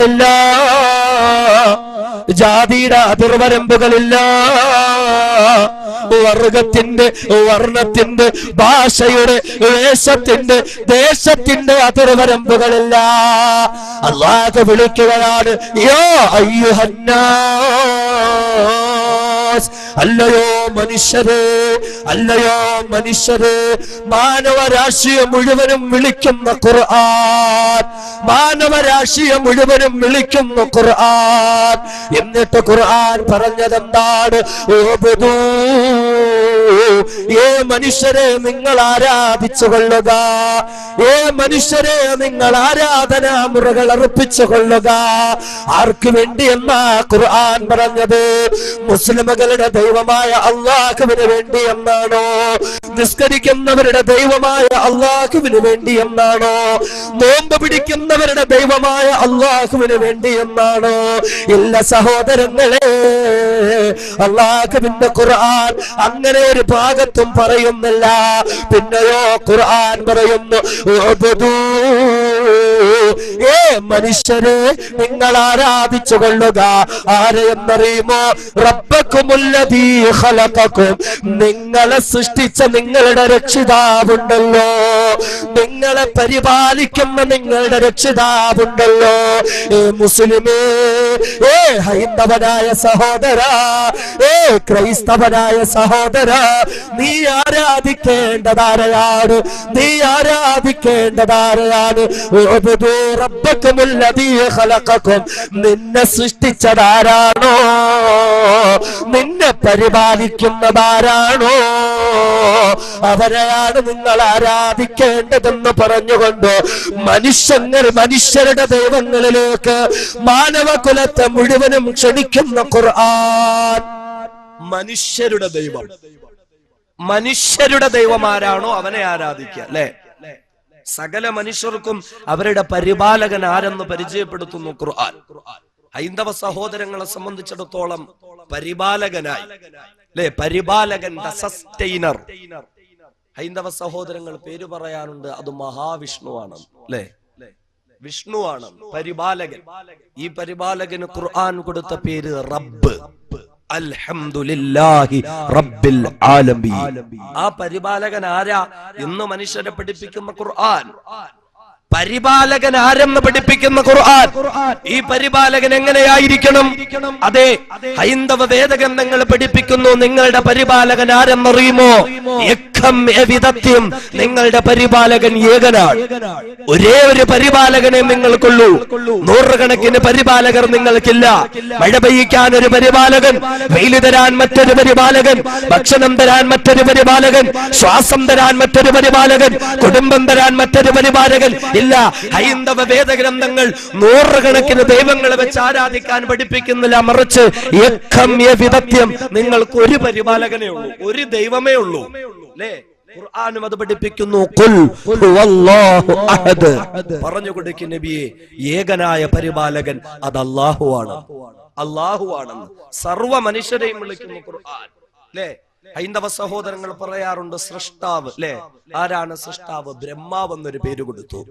അതിർവരമ്പുകളില്ല, ജാതിയുടെ അതിർവരമ്പുകളില്ല, വർഗത്തിന്റെ, വർണ്ണത്തിന്റെ, ഭാഷയുടെ, വേഷത്തിന്റെ, ദേശത്തിന്റെ അതിർവരമ്പുകളില്ല. അല്ലാഹു വിളിക്കുകയാണ്, യാ അയ്യുഹന്നാസ്, അല്ലയോ മനുഷ്യരെ, അല്ലയോ മനുഷ്യരെ. മാനവരാശിയെ മുഴുവനും വിളിക്കുന്ന ഖുർആൻ, മാനവരാശിയെ മുഴുവനും വിളിക്കുന്ന ഖുർആൻ. എന്നിട്ട് ഖുർആൻ പറഞ്ഞതെന്താണ്? ഏ മനുഷ്യരെ, നിങ്ങൾ ആരാധിച്ചു കൊള്ളുക, ഏ മനുഷ്യരെ, നിങ്ങൾ ആരാധനാ മുറകൾ അർപ്പിച്ചു കൊള്ളുക. ആർക്ക് വേണ്ടി എന്നാ ഖുർആൻ പറഞ്ഞത്? മുസ്ലിമുകളുടെ ദൈവമായ അല്ലാഹുവിന് വേണ്ടി എന്നാണോ? നിസ്കരിക്കുന്നവരുടെ ദൈവമായ അല്ലാഹുവിന് വേണ്ടി എന്നാണോ? നോമ്പ് പിടിക്കുന്നവരുടെ ദൈവമായ അല്ലാഹുവിന് വേണ്ടി എന്നാണോ? ഇല്ല സഹോദരങ്ങളെ, അല്ലാഹുവിന്റെ ഖുർആൻ അങ്ങനെ ഒരു ഭാഗത്തും പറയുന്നില്ല. പിന്നെയോ ഖുർആൻ പറയുന്നു, ഏ മനുഷ്യരെ, നിങ്ങൾ ആരാധിച്ചു കൊള്ളുക. ആരെയെന്നറിയുമോ? റബ്ബക്കുമുല്ലദീ ഖലഖക്കും, നിങ്ങളെ സൃഷ്ടിച്ച നിങ്ങളുടെ രക്ഷിതാവുണ്ടല്ലോ, നിങ്ങളെ പരിപാലിക്കുന്ന നിങ്ങളുടെ രക്ഷിതാവുണ്ടല്ലോ. ഏ മുസ്ലിമേ, ഏ ഹൈന്ദവനായ സഹോദര, ഏ ക്രൈസ്തവനായ സഹോദര, നീ ആരാധിക്കേണ്ടതാരെയാണ്? നീ ആരാധിക്കേണ്ടതാരെയാണ്? റബ്ബക്കുമുല്ലദീ ഖലഖക്കും, നിന്നെ സൃഷ്ടിച്ചതാരാണോ, നിന്നെ പരിപാലിക്കുന്നതാരാണോ, അവരെയാണ് നിങ്ങൾ ആരാധിക്കേണ്ടതെന്ന് പറഞ്ഞുകൊണ്ട് മനുഷ്യരുടെ ദൈവങ്ങളിലേക്ക് മാനവകുലത്തെ മുഴുവനും ക്ഷണിക്കുന്ന ഖുർആൻ. മനുഷ്യരുടെ ദൈവം, മനുഷ്യരുടെ ദൈവമാരാണോ അവനെ ആരാധിക്കുക, അല്ലെ? സകല മനുഷ്യർക്കും അവരുടെ പരിപാലകൻ ആരെന്ന് പരിചയപ്പെടുത്തുന്നു ഖുർആൻ. ഹൈന്ദവ സഹോദരങ്ങളെ സംബന്ധിച്ചിടത്തോളം പരിപാലകനായി, അല്ലെ, പരിപാലകൻ, സസ്റ്റൈനർ, ഹൈന്ദവ സഹോദരങ്ങൾ പേര് പറയാനുണ്ട്. അത് മഹാവിഷ്ണുവാണ്, അല്ലെ? വിഷ്ണുവാണ് പരിപാലകൻ. ഈ പരിപാലകന് ഖുർആൻ കൊടുത്ത പേര് റബ്ബ്. അൽഹംദുലില്ലാഹി റബ്ബിൽ ആലമീൻ. ആ പരിപാലകൻ ആരാ എന്ന് മനുഷ്യരെ പഠിപ്പിക്കുന്ന ഖുർആൻ. പരിപാലകൻ ആരെന്ന് പഠിപ്പിക്കുന്ന ഖുർആൻ. ഈ പരിപാലകൻ എങ്ങനെയായിരിക്കണം? അതെ, ഹൈന്ദവ വേദഗ്രന്ഥങ്ങൾ പഠിപ്പിക്കുന്നു. നിങ്ങളുടെ പരിപാലകൻ ആരെന്നറിയുമോ? വിധത്യം, നിങ്ങളുടെ പരിപാലകൻ ഏകനാണ്. ഒരേ ഒരു പരിപാലകനെ നിങ്ങൾക്കുള്ളൂ, നൂറുകണക്കിന് പരിപാലകർ നിങ്ങൾക്കില്ല. മഴ പെയ്യിക്കാൻ ഒരു പരിപാലകൻ, വെയില് തരാൻ മറ്റൊരു പരിപാലകൻ, ഭക്ഷണം തരാൻ മറ്റൊരു പരിപാലകൻ, ശ്വാസം തരാൻ മറ്റൊരു പരിപാലകൻ, കുടുംബം തരാൻ മറ്റൊരു പരിപാലകൻ ഇല്ല. ഹൈന്ദവ വേദഗ്രന്ഥങ്ങൾ നൂറുകണക്കിന് ദൈവങ്ങളെ വെച്ച് ആരാധിക്കാൻ പഠിപ്പിക്കുന്നില്ല, മറിച്ച് വിധത്യം, നിങ്ങൾക്ക് ഒരു പരിപാലകനേ ഉള്ളൂ, ഒരു ദൈവമേ ഉള്ളൂ, അല്ലേ? ഖുർആനും അത് പഠിപ്പിക്കുന്നു. ഖുൽ ഹുവല്ലാഹു അഹദ്, പറഞ്ഞു കൊടുക്കും നബിയെ, ഏകനായ പരിപാലകൻ അത് അല്ലാഹുവാണ്, അല്ലാഹുവാണെന്ന് സർവ്വ മനുഷ്യരെയും വിളിക്കുന്നു ഖുർആൻ, അല്ലേ? ഹൈന്ദവ സഹോദരങ്ങൾ പറയാറുണ്ട് സൃഷ്ടാവ്, അല്ലെ? ആരാണ് സൃഷ്ടാവ്? ബ്രഹ്മാവ് എന്നൊരു പേര് കൊടുത്തു.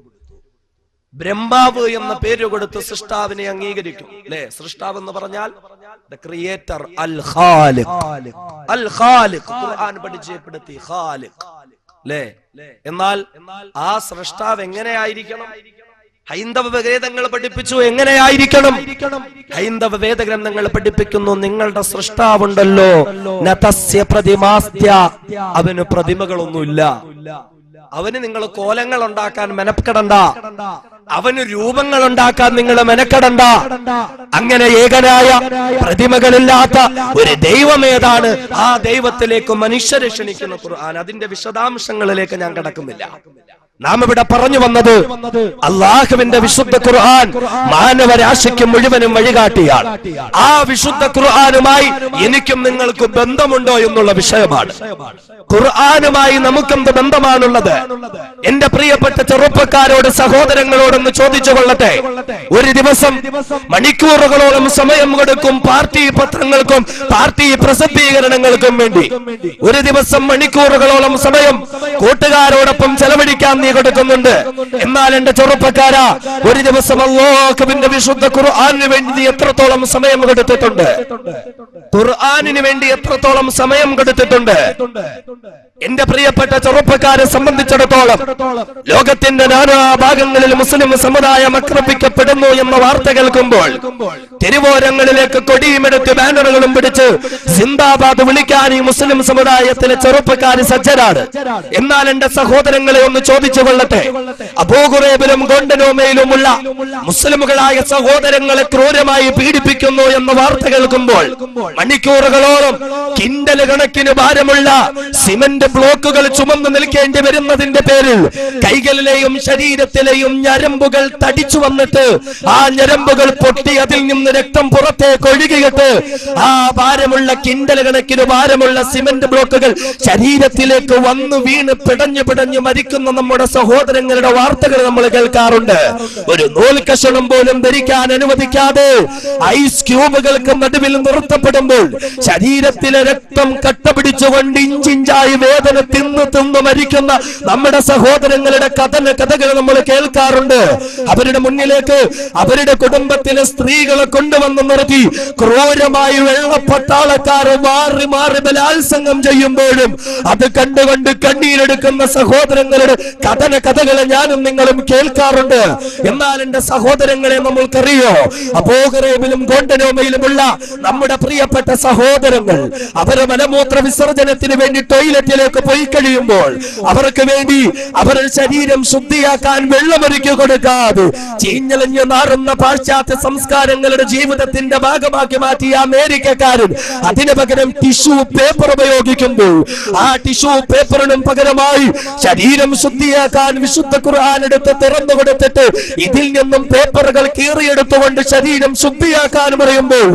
ബ്രഹ്മാവ് എന്ന പേര് കൊടുത്ത് സൃഷ്ടാവിനെ അംഗീകരിക്കും, അല്ലെ? സൃഷ്ടാവ് എന്ന് പറഞ്ഞാൽ ദ ക്രിയേറ്റർ, അൽ ഖാലിഖ്. അൽ ഖാലിഖ് ഖുർആൻ പരിചയപ്പെടുത്തി, ഖാലിഖ്, അല്ലെ? എന്നാൽ ആ സൃഷ്ടാവ് എങ്ങനെയായിരിക്കണം? ഹൈന്ദവ വേദങ്ങൾ പഠിപ്പിച്ചു എങ്ങനെയായിരിക്കണം. ഹൈന്ദവ വേദഗ്രന്ഥങ്ങൾ പഠിപ്പിക്കുന്നു, നിങ്ങളുടെ സൃഷ്ടാവുണ്ടല്ലോ, നതസ്യ പ്രതിമാസ്ത്യ, അവന് പ്രതിമകളൊന്നുമില്ല, അവന് നിങ്ങൾ കോലങ്ങൾ ഉണ്ടാക്കാൻ മെനക്കെടണ്ട, അവന് രൂപങ്ങൾ ഉണ്ടാക്കാൻ നിങ്ങൾ മെനക്കെടണ്ട. അങ്ങനെ ഏകനായ പ്രതിമകളില്ലാത്ത ഒരു ദൈവം ഏതാണ്? ആ ദൈവത്തിലേക്ക് മനുഷ്യരെ ക്ഷണിക്കുന്ന ഖുർആൻ. അതിന്റെ വിശദാംശങ്ങളിലേക്ക് ഞാൻ കടക്കുന്നില്ല. നാം ഇവിടെ പറഞ്ഞു വന്നത് അല്ലാഹുവിന്റെ വിശുദ്ധ ഖുർആൻ മാനവരാശിക്ക് മുഴുവനും വഴികാട്ടിയാണ്. ആ വിശുദ്ധ ഖുർആനുമായി എനിക്കും നിങ്ങൾക്കും ബന്ധമുണ്ടോ എന്നുള്ള വിഷയമാണ്. ഖുർആനുമായി നമുക്കെന്ത് ബന്ധമാണുള്ളത്? എന്റെ പ്രിയപ്പെട്ട ചെറുപ്പക്കാരോട്, സഹോദരങ്ങളോടൊന്ന് ചോദിച്ചു കൊള്ളട്ടെ. ഒരു ദിവസം മണിക്കൂറുകളോളം സമയം കൊടുക്കും പാർട്ടി പത്രങ്ങൾക്കും പാർട്ടി പ്രസിദ്ധീകരണങ്ങൾക്കും വേണ്ടി. ഒരു ദിവസം മണിക്കൂറുകളോളം സമയം കൂട്ടുകാരോടൊപ്പം ചെലവഴിക്കാൻ നീ കൊടുക്കുന്നുണ്ട്. എന്നാൽ എന്റെ ചെറുപ്പക്കാരാ, ഒരു ദിവസം അല്ലാഹുവിന്റെ വിശുദ്ധ ഖുർആനിന് വേണ്ടി നീ എത്രത്തോളം സമയം കൊടുത്തിട്ടുണ്ട്? ഖുർആനിന് വേണ്ടി എത്രത്തോളം സമയം കൊടുത്തിട്ടുണ്ട്? എന്റെ പ്രിയപ്പെട്ട ചെറുപ്പക്കാരെ സംബന്ധിച്ചിടത്തോളം ലോകത്തിന്റെ നാനാ ഭാഗങ്ങളിൽ മുസ്ലിം സമുദായം ആക്രമിക്കപ്പെടുന്നു എന്ന വാർത്ത കേൾക്കുമ്പോൾ തെരുവോരങ്ങളിലേക്ക് കൊടിയുമെടുത്ത് ബാനറുകളും പിടിച്ച് സിന്ദാബാദ് വിളിക്കാൻ ഈ മുസ്ലിം സമുദായത്തിലെ ചെറുപ്പക്കാർ സജ്ജരാണ്. എന്നാൽ എന്റെ സഹോദരങ്ങളെ ഒന്ന് ചോദിച്ചു കൊള്ളട്ടെ, അബൂ ഖുറൈബിലും ഗോണ്ടനോമയിലുമുള്ള മുസ്ലിമുകളായ സഹോദരങ്ങളെ ക്രൂരമായി പീഡിപ്പിക്കുന്നു എന്ന വാർത്ത കേൾക്കുമ്പോൾ മണിക്കൂറുകളോളം കിൻഡൽ കണക്കിന് ഭാരമുള്ള സിമന്റ് ബ്ലോക്കുകൾ ചുമന്നു നിൽക്കേണ്ടി വരുന്നതിന്റെ പേരിൽ കൈകളിലെയും ശരീരത്തിലെയും ഞരമ്പുകൾ തടിച്ചു വന്നിട്ട് ആ ഞരമ്പുകൾ പൊട്ടി അതിൽ നിന്ന് രക്തം പുറത്തേക്ക് ഒഴുകിയിട്ട് ആ ഭാരമുള്ള കിൻഡൽ കണക്കിന് ഭാരമുള്ള സിമന്റ് ബ്ലോക്കുകൾ ശരീരത്തിലേക്ക് വന്നു വീണ് പിടഞ്ഞു മരിക്കുന്ന നമ്മുടെ സഹോദരങ്ങളുടെ വാർത്തകൾ നമ്മൾ കേൾക്കാറുണ്ട്. ഒരു നൂൽക്കഷണം പോലും ധരിക്കാൻ അനുവദിക്കാതെ ഐസ് ക്യൂബുകൾക്ക് നടുവിൽ നിർത്തപ്പെടുമ്പോൾ ശരീരത്തിലെ രക്തം കട്ടപിടിച്ചുകൊണ്ട് ഇഞ്ചിഞ്ചായി വേദന തിന്നു മരിക്കുന്ന നമ്മുടെ സഹോദരങ്ങളുടെ കഥകൾ നമ്മൾ കേൾക്കാറുണ്ട്. അവരുടെ മുന്നിലേക്ക് അവരുടെ കുടുംബത്തിലെ സ്ത്രീകളെ കൊണ്ടുവന്ന് നിർത്തി ക്രൂരമായി വെള്ളപ്പട്ടാളക്കാർ മാറി ബലാത്സംഗം ചെയ്യുമ്പോഴും അത് കണ്ടുകൊണ്ട് കണ്ണീരെടുക്കുന്ന സഹോദരങ്ങളുടെ കഥകളെ ഞാനും നിങ്ങളും കേൾക്കാറുണ്ട്. എന്നാൽ എന്റെ സഹോദരങ്ങളെ നമ്മൾക്കറിയോ, അബൂ ഖുറൈബിലും ഗോണ്ടനോമയിലുമുള്ള നമ്മുടെ പ്രിയപ്പെട്ട സഹോദരങ്ങൾ അവരെ മലമൂത്ര വിസർജനത്തിന് വേണ്ടി ടോയ്ലറ്റിലേക്ക് പോയി കഴിയുമ്പോൾ അവർക്ക് വേണ്ടി അവരുടെ ശരീരം ശുദ്ധിയാക്കാൻ വെള്ളമൊരുക്കി കൊടുക്കാതെ ചീഞ്ഞളിഞ്ഞു നാറുന്ന പാശ്ചാത്യ സംസ്കാരങ്ങളുടെ ജീവിതത്തിന്റെ ഭാഗമാക്കി മാറ്റിയ അമേരിക്കക്കാരൻ അതിന് പകരം ടിഷ്യൂ പേപ്പർ ഉപയോഗിക്കുമ്പോൾ ആ ടിഷ്യൂ പേപ്പറിനും പകരമായി ശരീരം ശുദ്ധിയാക്കാൻ വിശുദ്ധ ഖുർആൻ എടുത്ത് തുറന്നു കൊടുത്തിട്ട് ഇതിൽ നിന്നും പേപ്പറുകൾ കീറിയെടുത്തുകൊണ്ട് ശരീരം ശുദ്ധിയാക്കാൻ പറയുമ്പോൾ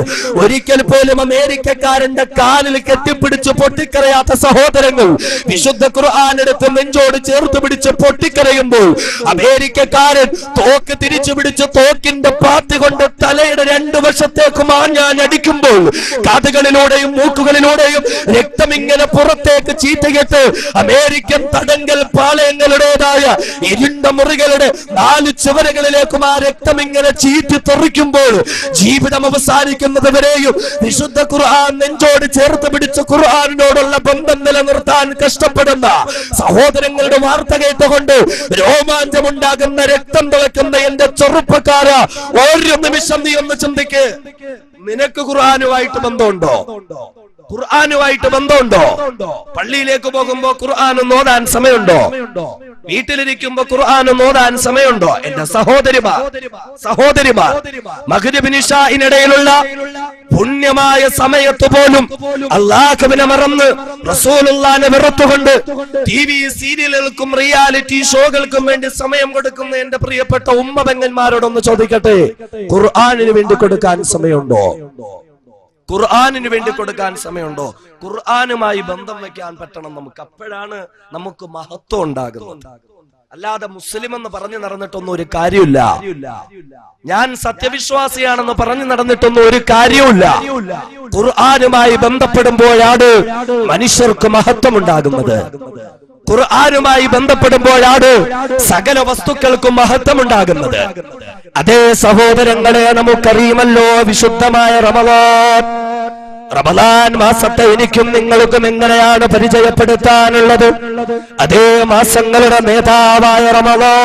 ഒരിക്കൽ പോലും അമേരിക്കക്കാരന്റെ കാലിൽ കെട്ടിപ്പിടിച്ച് പൊട്ടിക്കരയാത്ത സഹോദരങ്ങൾ വിശുദ്ധ ഖുർആൻ എടുത്ത് നെഞ്ചോട് ചേർത്ത് പിടിച്ച് പൊട്ടിക്കരയുമ്പോൾ അമേരിക്കക്കാരൻ തോക്ക് തിരിച്ചു പിടിച്ച് തോക്കിന്റെ പാത്തി കൊണ്ട് തലയുടെ രണ്ടു വശത്തേക്ക് മാഞ്ഞാൻ അടിക്കുമ്പോൾ കാതുകളിലൂടെയും മൂക്കുകളിലൂടെയും രക്തം ഇങ്ങനെ പുറത്തേക്ക് ചീറ്റയിട്ട് അമേരിക്കൻ തടങ്കൽ പാളയങ്ങളുടേതായ ഇരുണ്ട മുറികളുടെ 4 ചുവരുകളിലേക്കും ആ രക്തം ഇങ്ങനെ ചീറ്റി തെറിക്കുമ്പോൾ ജീവിതം അവസാനിക്കുന്നത് വരെയും വിശുദ്ധ ഖുർആൻ നെഞ്ചോട് ചേർത്ത് പിടിച്ച് ഖുർആനിനോടുള്ള ബന്ധം നിലനിർത്താൻ കഷ്ടപ്പെടുന്ന സഹോദരങ്ങളുടെ വാർത്ത കേട്ടുകൊണ്ട് രോമാഞ്ചമുണ്ടാകുന്ന രക്തം തിളക്കുന്ന എന്റെ ചെറുപ്പക്കാര, ഒരു നിമിഷം നീ ഒന്ന് ചിന്തിക്ക്. നിനക്ക് ഖുർആനുമായിട്ട് ബന്ധമുണ്ടോ? ഖുർആനുമായിട്ട് ബന്ധമുണ്ടോ? പള്ളിയിലേക്ക് പോകുമ്പോ ഖുർആൻ ഓതാൻ സമയമുണ്ടോ? വീട്ടിലിരിക്കുമ്പോ ഖുർആൻ ഓതാൻ സമയമുണ്ടോ? എന്റെ സഹോദരിമാർ മഗ്രിബിന് ഇശാഇനിടയിലുള്ള പുണ്യമായ സമയത്ത് പോലും അല്ലാഹുവിനെ മറന്ന് റസൂലുള്ളാഹിനെ വെറുത്തുകൊണ്ട് ടിവി സീരിയലുകൾക്കും റിയാലിറ്റി ഷോകൾക്കും വേണ്ടി സമയം കൊടുക്കുന്ന എന്റെ പ്രിയപ്പെട്ട ഉമ്മ പെങ്ങന്മാരോടൊന്ന് ചോദിക്കട്ടെ, ഖുർആനിന് വേണ്ടി കൊടുക്കാൻ സമയമുണ്ടോ? ഖുർആനിന് വേണ്ടി കൊടുക്കാൻ സമയമുണ്ടോ? ഖുർആനുമായി ബന്ധം വെക്കാൻ പറ്റണം നമുക്ക്. അപ്പോഴാണ് നമുക്ക് മഹത്വം ഉണ്ടാകുന്നത്. അല്ലാതെ മുസ്ലിം എന്ന് പറഞ്ഞു നടന്നിട്ടൊന്നും ഒരു കാര്യമില്ല. ഞാൻ സത്യവിശ്വാസിയാണെന്ന് പറഞ്ഞു നടന്നിട്ടൊന്നും ഒരു കാര്യമില്ല. ഖുർആനുമായി ബന്ധപ്പെടുമ്പോഴാണ് മനുഷ്യർക്ക് മഹത്വം ഉണ്ടാകുന്നത്. ഖുർആനുമായി ബന്ധപ്പെടുമ്പോഴാണ് സകല വസ്തുക്കൾക്കും മഹത്വം ഉണ്ടാകുന്നത്. അതേ സഹോദരങ്ങളെ, നമുക്കറിയുമല്ലോ വിശുദ്ധമായ റമദാൻ മാസത്തെ എനിക്കും നിങ്ങൾക്കും എങ്ങനെയാണ് പരിചയപ്പെടുത്താനുള്ളത്? അതേ മാസങ്ങളുടെ നേതാവായ റമദാൻ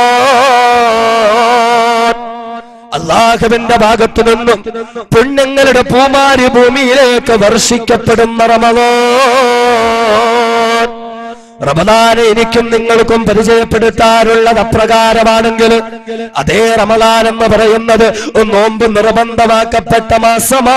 അല്ലാഹുവിന്റെ ഭാഗത്തു നിന്നും പുണ്യങ്ങളുടെ പൂമാരി ഭൂമിയിലേക്ക് വർഷിക്കപ്പെടുന്ന റമദാനെ എനിക്കും നിങ്ങൾക്കും പരിചയപ്പെടുത്താനുള്ളത് അപ്രകാരമാണെങ്കിൽ അതേ റമദാൻ എന്ന് പറയുന്നത് നോമ്പ് നിർബന്ധമാക്കപ്പെട്ട മാസമാ,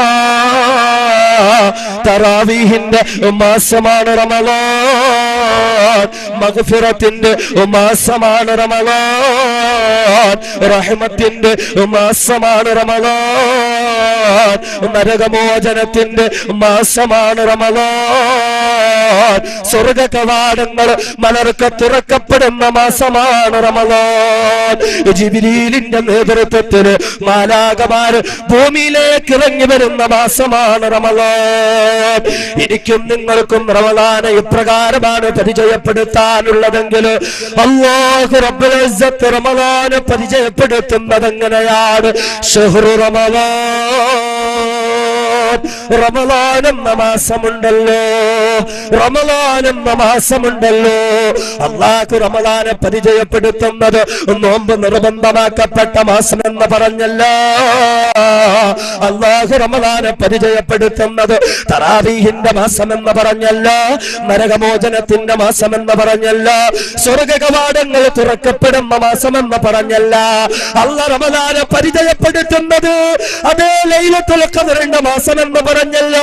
തറാവീഹിന്റെ മാസമാണ് റമദാൻ, മഗ്ഫിറത്തിന്റെ മാസമാണ് റമദാൻ, റഹ്മത്തിന്റെ മാസമാണ് റമദാൻ, നരകമോചനത്തിന്റെ മാസമാണ് റമദാൻ, സ്വർഗ കവാടങ്ങൾ മലർക്ക് തുറക്കപ്പെടുന്ന മാസമാണ് റമദാൻ. ജിബ്രീലിന്റെ നേതൃത്വത്തിന് മാലാഖമാർ ഭൂമിയിലേക്ക് ഇറങ്ങി വരുന്ന മാസമാണ് റമദാൻ. എനിക്കും നിങ്ങൾക്കും റമദാനെ ഇപ്രകാരമാണ് പരിചയപ്പെടുത്താനുള്ളതെങ്കിൽ അല്ലാഹു റബ്ബുൽ ഇസ്സത്ത് റമളാനെ പരിചയപ്പെടുത്തുന്നത് എങ്ങനെയാണ്? ശഹ്റു റമളാൻ എന്ന മാസമുണ്ടല്ലോ, റമളാൻ എന്ന മാസമുണ്ടല്ലോ. അല്ലാഹു റമളാനെ പരിചയപ്പെടുത്തുന്നത് നോമ്പ് നിർബന്ധമാക്കപ്പെട്ട മാസം എന്ന് പറഞ്ഞല്ല. അല്ലാഹു റമളാനെ പരിചയപ്പെടുത്തുന്നത് തറാവീഹിന്റെ മാസം എന്ന് പറഞ്ഞല്ല, നരകമോചനത്തിന്റെ മാസം എന്ന് പറഞ്ഞല്ല, സ്വർഗ്ഗ കവാടങ്ങൾ തുറക്കപ്പെടുന്ന മാസം എന്ന് പറഞ്ഞല്ല. അല്ലാഹു റമളാനെ പരിചയപ്പെടുത്തുന്നത് അതേ ലൈലത്തുൽ ഖദ്റിന്റെ മാസം എന്ന് പറഞ്ഞല്ല.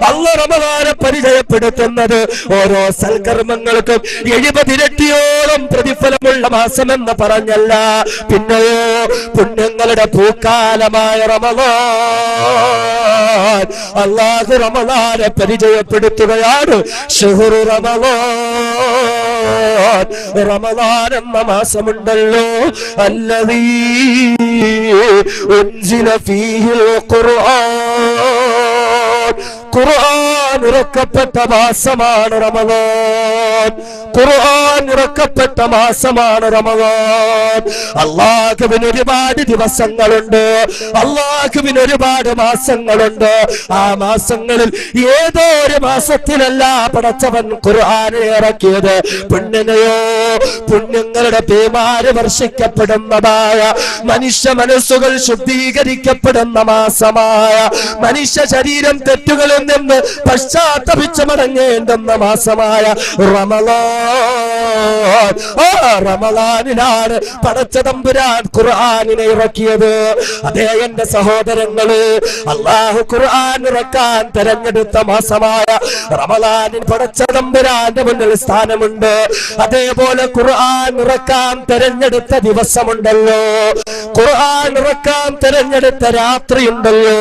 അല്ലാഹു റമളാനെ പരിചയപ്പെടുത്തുന്നത് ഓരോ സൽക്കർമ്മങ്ങൾക്കും 70 ഇരട്ടിയോളം പ്രതിഫലമുള്ള മാസം എന്ന് പറഞ്ഞല്ല. പിന്നെയോ പുണ്യങ്ങളുടെ പൂക്കാലമായ റമളാൻ. അല്ലാഹു റമളാനെ പരിചയപ്പെടുത്തുകയാണ്. ശഹ്റു റമളാൻ, റമളാൻ എന്ന മാസമുണ്ടല്ലോ. അല്ലദീ ഉൻസില ഫീഹിൽ ഖുർആൻ, ഖുർആൻ ഇറക്കപ്പെട്ട മാസമാണ് റമളാൻ. ഖുർആൻ ഇറക്കപ്പെട്ട മാസമാണ് റമളാൻ. അല്ലാഹുവിന് ഒരുപാട് ദിവസങ്ങളുണ്ട്, അല്ലാഹുവിന് ഒരുപാട് മാസങ്ങളുണ്ട്. ആ മാസങ്ങളിൽ ഏതോ ഒരു മാസത്തിലല്ല പടച്ചവൻ ഖുർആൻ ഇറക്കിയത്. പുണ്യനെയോ പുണ്യങ്ങളുടെ പേമാര് വർഷിക്കപ്പെടുന്നതായ, മനുഷ്യ മനസ്സുകൾ ശുദ്ധീകരിക്കപ്പെടുന്ന മാസമായ, മനുഷ്യ ശരീരം തെറ്റുകളിൽ നിന്ന് പശ്ചാത്തപിച്ച് മടങ്ങേണ്ടുന്ന മാസമായ റമളാൻ. ആ റമളാനിലാണ് പടച്ച തമ്പുരാൻ ഖുർആനിനെ ഇറക്കിയത്. അതേ എന്റെ സഹോദരങ്ങള്, അല്ലാഹു ഖുർആൻ ഇറക്കാൻ തെരഞ്ഞെടുത്ത മാസമായ റമളാനിൽ പടച്ച തമ്പുരാന്റെ മുന്നിൽ സ്ഥാനമുണ്ട്. അതേപോലെ ഖുർആൻ ഇറക്കാൻ തെരഞ്ഞെടുത്ത ദിവസമുണ്ടല്ലോ, ഖുർആൻ ഇറക്കാൻ തെരഞ്ഞെടുത്ത രാത്രിയുണ്ടല്ലോ.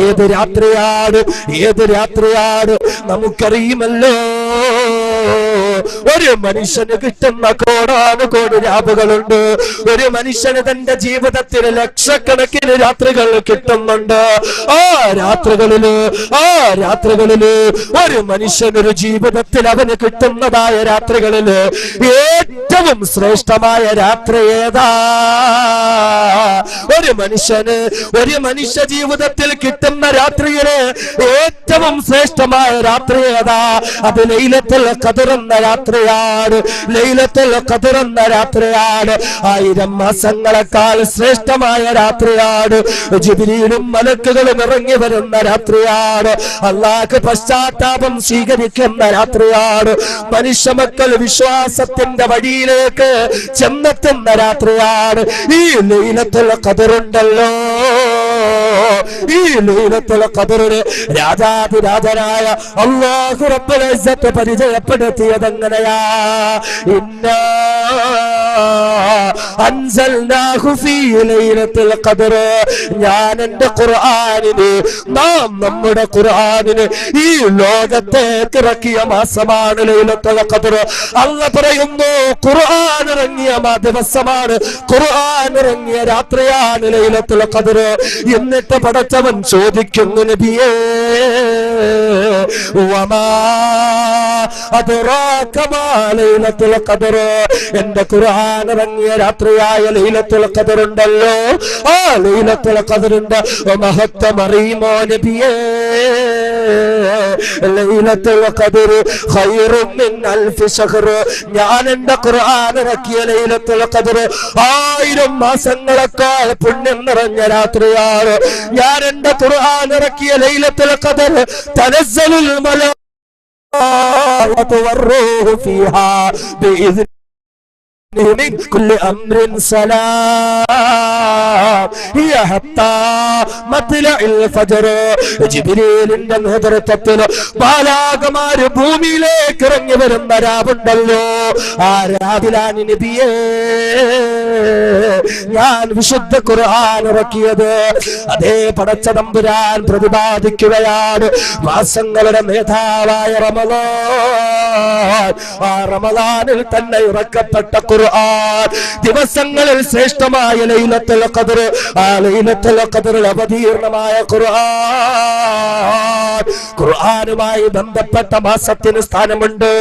ഏത് രാത്രിയാണ്? ഏത് രാത്രിയാണ്? നമുക്കറിയുമല്ലോ. ഒരു മനുഷ്യന് കിട്ടുന്ന കോടാനുകോടി രാവുകളുണ്ട്. ഒരു മനുഷ്യന് തന്റെ ജീവിതത്തിൽ ലക്ഷക്കണക്കിന് രാത്രികൾ കിട്ടുന്നുണ്ട്. ആ രാത്രികളില് ഒരു മനുഷ്യനൊരു ജീവിതത്തിൽ അവന് കിട്ടുന്നതായ രാത്രികളില് ഏറ്റവും ശ്രേഷ്ഠമായ രാത്രി ഏതാ? ഒരു മനുഷ്യ ജീവിതത്തിൽ കിട്ടുന്ന രാത്രിയില് ഏറ്റവും ശ്രേഷ്ഠമായ രാത്രി ഏതാ? അത് ലൈലത്തുൽ ഖദ്ർ എന്ന രാത്രിയാണ്. ലൈലത്തുൽ ഖദ്ർ എന്ന രാത്രിയാണ് 1000 മാസങ്ങളെക്കാൾ ശ്രേഷ്ഠമായ രാത്രിയാണ്. ജിബ്രീലും മലക്കുകളും ഇറങ്ങി വരുന്ന രാത്രിയാണ്. അല്ലാഹു പശ്ചാത്താപം സ്വീകരിക്കുന്ന രാത്രിയാണ്. മനുഷ്യ മക്കൾ വിശ്വാസത്തിന്റെ വഴിയിലേക്ക് ചെന്നെത്തുന്ന രാത്രിയാണ് ഈ ലൈലത്തുൽ ഖദ്ർ ഉണ്ടല്ലോ. ഈ ലൈലത്തുൽ ഖദ്റിനെ രാജാതിരാജനായ അല്ലാഹു റബ്ബുൽ ഇസ്സത്ത് പരിചയപ്പെടുത്തിയത് എങ്ങനെയാ? ഇന്നാ അൻസൽനാഹു ഫീ ലൈലത്തുൽ ഖദ്ർ. ഞാൻ എന്റെ ഖുർആനിനെ, നാം നമ്മുടെ ഖുർആനിനെ ഈ ലോകത്തേക്ക് ഇറക്കിയ മാസമാണ് ലൈലത്തുൽ ഖദ്ർ. അല്ലാഹു പറയുന്നു ഖുർആൻ ഇറങ്ങിയ ദിവസമാണ്, ഖുർആൻ ഇറങ്ങിയ രാത്രിയാണ് ലൈലത്തുൽ ഖദ്ർ. എന്നിട്ട് പടച്ചവൻ ചോദിക്കുന്നു, നബിയേ വമാ അദ്റാക മാ ലൈലത്തുൽ ഖദ്ർ. എന്റെ ഖുർആൻ ഇറങ്ങിയ രാത്രിയായ ലൈലത്തുൽ ഖദ്ർ ഉണ്ടല്ലോ, ആ ലൈലത്തുൽ ഖദ്റിന്റെ മഹത്വം അറിയുമോ നബിയേ? ലൈലത്തുൽ ഖദ്ർ ഖൈറും മിൻ അൽഫി ശഹ്ർ. ഞാൻ എന്റെ ഖുർആൻ ഇറക്കിയ ലൈലത്തുൽ ഖദ്ർ 1000 മാസങ്ങളെക്കാൾ പുണ്യം നിറഞ്ഞ രാത്രിയാണ്. ഞാൻ എന്റെ ഖുർആൻ ഇറക്കിയ ലൈലത്തുൽ ഖദ്ർ തനസ്സലുൽ മലായികതു വറൂഹു ഫീഹാ ബിഇذن من كل أمر سلام هي حتى مطلع الفجر. ജിബ്രീലിന്റെ നേതൃത്വത്തിൽ ബാലാകമാര് ഭൂമിയിലേക്ക് ഇറങ്ങി വരുന്ന രാവുണ്ടല്ലോ, ആ രാവിലാണ് നബിയേ ഞാൻ വിശുദ്ധ ഖുർആൻ ഇറക്കിയത്. അതേ പടച്ച തമ്പുരാൻ പ്രതിപാദിക്കുകയാണ്, മാസങ്ങളുടെ നേതാവായ റമളാൻ, ആ റമളാനിൽ തന്നെ ഇറക്കപ്പെട്ട ഖുർആൻ, ദിവസങ്ങളിൽ ശ്രേഷ്ഠമായ ലൈലത്തുൽ ഖദ്ർ, ആ ലൈലത്തുൽ ഖദ്റിൽ അവതീർണമായ ഖുർആൻ. ഖുർആനുമായി ബന്ധപ്പെട്ട മാസത്തിന് സ്ഥാനമുണ്ട്,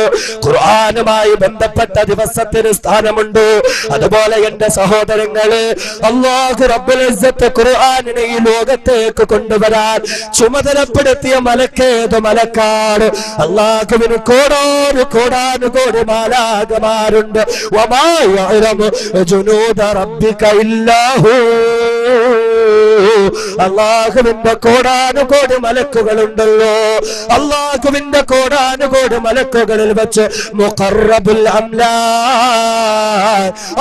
ഖുർആനുമായി ബന്ധപ്പെട്ട ദിവസത്തിന് സ്ഥാനമുണ്ട്. അതുപോലെ എന്റെ സഹോദരങ്ങള്, അല്ലാഹു റബ്ബുൽ ഇസ്സത്ത് ഖുർആനിനെ ഈ ലോകത്തേക്ക് കൊണ്ടുവരാൻ ചുമതലപ്പെടുത്തിയ മലക്കേത് മലക്കാണ്. അല്ലാഹുവിന് കോടാനുകോടി മാലാഖമാരുണ്ട്. വമാ യഅലമു ജുനൂദ റബ്ബിക ഇല്ലാഹു. അല്ലാഹുവിന്റെ കോടാനുകോടി മലക്കുകളുണ്ടല്ലോ. അല്ലാഹുവിന്റെ കോടാനുകോടി മലക്കുകളിൽ വെച്ച് മുഖറബുൽ അംലാക്ക്,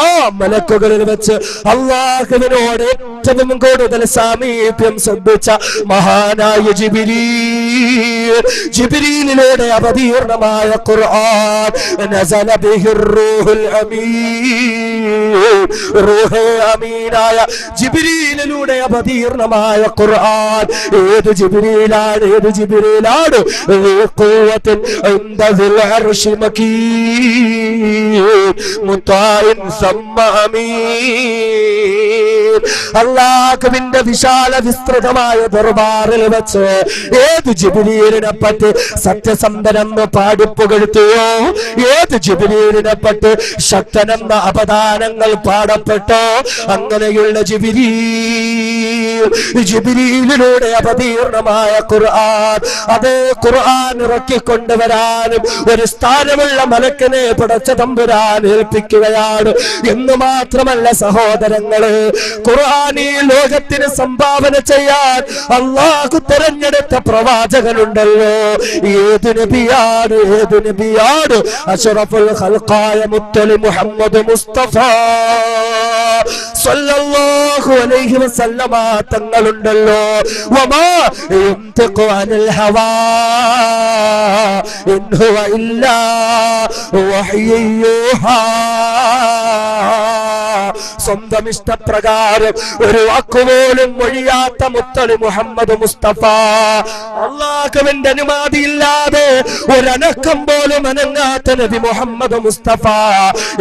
ആ മലക്കുകളിൽ വെച്ച് അല്ലാഹുവിനോട് ഏറ്റവും കൂടുതൽ സാമീപ്യം ശ്രദ്ധിച്ച മഹാനായ ജിബ്രീലിലൂടെ അവതീർണമായ ഖുർആൻ നസല ബിഹിർ റൂഹുൽ അമീൻ, റൂഹേ അമീനായ ജിബ്രീലിലൂടെ അവതീർണമായ ഖുർആൻ. ഏത് ജിബ്രീലാണ്? ഖുവ്വത്തുൻ ഇൻദ ദിൽ അർശി മകീൻ മുതാഇൻ സമ്മ അമീൻ. അല്ലാഹുവിന്റെ വിശാല വിസ്തൃതമായ ദർബാറിൽ വെച്ച് ഏത് ജിബ്രീലിനെ പറ്റി സത്യസന്ധനെന്ന് പാടിപ്പുകഴ്ത്തിയോ, ഏത് ജിബ്രീലിനെ പറ്റി ശക്തനെന്ന അപദാനങ്ങൾ പാടപ്പെട്ടോ, അങ്ങനെയുള്ള ജിബ്രീലിലൂടെ അവതീർണമായ ഖുർആൻ, അതേ ഖുർആൻ ഇറക്കിക്കൊണ്ടുവരാനും ഒരു സ്ഥാനമുള്ള മലക്കിനെ പടച്ച തമ്പുരാൻ ഏൽപ്പിക്കുകയാണ്. എന്ന് മാത്രമല്ല സഹോദരങ്ങള്, ഖുർആൻ ഈ ലോകത്തിന് സംഭാവന ചെയ്യാൻ അല്ലാഹു തെരഞ്ഞെടുത്ത പ്രവാചകനുണ്ടല്ലോ. ഏത് നബിയാണ്? അഷ്റഫുൽ ഖൽഖായ മുത്തലി മുഹമ്മദ് മുസ്തഫ സല്ലല്ലാഹു അലൈഹി വസല്ലമ തങ്ങളുണ്ടല്ലോ. വമാ യൻതിഖു അനിൽ ഹവാ ഇൻ ഹുവ ഇല്ലാ വഹ്യു യൂഹാ. സ്വന്തം ഇഷ്ടപ്രകാരം ഒരു വാക്കുപോലും ഒഴിയാത്ത മുത്തലി മുഹമ്മദ് മുസ്തഫ, അല്ലാഹുവിന്റെ അനുമതിയില്ലാതെ ഒരനക്കം പോലും അനങ്ങാത്ത നബി മുഹമ്മദ് മുസ്തഫ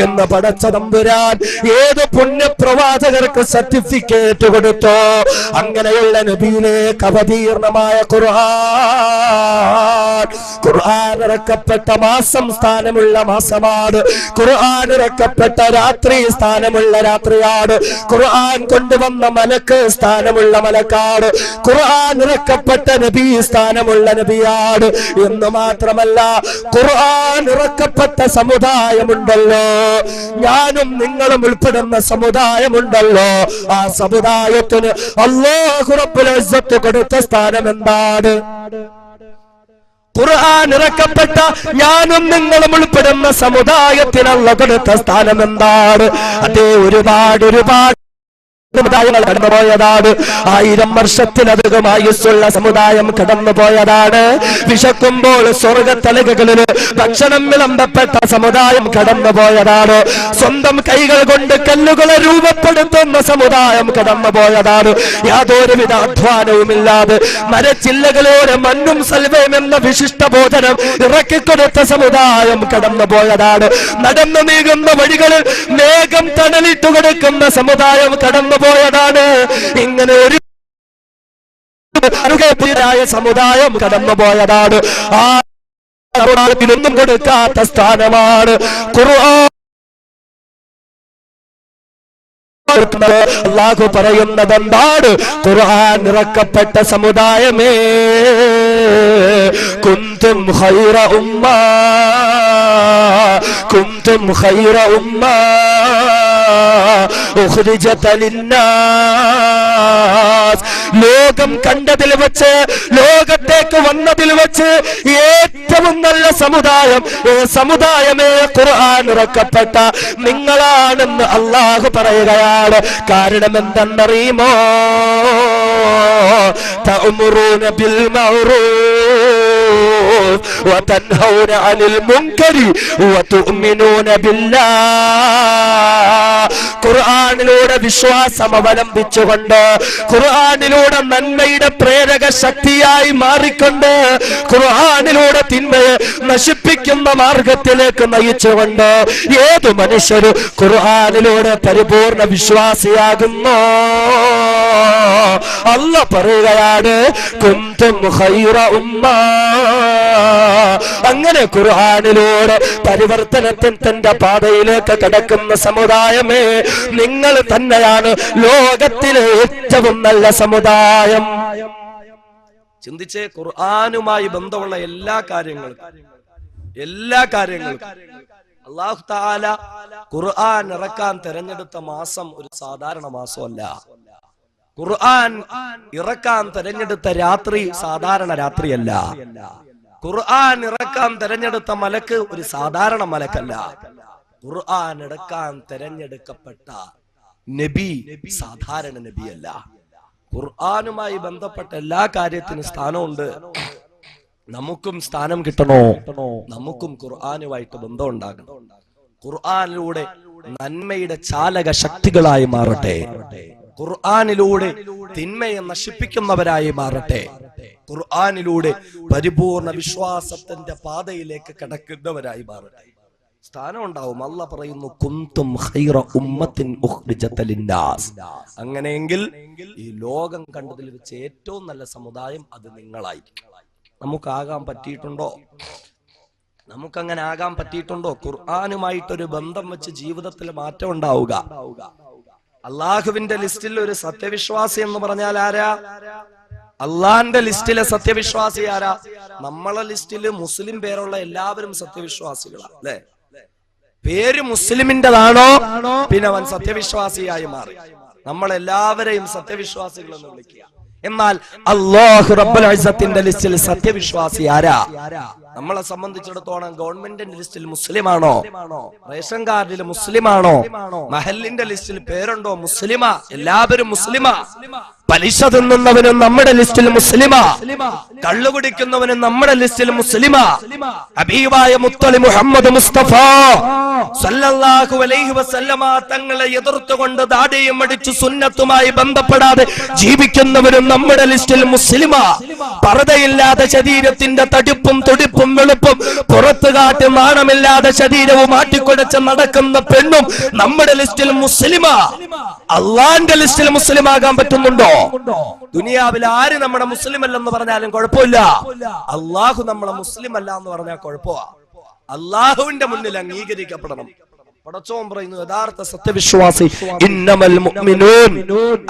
എന്ന പടച്ച തമ്പുരാൻ ഏത് പുണ്യപ്രവാചകർക്ക് സർട്ടിഫിക്കറ്റ് കൊടുത്തോ, അങ്ങനെയുള്ള നബിയിലേക്ക് അവതീർണമായ ഖുർആൻ ഇറക്കപ്പെട്ട മാസം സ്ഥാനമുള്ള മാസമാണ്. ഖുർആൻ ഇറക്കപ്പെട്ട രാത്രി സ്ഥാനമുള്ള രാത്രിയാണ്. ഖുർആൻ കൊണ്ടുവന്ന മലക്ക് സ്ഥാനമുള്ള മലക്കാണ്. ഖുർആൻ ഇറക്കപ്പെട്ട നബി സ്ഥാനമുള്ള നബിയാണ്. എന്ന് മാത്രമല്ല, ഖുർആൻ ഇറക്കപ്പെട്ട സമുദായമുണ്ടല്ലോ, ഞാനും നിങ്ങളും ഉൾപ്പെടുന്ന സമുദായമുണ്ടല്ലോ. ആ സമുദായത്തിന് അല്ലാഹു റബ്ബുൽ ഇസ്സത്ത് കൊടുത്ത സ്ഥാനം എന്താണ്? ഖുർആൻ ഇറക്കപ്പെട്ട ഞാനും നിങ്ങളും ഉൾപ്പെടുന്ന സമുദായത്തിന് അല്ലാഹു കൊടുത്ത സ്ഥാനം എന്താണ്? അതേ ഒരുപാട് സമുദായങ്ങൾ കടന്നുപോയതാണ്. 1000 വർഷത്തിലധികം ആയുസ്സുള്ള സമുദായം കടന്നുപോയതാണ്. വിശക്കുമ്പോൾ സ്വർഗത്തലകളിൽ ഭക്ഷണം വിളമ്പപ്പെട്ട സമുദായം കടന്നുപോയതാണ്. സ്വന്തം കൈകൾ കൊണ്ട് കല്ലുകളെ രൂപപ്പെടുത്തുന്ന സമുദായം കടന്നുപോയതാണ്. യാതൊരുവിധ അധ്വാനവുമില്ലാതെ മരച്ചില്ലകളോട് മണ്ണും സൽവയും എന്ന വിശിഷ്ട ഭോജനം ഇറക്കിക്കൊടുത്ത സമുദായം കടന്നുപോയതാണ്. നടന്നു നീങ്ങുന്ന വഴികളിൽ മേഘം തണലിട്ടു കൊടുക്കുന്ന സമുദായം കടന്നുപോയതാണ്. ഇങ്ങനെ ഒരു സമുദായം കടന്നുപോയതാണ്. ആ സമുദായത്തിനൊന്നും കൊടുക്കാത്ത സ്ഥാനമാണ് ഖുർആൻ. അല്ലാഹു പറയുന്നത് എന്താണ്? ഖുർആൻ ഇറക്കപ്പെട്ട സമുദായമേ, കുന്തും ഖൈറ ഉമ്മ, കുന്തും ഖൈറ ഉമ്മ ഉഖ്രിജത ലിന്നാസ്. ലോകം കണ്ടതിൽ വെച്ച്, ലോകത്തേക്ക് വന്നതിൽ വെച്ച് ഏറ്റവും നല്ല സമുദായം, സമുദായമേ ഖുർആൻ ഇറക്കപ്പെട്ട നിങ്ങളാണെന്ന് അല്ലാഹു പറയുകയാണ്. കാരണം എന്തെന്നറിയുമോ? തഅ്മുറൂന ബിൽ മഅറൂഫ് المعروف وتنهون عن المنكر وتؤمنون بالله. ഖുർആനിലൂടെ വിശ്വാസം അവലംബിച്ചുകൊണ്ട്, ഖുർആനിലൂടെ നന്മയുടെ പ്രേരക ശക്തിയായി മാറിക്കൊണ്ട്, ഖുർആനിലൂടെ തിന്മയെ നശിപ്പിക്കുന്ന മാർഗത്തിലേക്ക് നയിച്ചുകൊണ്ട് ഏതു മനുഷ്യരും ഖുർആനിലൂടെ പരിപൂർണ വിശ്വാസിയാകുന്നു. അല്ലാഹ് പറയുകയാണ്, കുന്തും ഖൈറ ഉമ്മ. അങ്ങനെ ഖുർആനിലൂടെ പരിവർത്തനത്തിന്റെ പാതയിലേക്ക് കടക്കുന്ന സമുദായമേ, നിങ്ങൾ തന്നെയാണ് ലോകത്തിലെ ഏറ്റവും നല്ല സമുദായം. ചിന്തിച്ചേ, ഖുർആനുമായി ബന്ധമുള്ള എല്ലാ കാര്യങ്ങൾക്കും അല്ലാഹു തആല ഖുർആൻ ഇറക്കാൻ തിരഞ്ഞെടുത്ത മാസം ഒരു സാധാരണ മാസമല്ല. ഖുർആൻ ഇറക്കാൻ തിരഞ്ഞെടുത്ത രാത്രി സാധാരണ രാത്രിയല്ല. ഖുർആൻ ഇറക്കാൻ തിരഞ്ഞെടുത്ത മലക്ക് ഒരു സാധാരണ മലക്കല്ല. ഖുർആൻ ഇറക്കാൻ തിരഞ്ഞെടുക്കപ്പെട്ട നബി സാധാരണ നബിയല്ല. ഖുർആനുമായി ബന്ധപ്പെട്ട എല്ലാ കാര്യത്തിനും സ്ഥാനമുണ്ട്. നമുക്കും സ്ഥാനം കിട്ടണോ? നമുക്കും ഖുർആനുമായിട്ട് ബന്ധം ഉണ്ടാകണം. ഖുർആനിലൂടെ നന്മയുടെ ചാലക ശക്തികളായി മാറട്ടെ. ഖുർആനിലൂടെ തിന്മയെ നശിപ്പിക്കുന്നവരായി മാറട്ടെ. ഖുർആനിലൂടെ പരിപൂർണ വിശ്വാസത്തിന്റെ പാതയിലേക്ക് കടക്കുന്നവരായി മാറട്ടെ. സ്ഥാനം ഉണ്ടാവും. അല്ലാഹ് പറയുന്നു, കുന്തും ഖൈറ ഉമ്മത്തിൻ ഉഖ്രിജത ലിന്നാസ്. അങ്ങനെയെങ്കിൽ ഈ ലോകം കണ്ടതിൽ വെച്ച് ഏറ്റവും നല്ല സമുദായം അത് നിങ്ങളായിരിക്കും. നമുക്കാകാൻ പറ്റിയിട്ടുണ്ടോ? നമുക്കങ്ങനെ ആകാൻ പറ്റിയിട്ടുണ്ടോ? ഖുർആനുമായിട്ടൊരു ബന്ധം വെച്ച് ജീവിതത്തിൽ മാറ്റം ഉണ്ടാവുക. അള്ളാഹുവിന്റെ ലിസ്റ്റിൽ ഒരു സത്യവിശ്വാസി എന്ന് പറഞ്ഞാൽ ആരാ? അള്ളാന്റെ ലിസ്റ്റിലെ സത്യവിശ്വാസി ആരാ? നമ്മളെ ലിസ്റ്റില് മുസ്ലിം പേരുള്ള എല്ലാവരും സത്യവിശ്വാസികളാണ്, അല്ലെ? പേര് മുസ്ലിമിന്റെതാണോ, പിന്നെ അവൻ സത്യവിശ്വാസിയായി മാറി. നമ്മളെല്ലാവരെയും സത്യവിശ്വാസികൾ എന്ന് വിളിക്കുക. എന്നാൽ അല്ലാഹു റബ്ബുൽ ഇസ്സത്തിന്റെ ലിസ്റ്റിൽ സത്യവിശ്വാസി ആരാ? നമ്മളെ സംബന്ധിച്ചിടത്തോളം ഗവൺമെന്റിന്റെ ലിസ്റ്റിൽ മുസ്ലിമാണോ? റേഷൻ കാർഡിൽ മുസ്ലിമാണോ? മഹലിന്റെ ലിസ്റ്റിൽ പേരുണ്ടോ? മുസ്ലിമാ. എല്ലാവരും മുസ്ലിമാ. പലിശ തിന്നുന്നവനും നമ്മുടെ ലിസ്റ്റിൽ മുസ്ലിമാ. കള്ളു കുടിക്കുന്നവനും നമ്മുടെ ലിസ്റ്റിൽ മുസ്ലിമാ. ഹബീബായ മുത്തലി മുഹമ്മദ് മുസ്തഫ സല്ലല്ലാഹു അലൈഹി വസല്ലമ തങ്ങളെ എതിർത്തുകൊണ്ട് ദാടിയും അടിച്ചു സുന്നത്തുമായി ബന്ധപ്പെടാതെ ജീവിക്കുന്നവരും നമ്മുടെ ലിസ്റ്റിൽ മുസ്ലിമാ. പർദയില്ലാതെ ശരീരത്തിന്റെ തടിപ്പും തുടിപ്പും വെളുപ്പും പുറത്തു കാട്ടി നാണമില്ലാതെ ശരീരവും ആട്ടിക്കൊടച്ച് നടക്കുന്ന പെണ്ണും നമ്മുടെ ലിസ്റ്റിൽ മുസ്ലിമാ. അള്ളാന്റെ ലിസ്റ്റിൽ മുസ്ലിമാകാൻ പറ്റുന്നുണ്ടോ? ദുനിയാവിൽ ആര് നമ്മുടെ മുസ്ലിം അല്ലെന്ന് പറഞ്ഞാലും കുഴപ്പമില്ല. അള്ളാഹു നമ്മളെ മുസ്ലിം അല്ല എന്ന് പറഞ്ഞാൽ കുഴപ്പമാ. അള്ളാഹുവിന്റെ മുന്നിൽ അംഗീകരിക്കപ്പെടണം. പടച്ചോൻ പറയുന്നു, യഥാർത്ഥ സത്യവിശ്വാസി ഇന്നമൽ മുഅ്മിനൂൻ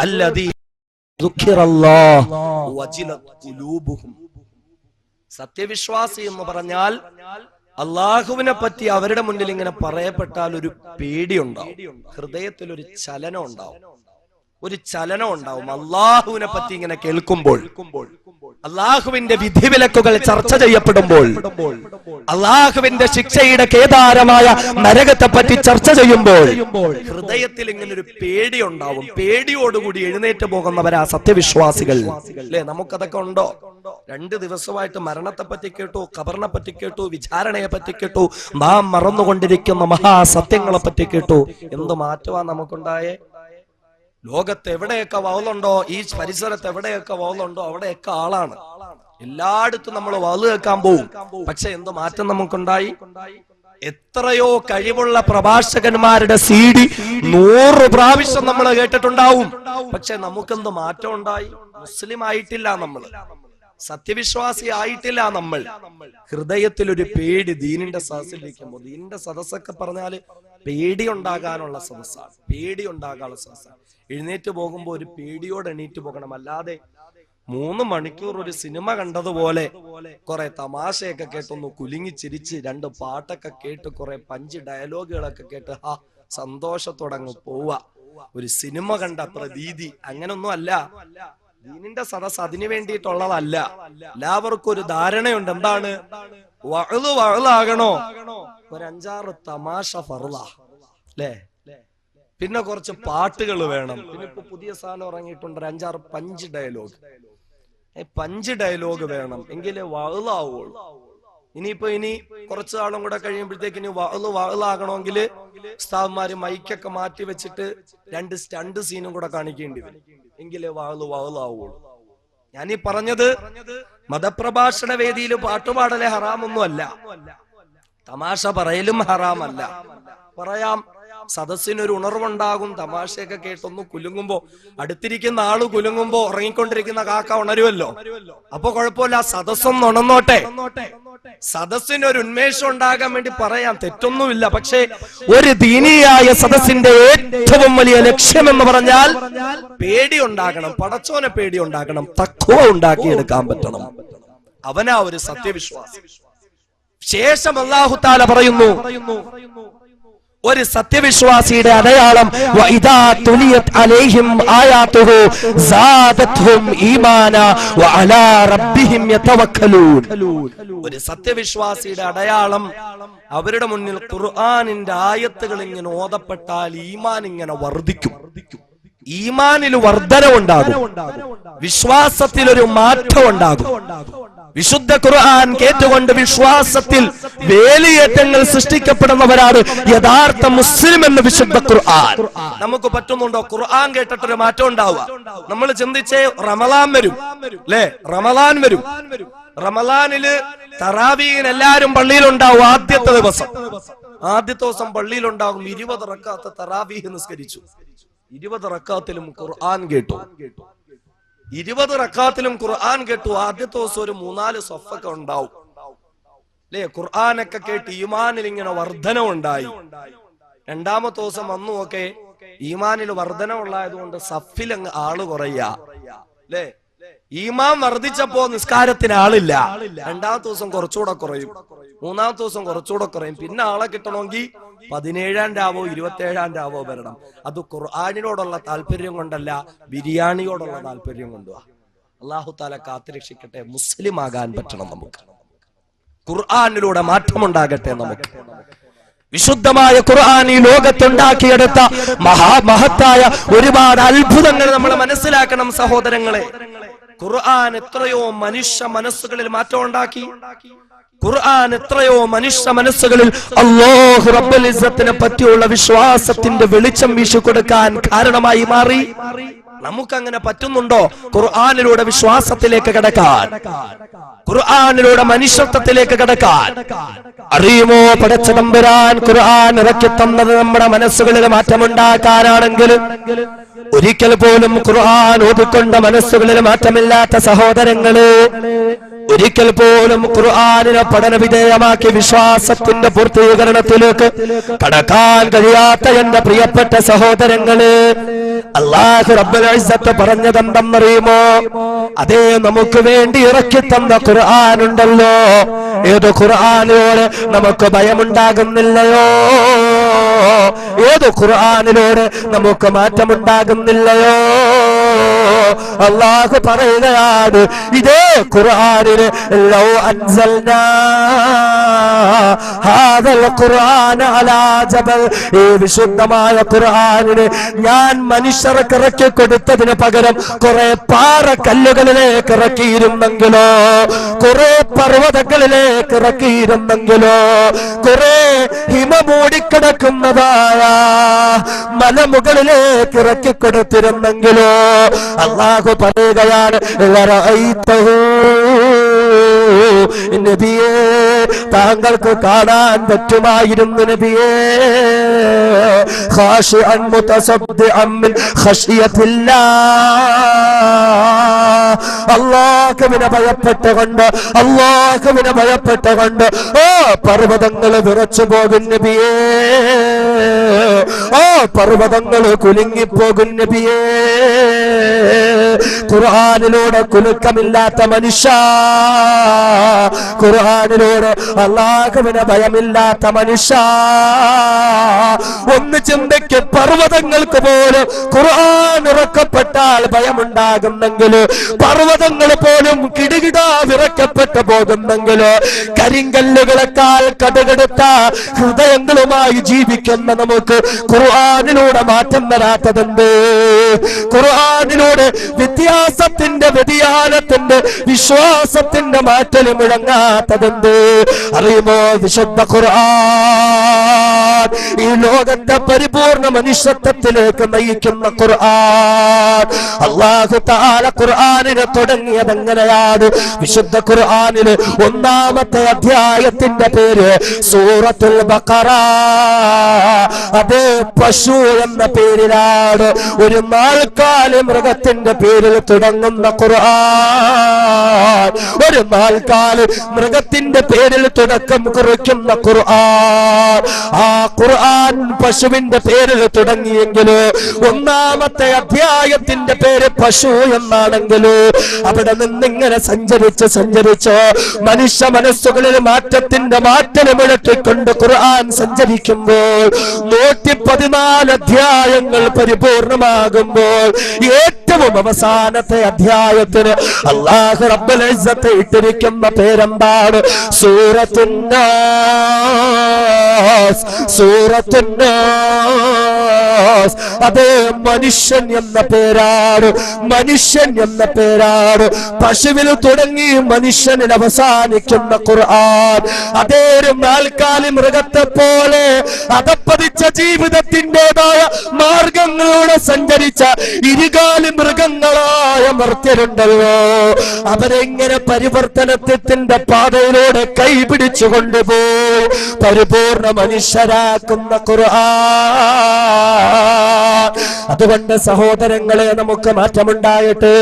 അല്ലദീ ദുഖിറല്ലാഹു വജിലത് ഖുലൂബുഹും. സത്യവിശ്വാസി എന്ന് പറഞ്ഞാൽ അള്ളാഹുവിനെ പറ്റി അവരുടെ മുന്നിൽ ഇങ്ങനെ പറയപ്പെട്ടാൽ ഒരു പേടിയുണ്ടാവും, ഹൃദയത്തിൽ ഒരു ചലനം ഉണ്ടാവും, അള്ളാഹുവിനെ പറ്റി ഇങ്ങനെ കേൾക്കുമ്പോൾ, അള്ളാഹുവിന്റെ വിധിവിലക്കുകൾ ചർച്ച ചെയ്യപ്പെടുമ്പോൾ, അള്ളാഹുവിന്റെ ശിക്ഷയുടെ കേദാരമായ നരകത്തെ പറ്റി ചർച്ച ചെയ്യുമ്പോൾ ഹൃദയത്തിൽ ഇങ്ങനെ ഒരു പേടി ഉണ്ടാവും. പേടിയോടുകൂടി എഴുന്നേറ്റ് പോകുന്നവരാ സത്യവിശ്വാസികൾ, അല്ലെ? നമുക്കതൊക്കെ ഉണ്ടോ? 2 ദിവസമായിട്ട് മരണത്തെ പറ്റി കേട്ടു, ഖബറിനെ പറ്റി കേട്ടു, വിചാരണയെ പറ്റി കേട്ടു, നാം മറന്നുകൊണ്ടിരിക്കുന്ന മഹാസത്യങ്ങളെ പറ്റി കേട്ടു. എന്ത് മാറ്റമാ നമുക്കുണ്ടായേ? ലോകത്ത് എവിടെയൊക്കെ വൗലുണ്ടോ, ഈ പരിസരത്ത് എവിടെയൊക്കെ വൗലുണ്ടോ അവിടെയൊക്കെ ആളാണ്. എല്ലായിടത്തും നമ്മൾ വൗല് കേൾക്കാൻ പോവും. പക്ഷെ എന്ത് മാറ്റം നമുക്കുണ്ടായി? എത്രയോ കഴിവുള്ള പ്രഭാഷകന്മാരുടെ CD 100 പ്രാവശ്യം നമ്മൾ കേട്ടിട്ടുണ്ടാവും. പക്ഷെ നമുക്കെന്ത് മാറ്റം ഉണ്ടായി? മുസ്ലിം ആയിട്ടില്ല, നമ്മൾ സത്യവിശ്വാസി ആയിട്ടില്ല. നമ്മൾ ഹൃദയത്തിൽ ഒരു പേടി. ദീനിന്റെ സദസ്സിലിരിക്കുമ്പോൾ, ദീനിന്റെ സദസ്സൊക്കെ പറഞ്ഞാല് പേടി ഉണ്ടാകാനുള്ള സദസ്സാണ്, എഴുന്നേറ്റ് പോകുമ്പോ ഒരു പേടിയോടെ എണീറ്റ് പോകണം. അല്ലാതെ 3 മണിക്കൂർ ഒരു സിനിമ കണ്ടതുപോലെ കുറെ തമാശയൊക്കെ കേട്ടൊന്ന് കുലുങ്ങി ചിരിച്ച് 2 പാട്ടൊക്കെ കേട്ട് കുറെ പഞ്ച് ഡയലോഗുകളൊക്കെ കേട്ട് സന്തോഷത്തോടെ അങ്ങ് പോവുക. ഒരു സിനിമ കണ്ട പ്രതീതി അങ്ങനൊന്നും അല്ല. ദീനിന്റെ സദസ് അതിനു വേണ്ടിയിട്ടുള്ളതല്ല. എല്ലാവർക്കും ഒരു ധാരണയുണ്ട്. എന്താണ്? വഅളാകണോ? ഒരു 5-6 തമാശ ഫർളാ, അല്ലേ? പിന്നെ കുറച്ച് പാട്ടുകൾ വേണം. പിന്നെ ഇപ്പൊ പുതിയ സാധനം ഇറങ്ങിയിട്ടുണ്ട്, 5-6 പഞ്ച് ഡയലോഗ്. പഞ്ച് ഡയലോഗ് വേണം, എങ്കിലേ വഅ്ലാവുള്ളൂ. ഇനി കുറച്ചു നാളും കൂടെ കഴിയുമ്പോഴത്തേക്ക് ഇനി വഅ്ലാകണമെങ്കിൽ ഉസ്താദ്മാര് മൈക്കൊക്കെ മാറ്റി വെച്ചിട്ട് 2 സ്റ്റണ്ട് സീനും കൂടെ കാണിക്കേണ്ടി വരും, എങ്കിലേ വഅ്ലാവുള്ളൂ. ഞാനീ പറഞ്ഞത് മതപ്രഭാഷണ വേദിയിൽ പാട്ടുപാടലെ ഹറാമൊന്നുമല്ല, തമാശ പറയലും ഹറാമല്ല. പറയാം, സദസ്സിനൊരു ഉണർവുണ്ടാകും. തമാശയൊക്കെ കേട്ടൊന്ന് കുലുങ്ങുമ്പോ, അടുത്തിരിക്കുന്ന ആള് കുലുങ്ങുമ്പോ ഉറങ്ങിക്കൊണ്ടിരിക്കുന്ന കാക്ക ഉണരുമല്ലോ, അപ്പൊ കുഴപ്പമില്ല, സദസ്സൊന്ന് ഉണർന്നോട്ടെ. സദസ്സിനൊരു ഉന്മേഷം ഉണ്ടാകാൻ വേണ്ടി പറയാം, തെറ്റൊന്നുമില്ല. പക്ഷേ ഒരു ദീനിയായ സദസ്സിന്റെ ഏറ്റവും വലിയ ലക്ഷ്യം എന്ന് പറഞ്ഞാൽ പേടി ഉണ്ടാകണം, പടച്ചോനെ പേടി ഉണ്ടാകണം, തഖ്വ ഉണ്ടാക്കിയെടുക്കാൻ പറ്റണം. അവനാ ഒരു സത്യവിശ്വാസി. ശേഷം അല്ലാഹു തആല പറയുന്നു, ഒരു സത്യവിശ്വാസിയുടെ അടയാളം വഇദാ തുലിയത് അലൈഹിം ആയാതുഹു സാദത്ഹും ഈമാനാ വഅലാ റബ്ബിഹിം യതവക്കലൂൻ. ഒരു സത്യവിശ്വാസിയുടെ അടയാളം, അവരുടെ മുന്നിൽ ഖുർആനിന്റെ ആയത്തുകൾ ഇങ്ങനെ ഓതപ്പെട്ടാൽ ഈമാൻ ഇങ്ങനെ വർദ്ധിക്കും. ഈമാനിൽ വർധനവുണ്ടാകും, വിശ്വാസത്തിലൊരു മാറ്റം ഉണ്ടാകും. വിശുദ്ധ ഖുർആൻ കേട്ടുകൊണ്ട് വിശ്വാസത്തിൽ വേലിയേറ്റങ്ങൾ സൃഷ്ടിക്കപ്പെടുന്നവരാണ് യഥാർത്ഥ മുസ്ലിം എന്ന് വിശുദ്ധ ഖുർആൻ. നമുക്ക് പറ്റുന്നുണ്ടോ ഖുർആൻ കേട്ടിട്ടൊരു മാറ്റം ഉണ്ടാവുക? നമ്മൾ ചിന്തിച്ചേ, റമളാൻ വരും അല്ലെ, റമളാൻ വരും. റമളാനില് തറാവീഹിന് എല്ലാരും പള്ളിയിലുണ്ടാവും. ആദ്യത്തെ ദിവസം പള്ളിയിലുണ്ടാകും. 20 റക്അത്ത് തറാവീഹ് നിസ്കരിച്ചു. 20 റക്അത്തിലും ഖുർആൻ കേട്ടു. 20 റക്അത്തിലും ഖുർആൻ കേട്ടു. ആദ്യത്തെ ദിവസം ഒരു 3-4 സഫൊക്കെ ഉണ്ടാവും അല്ലെ. ഖുർആനൊക്കെ കേട്ട് ഈമാനിൽ ഇങ്ങനെ വർധനവുണ്ടായി. രണ്ടാമത്തെ ദിവസം വന്നു, ഒക്കെ ഈമാനിൽ വർധനവുള്ളായതുകൊണ്ട് സഫിൽ അങ്ങ് ആള് കുറയ അല്ലെ. ഈമാൻ വർദ്ധിച്ചപ്പോ നിസ്കാരത്തിന് ആളില്ല. രണ്ടാമത്തെ ദിവസം കുറച്ചുകൂടെ കുറയും, മൂന്നാമത്തെ ദിവസം കുറച്ചുകൂടെ കുറയും. പിന്നെ ആളെ കിട്ടണമെങ്കിൽ 17-ാം രാവോ 27-ാം രാവോ വരണം. അത് ഖുർആനിനോടുള്ള താല്പര്യം കൊണ്ടല്ല, ബിരിയാണിയോടുള്ള താല്പര്യം കൊണ്ടുവാ. അല്ലാഹു തആല കാത്തുരക്ഷിക്കട്ടെ. മുസ്ലിം ആകാൻ പറ്റണം നമുക്ക്, ഖുർആനിലൂടെ മാറ്റമുണ്ടാകട്ടെ നമുക്ക്. വിശുദ്ധമായ ഖുർആൻ ഈ ലോകത്തുണ്ടാക്കിയെടുത്ത മഹത്തായ ഒരുപാട് അത്ഭുതങ്ങൾ നമ്മൾ മനസ്സിലാക്കണം സഹോദരങ്ങളെ. ഖുർആൻ എത്രയോ മനുഷ്യ മനസ്സുകളിൽ മാറ്റം ഉണ്ടാക്കി. ഖുർആൻ എത്രയോ മനുഷ്യ മനസ്സുകളിൽ അല്ലാഹു റബ്ബുൽ ഇസ്സത്തിനെ പറ്റിയുള്ള വിശ്വാസത്തിന്റെ വെളിച്ചം വീശിക്കൊടുക്കാൻ കാരണമായി മാറി. നമുക്കങ്ങനെ പറ്റുന്നുണ്ടോ ഖുർആനിലൂടെ വിശ്വാസത്തിലേക്ക് കടക്കാൻ, ഖുർആനിലൂടെ മനുഷ്യത്വത്തിലേക്ക് കടക്കാൻ? അറിയുമോ, പടച്ച തമ്പുരാൻ ഖുർആൻ ഇറക്കി തന്നത് നമ്മുടെ മനസ്സുകളിൽ മാറ്റമുണ്ടാക്കാനാണെങ്കിൽ, ഒരിക്കൽ പോലും ഖുർആൻ ഓതിക്കൊണ്ട മനസ്സുകളിൽ മാറ്റമില്ലാത്ത സഹോദരങ്ങള്, ഒരിക്കൽ പോലും ഖുർആനിനെ പഠന വിധേയമാക്കി വിശ്വാസത്തിന്റെ പൂർത്തീകരണത്തിലേക്ക് കടക്കാൻ കഴിയാത്ത എന്റെ പ്രിയപ്പെട്ട സഹോദരങ്ങള്, അല്ലാഹു റബ്ബുൽ ഇസ്സത്ത് പറഞ്ഞതെന്തെന്നറിയുമോ? അതേ, നമുക്ക് വേണ്ടി ഇറക്കി തന്ന ഖുർആൻ ഉണ്ടല്ലോ, ഏത് ഖുർആനിലൂടെ നമുക്ക് ഭയമുണ്ടാകുന്നില്ലയോ, ഏത് ഖുർആനിലൂടെ നമുക്ക് മാറ്റമുണ്ടാകുന്നില്ലയോ? അല്ലാഹു പറയുകയാണ്, ഇതേ ഖുർആനിൽ ലൗ അൻസൽനാ ഹാദൽ ഖുർആന അലാ ജബൽ, ഈ വിശുദ്ധമായ ഖുർആനിനെ ഞാൻ മനുഷ്യർക്ക് ഇറക്കി കൊടുത്തതിന് പകരം കുറെ പാറക്കല്ലുകളിലേക്ക് ഇറക്കിയിരുന്നെങ്കിലോ, കുറെ പർവ്വതങ്ങളിലേക്ക് ഇറക്കിയിരുന്നെങ്കിലോ, കുറെ ഹിമ മൂടിക്കിടക്കുന്നതായ മലമുകളിലേക്ക് ഇറക്കി കൊടുത്തിരുന്നെങ്കിലോ, അല്ലാഹു പറയുകയാണ്, നബിയേ, താങ്കൾക്ക് കാണാൻ പറ്റുമായിരുന്നു നബിയേ, ഖാശിഅൻ മുതസദ്ദിഅൻ മിൻ ഖശിയത്തില്ലാഹ്, അല്ലാഹുവിനെ ഭയപ്പെട്ടുകൊണ്ട്, അല്ലാഹുവിനെ ഭയപ്പെട്ടുകൊണ്ട് ഓ പർവ്വതങ്ങൾ വിറച്ചു പോകും നബിയേ, ഓ പർവ്വതങ്ങൾ കുലുങ്ങിപ്പോകും നബിയേ. ഖുർആനിലൂടെ കുലുക്കമില്ലാത്ത മനുഷ്യ, ഖുർആനിലൂടെ അല്ലാഹുവിനെ ഭയമില്ലാത്ത മനുഷ്യ, ഒന്ന് ചിന്തയ്ക്ക് പർവ്വതങ്ങൾക്ക് പോലും ഖുർആൻ ഇറക്കപ്പെട്ടാൽ ഭയമുണ്ടാകുന്നെങ്കിൽ, പർവ്വതങ്ങൾ പോലും കിടുകിടാ വിറക്കപ്പെട്ടു പോകുന്നെങ്കിൽ, കരിങ്കല്ലുകളെക്കാൾ കടുകടുത്ത ഹൃദയങ്ങളുമായി ജീവിക്കുന്ന നമുക്ക് ഖുർആനിലൂടെ മാറ്റം വരാത്തതുണ്ട്. ഖുർആനിലൂടെ വിദ്യാ ഇതിഹാസത്തിന്റെ വ്യതിയാനത്തിന്റെ വിശ്വാസത്തിന്റെ മാറ്റൽ മുഴങ്ങാത്തതെന്ത് അറിയുമോ? വിശുദ്ധ ഖുർആൻ ഈ ലോകത്തെ പരിപൂർണ മനുഷ്യത്വത്തിലേക്ക് നയിക്കുന്ന ഖുർആൻ. അല്ലാഹു തആല ഖുർആനിനെ തുടങ്ങിയത് എങ്ങനെയാണ്? വിശുദ്ധ ഖുർആനിൽ ഒന്നാമത്തെ അധ്യായത്തിന്റെ പേര് സൂറത്തുൽ ബഖറ. അത് പശു എന്ന പേരിലാണ്. ഒരു നാൽക്കാലി മൃഗത്തിന്റെ പേരിൽ തുടങ്ങുന്ന ഖുർആൻ. ഒരു നാൽക്കാലി മൃഗത്തിന്റെ പേരിൽ തുടക്കം കുറിക്കുന്ന ഖുർആൻ. ആ ഖുർആൻ പശുവിന്റെ പേരിൽ തുടങ്ങിയെങ്കിൽ ഒന്നാമത്തെ അധ്യായത്തിന്റെ പേര് പശു എന്നാണെങ്കിൽ അവിടെ നിന്നിങ്ങനെ സഞ്ചരിച്ച് മനുഷ്യ മനസ്സുകളിൽ മാറ്റത്തിന്റെ മാറ്റം മുഴക്കിക്കൊണ്ട് ഖുർആൻ സഞ്ചരിക്കുമ്പോൾ 114 അധ്യായങ്ങൾ പരിപൂർണമാകുമ്പോൾ ഏറ്റവും അവസാനത്തെ അധ്യായത്തിന് അല്ലാഹു റബ്ബുൽ ഇസ്സത്ത് ഇട്ടിരിക്കുന്ന പേരെന്താണ്? സൂറത്തുൻ നാസ്. സൂറത്തുൻ നാസ്. അതേ മനുഷ്യൻ എന്ന പേരാണ്. മനുഷ്യൻ എന്ന പേരാണ്. പശുവിൽ തുടങ്ങി മനുഷ്യനിൽ അവസാനിക്കുന്ന ഖുർആൻ. അതേ ഒരു നാൽക്കാലി മൃഗത്തെ പോലെ അതപ്പതിച്ച ജീവിതത്തിൻ്റെതായ മാർഗങ്ങളിലൂടെ സഞ്ചരിച്ച ഇരുകാലി മൃഗങ്ങളായ മർത്യരുണ്ടല്ലോ, അവരെങ്ങനെ പരിവർത്തനത്തിന്റെ പാതയിലൂടെ കൈപിടിച്ചു കൊണ്ടുപോയി പരിപൂർണ മനുഷ്യരാക്കുന്ന ഖുർആൻ. അതുകൊണ്ട് സഹോദരങ്ങളെ, നമുക്ക് മാറ്റമുണ്ടാകട്ടെ.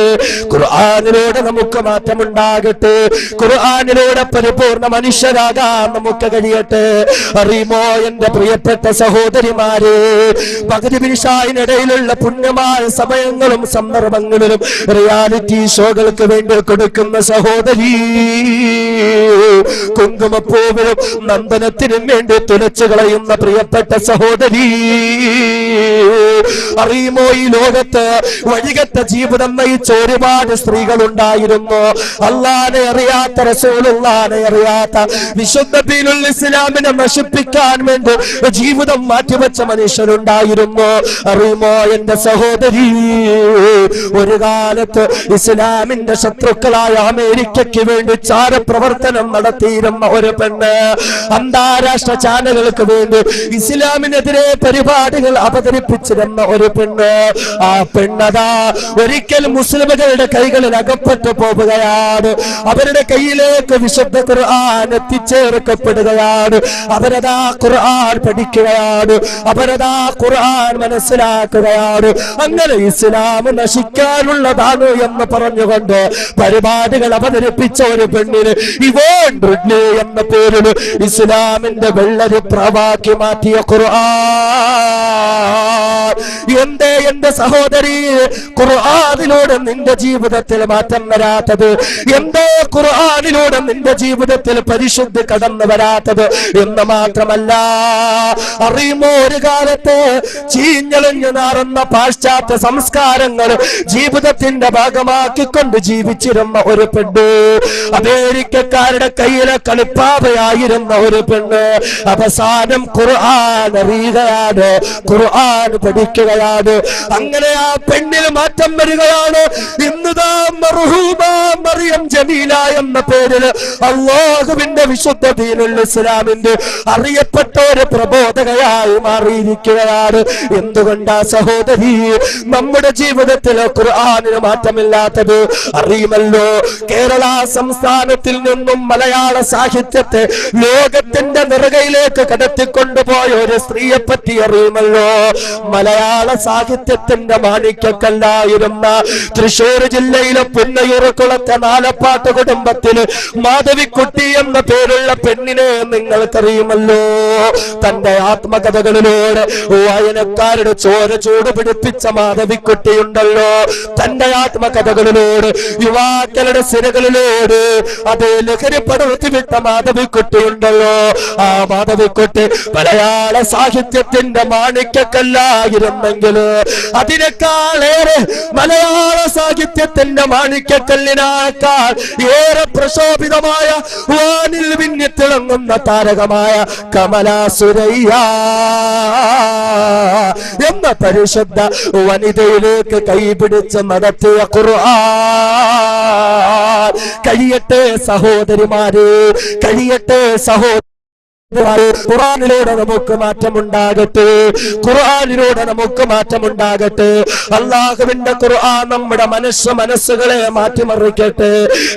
ഖുർആനിലൂടെ നമുക്ക് മാറ്റമുണ്ടാകട്ടെ. ഖുർആനിലൂടെ പരിപൂർണ മനുഷ്യരാകാൻ നമുക്ക് കഴിയട്ടെ. അറിയുമോ എന്റെ പ്രിയപ്പെട്ട സഹോദരിമാരെ, മഗ്‌രിബ് ഇശാഇനിടയിലുള്ള പുണ്യമായ സമയങ്ങളും സന്ദർഭങ്ങളിലും റിയാലിറ്റി ഷോകൾക്ക് വേണ്ടി കൊടുക്കുന്ന സഹോദരി, കുങ്കുമപ്പൂവിലും നന്ദനത്തിനും വേണ്ടി തുലച്ചു കളയുന്ന പ്രിയപ്പെട്ട സഹോദരി, അറിയുമോ ഈ ലോകത്ത് വഴികെട്ട ജീവിതം നയിച്ച ഒരുപാട് സ്ത്രീകൾ ഉണ്ടായിരുന്നു. അല്ലാഹുവിനെ അറിയാത്ത, റസൂലുള്ളാഹിനെ അറിയാത്ത, വിശുദ്ധ ദീനുൽ ഇസ്ലാമിനെ നശിപ്പിക്കാൻ വേണ്ടി ജീവിതം മാറ്റിവെച്ച മനുഷ്യരുണ്ടായിരുന്നു. അറിയുമോ എന്റെ സഹോദരി, ഒരു കാലത്ത് ഇസ്ലാമിന്റെ ശത്രുക്കളായ അമേരിക്കയ്ക്ക് വേണ്ടി ചാരപ്രവർത്തനം നടത്തിയിരുന്ന ഒരു പെണ്ണ്, അന്താരാഷ്ട്ര ചാനലുകൾക്ക് വേണ്ടി ഇസ്ലാമിനെതിരെ പരിപാടികൾ അവതരിപ്പിച്ചിരുന്ന ഒരു പെണ്ണ്. ആ പെണ്ണതാ ഒരിക്കൽ മുസ്ലിമുകളുടെ കൈകളിൽ അകപ്പെട്ടു പോവുകയാണ്. അവരുടെ കയ്യിലേക്ക് വിശുദ്ധ ഖുർആൻ എത്തിച്ചേർക്കപ്പെടുകയാണ്. അവരതാ ഖുർആൻ പഠിക്കുകയാണ്. അവരതാ ഖുർആൻ മനസ്സിലാക്കുകയാണ്. അങ്ങനെ ഇസ്ലാം നശിക്കാനുള്ളതാണ് എന്ന് പറഞ്ഞുകൊണ്ട് പരിപാടികൾ അവതരിപ്പിച്ച ഒരു പെണ്ണിന് ഇവോൺ റിഡ്ലി എന്ന പേരിൽ ഇസ്ലാമിന്റെ വെള്ളരി പ്രാവാക്കി മാറ്റിയ ഖുർആൻ. എന്റെ സഹോദരി, ഖുർആനിലൂടെ നിന്റെ ജീവിതത്തിൽ മാറ്റം വരാത്തത്? എന്തോ ഖുർആനിലൂടെ നിന്റെ ജീവിതത്തിൽ പരിശുദ്ധി കടന്നു വരാത്തത് എന്ന് മാത്രമല്ല, അറിയുമോ ഒരു കാലത്ത് ചീഞ്ഞളിഞ്ഞു നാറുന്ന പാശ്ചാത്യ സംസ്കാരങ്ങൾ ജീവിതത്തിന്റെ ഭാഗമാക്കിക്കൊണ്ട് ജീവിച്ചിരുന്ന ഒരു പെണ്ണ്, അമേരിക്കക്കാരുടെ കയ്യിലെ കളിപ്പാവയായിരുന്ന ഒരു പെണ്ണ്, അവസാനം ഖുർആൻ അറിയുകയാണ്, ഖുർആൻ പഠിക്കുകയാണ്. അങ്ങനെ ആ പെണ്ണിൽ മാറ്റം വരികയാണ്. ഇന്നുതാ മർഹൂമ മറിയം ജമീല എന്ന പേരിൽ അല്ലാഹുവിന്റെ വിശുദ്ധ ദീനുൽ ഇസ്ലാമിന്റെ അറിയപ്പെട്ട ഒരു പ്രബോധകയായി മാറിയിരിക്കുകയാണ്. എന്തുകൊണ്ടാ സഹോദരി നമ്മുടെ ജീവിതത്തിൽ ഖുർആനിന് മാറ്റമില്ലാത്തത്? അറിയുമല്ലോ, കേരള സംസ്ഥാനത്തിൽ നിന്നും മലയാള സാഹിത്യത്തെ ലോകത്തിന്റെ നെറുകയിലേക്ക് കടത്തിക്കൊണ്ടുപോയ ഒരു സ്ത്രീയെ പറ്റി അറിയുമല്ലോ. മലയാള സാഹിത്യത്തിന്റെ മാണിക്യക്കല്ലായിരുന്ന തൃശൂർ ജില്ലയിലെ പുന്നയൂർക്കുളത്തെ നാലപ്പാട്ട് കുടുംബത്തിൽ മാധവിക്കുട്ടി എന്ന പേരുള്ള പെണ്ണിനെ നിങ്ങൾക്കറിയുമല്ലോ. തന്റെ ആത്മകഥകളിലൂടെ വായനക്കാരുടെ ചോര ചൂട് പിടിപ്പിച്ച മാധവിക്കുട്ടിയുണ്ടല്ലോ. തന്റെ ആത്മകഥകളിലൂടെ യുവാക്കളുടെ സിരകളിലൂടെ അതേ ലഹരി പടർത്തിവിട്ട മാധവിക്കുട്ടിയുണ്ടല്ലോ. ആ മാധവിക്കുട്ടി മലയാള സാഹിത്യത്തിന്റെ മാണിക്യക്കല്ലായി ഉണ്ടായിരുന്നെങ്കിൽ അതിനേക്കാളേറെ മലയാള സാഹിത്യത്തിന്റെ മാണിക്യക്കല്ലിനേക്കാൾ ഏറെ പ്രശോഭിതമായ വാനിൽ മിന്നിത്തിളങ്ങുന്ന താരകമായ കമലാസുരയ്യ എന്ന പരിശുദ്ധ വനിതയിലേക്ക് കൈപിടിച്ച് നടത്തിയ ഖുർആൻ കഴിയട്ടെ സഹോദരിമാരെ, കഴിയട്ടെ സഹോദരി. ഖുർആനിലൂടെ നമുക്ക് മാറ്റമുണ്ടാകട്ടെ, ഖുർആനിലൂടെ നമുക്ക് മാറ്റമുണ്ടാകട്ടെ. അല്ലാഹുവിന്റെ ഖുർആൻ നമ്മുടെ മനസ്സുകളെ മാറ്റിമറിക്കട്ടെ.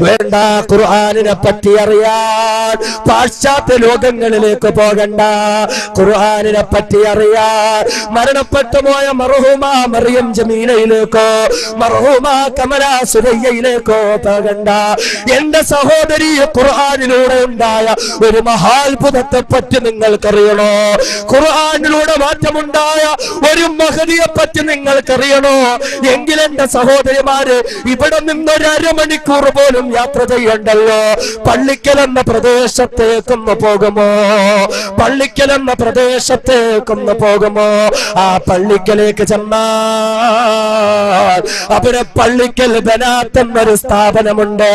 വേണ്ട, ഖുർആനിനെ പറ്റി അറിയാൻ പാശ്ചാത്യ ലോകങ്ങളിലേക്ക് പോകണ്ട. ഖുർആനിനെ പറ്റി അറിയാൻ മരണപ്പെട്ടു പോയ മർഹൂമ മറിയം ജമീലയിലേക്കോ മർഹൂമ കമലാ സുരയ്യയിലേക്കോ പോകണ്ട. എന്റെ സഹോദരി, ഖുർആനിലൂടെ ഉണ്ടായ ഒരു മഹാത്ഭുതത്തെ പറ്റി നിങ്ങൾക്കറിയണോ? ഖുർആനിലൂടെ മാറ്റമുണ്ടായ ഒരു മഹദിയെ പറ്റി നിങ്ങൾക്കറിയണോ? എങ്കിൽ എന്റെ സഹോദരിമാര്, ഇവിടെ നിന്നൊരു അരമണിക്കൂർ പോലും യാത്ര ചെയ്യണ്ടല്ലോ. പള്ളിക്കൽ എന്ന പ്രദേശത്തേക്കൊന്ന് പോകുമോ? പള്ളിക്കൽ എന്ന പ്രദേശത്തേക്കൊന്ന് പോകുമോ? ആ പള്ളിക്കലേക്ക് ചെന്നാൽ അവിടെ പള്ളിക്കൽ ബനാത്ത് എന്നൊരു സ്ഥാപനമുണ്ട്.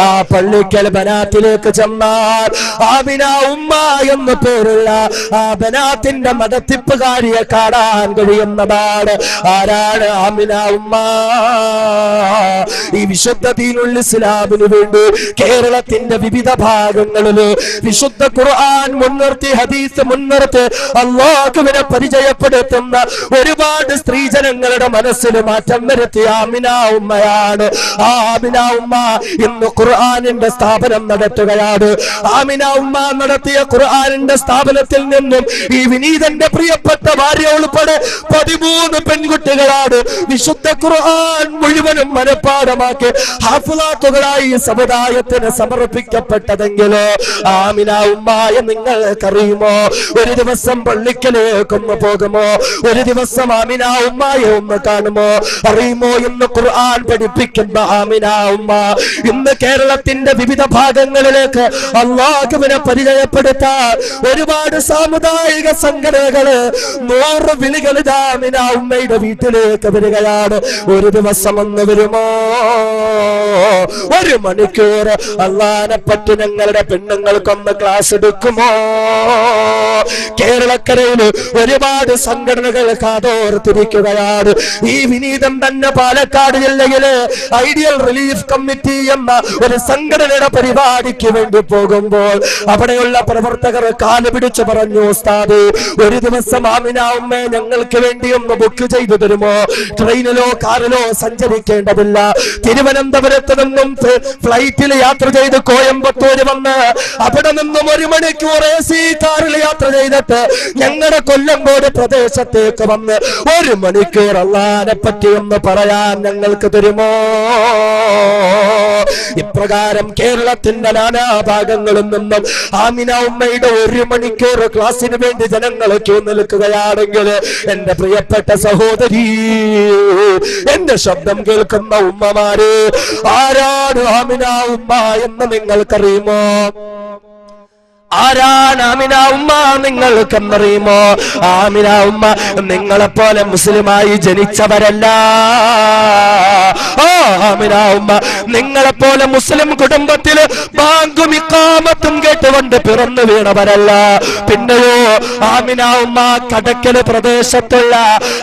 ആ പള്ളിക്കൽ ബനാത്തിലേക്ക് ചെന്നാൽ ആമിന ഉമ്മ എന്ന് പേരുള്ള ആ ബനാത്തിന്റെ മതത്തിപ്പുകാരിയെ കാണാൻ കഴിയുന്നതാണ്. ആരാണ് ആമിന ഉമ്മ? ഈ വിശുദ്ധ ദീനുൽ ഇസ്ലാമിന് വേണ്ടി കേരളത്തിന്റെ വിവിധ ഭാഗങ്ങളിൽ വിശുദ്ധ ഖുർആൻ മുൻനിർത്തി, ഹദീസ് മുൻനിർത്തി അല്ലാഹുവിനെ പരിചയപ്പെടുത്തുന്ന ഒരുപാട് സ്ത്രീജനങ്ങളുടെ മനസ്സിൽ മാറ്റം വരുത്തിയ ആമിന ഉമ്മയാണ്. ആ ആമിന ഉമ്മ ഇന്ന് ഖുർആനിന്റെ സ്ഥാപനം നടത്തുകയാണ്. ആമിന ഉമ്മ നടത്തിയ ഖുർആനിന്റെ സ്ഥാപനത്തിൽ നിന്നും ഈ വിനീതന്റെ പ്രിയപ്പെട്ട ഭാര്യ ഉൾപ്പെടെ 13 പെൺകുട്ടികളാണ് വിശുദ്ധ ഖുർആൻ മുഴുവനും മനഃപ്പാഠമാക്കി ഹാഫിളാത്തുകളായി സമുദായത്തിന് സമർപ്പിക്കപ്പെട്ടതെങ്കിൽ ആമിന ഉമ്മയെ നിങ്ങൾക്കറിയുമോ? ഒരു ദിവസം പള്ളിക്കലേക്കൊന്ന് പോകുമോ? ഒരു ദിവസം ആമിന ഉമ്മയെ ഒന്ന് കാണുമോ? അറിയുമോ? ഇന്ന് ഖുർആൻ പഠിപ്പിക്കുന്ന ആമിന ഉമ്മ ഇന്ന് കേരളത്തിന്റെ വിവിധ ഭാഗങ്ങളിലേക്ക് അല്ലാഹുവിനെ പരിചയപ്പെടുത്താൻ ഒരുപാട് സാമുദായിക സംഘടനകള് 100 വിളികൾ ആമിന ഉമ്മയുടെ വീട്ടിലേക്ക് വരികയാണ്. ഒരു ദിവസം ഒന്ന് വരുമോ? ഒരു മണിക്കൂർ അള്ളാനെ പറ്റി ഞങ്ങളുടെ പെണ്ണുങ്ങൾക്കൊന്ന് ക്ലാസ് എടുക്കുമോ? കേരളക്കരയിൽ ഒരുപാട് സംഘടനകൾ കാതോർത്തിരിക്കുകയാണ്. ഈ വിനീതം തന്നെ പാലക്കാട് ജില്ലയിലെ ഐഡിയൽ റിലീഫ് കമ്മിറ്റി എന്ന ഒരു സംഘടനയുടെ പരിപാടിക്ക് വേണ്ടി പോകുമ്പോൾ അവിടെയുള്ള പ്രവർത്തകർ കാല് പിടിച്ചു പറഞ്ഞു, ഉസ്താദ് ഒരു ദിവസം ആമിന ഉമ്മയെ ഞങ്ങൾക്ക് വേണ്ടി ഒന്ന് ബുക്ക് ചെയ്തു തരുമോ? ട്രെയിനിലോ കാറിലോ സഞ്ചരിക്കേണ്ടതില്ല. തിരുവനന്തപുരത്ത് നിന്നും ഫ്ലൈറ്റിൽ യാത്ര ചെയ്ത് കോയമ്പത്തൂര് വന്ന് അവിടെ നിന്നും 1 മണിക്കൂർ AC കാറിൽ യാത്ര ചെയ്തിട്ട് ഞങ്ങളുടെ കൊല്ലങ്കോട് പ്രദേശത്തേക്ക് വന്ന് 1 മണിക്കൂർ അള്ളാനെ പറ്റി ഒന്ന് പറയാൻ ഞങ്ങൾക്ക് തരുമോ? ഇപ്രകാരം കേരളത്തിന്റെ നാനാഭാഗങ്ങളിൽ നിന്നും ആമിന ഉമ്മയുടെ 1 മണിക്കൂർ ക്ലാസ്സിന് വേണ്ടി ജനങ്ങൾ ക്യൂ നിൽക്കുകയാണെങ്കിൽ എന്റെ പ്രിയപ്പെട്ട സഹോദരി, എന്റെ ശബ്ദം കേൾക്കുന്ന ഉമ്മമാര്, ആരാണ് ആമിന ഉമ്മ എന്ന് നിങ്ങൾക്കറിയുമോ? ആരാണ് ആമിന ഉമ്മ നിങ്ങൾക്കെന്നറിയുമോ? ആമിന ഉമ്മ നിങ്ങളെപ്പോലെ മുസ്ലിമായി ജനിച്ചവരല്ല. ആമിന ഉമ്മ നിങ്ങളെപ്പോലെ മുസ്ലിം കുടുംബത്തില് ബാങ്കും ഇഖാമത്തും കേട്ടുകൊണ്ട് പിറന്നു വീണവരല്ല. പിന്നെയോ ആമിന ഉമ്മ കടക്കല് പ്രദേശത്തുള്ള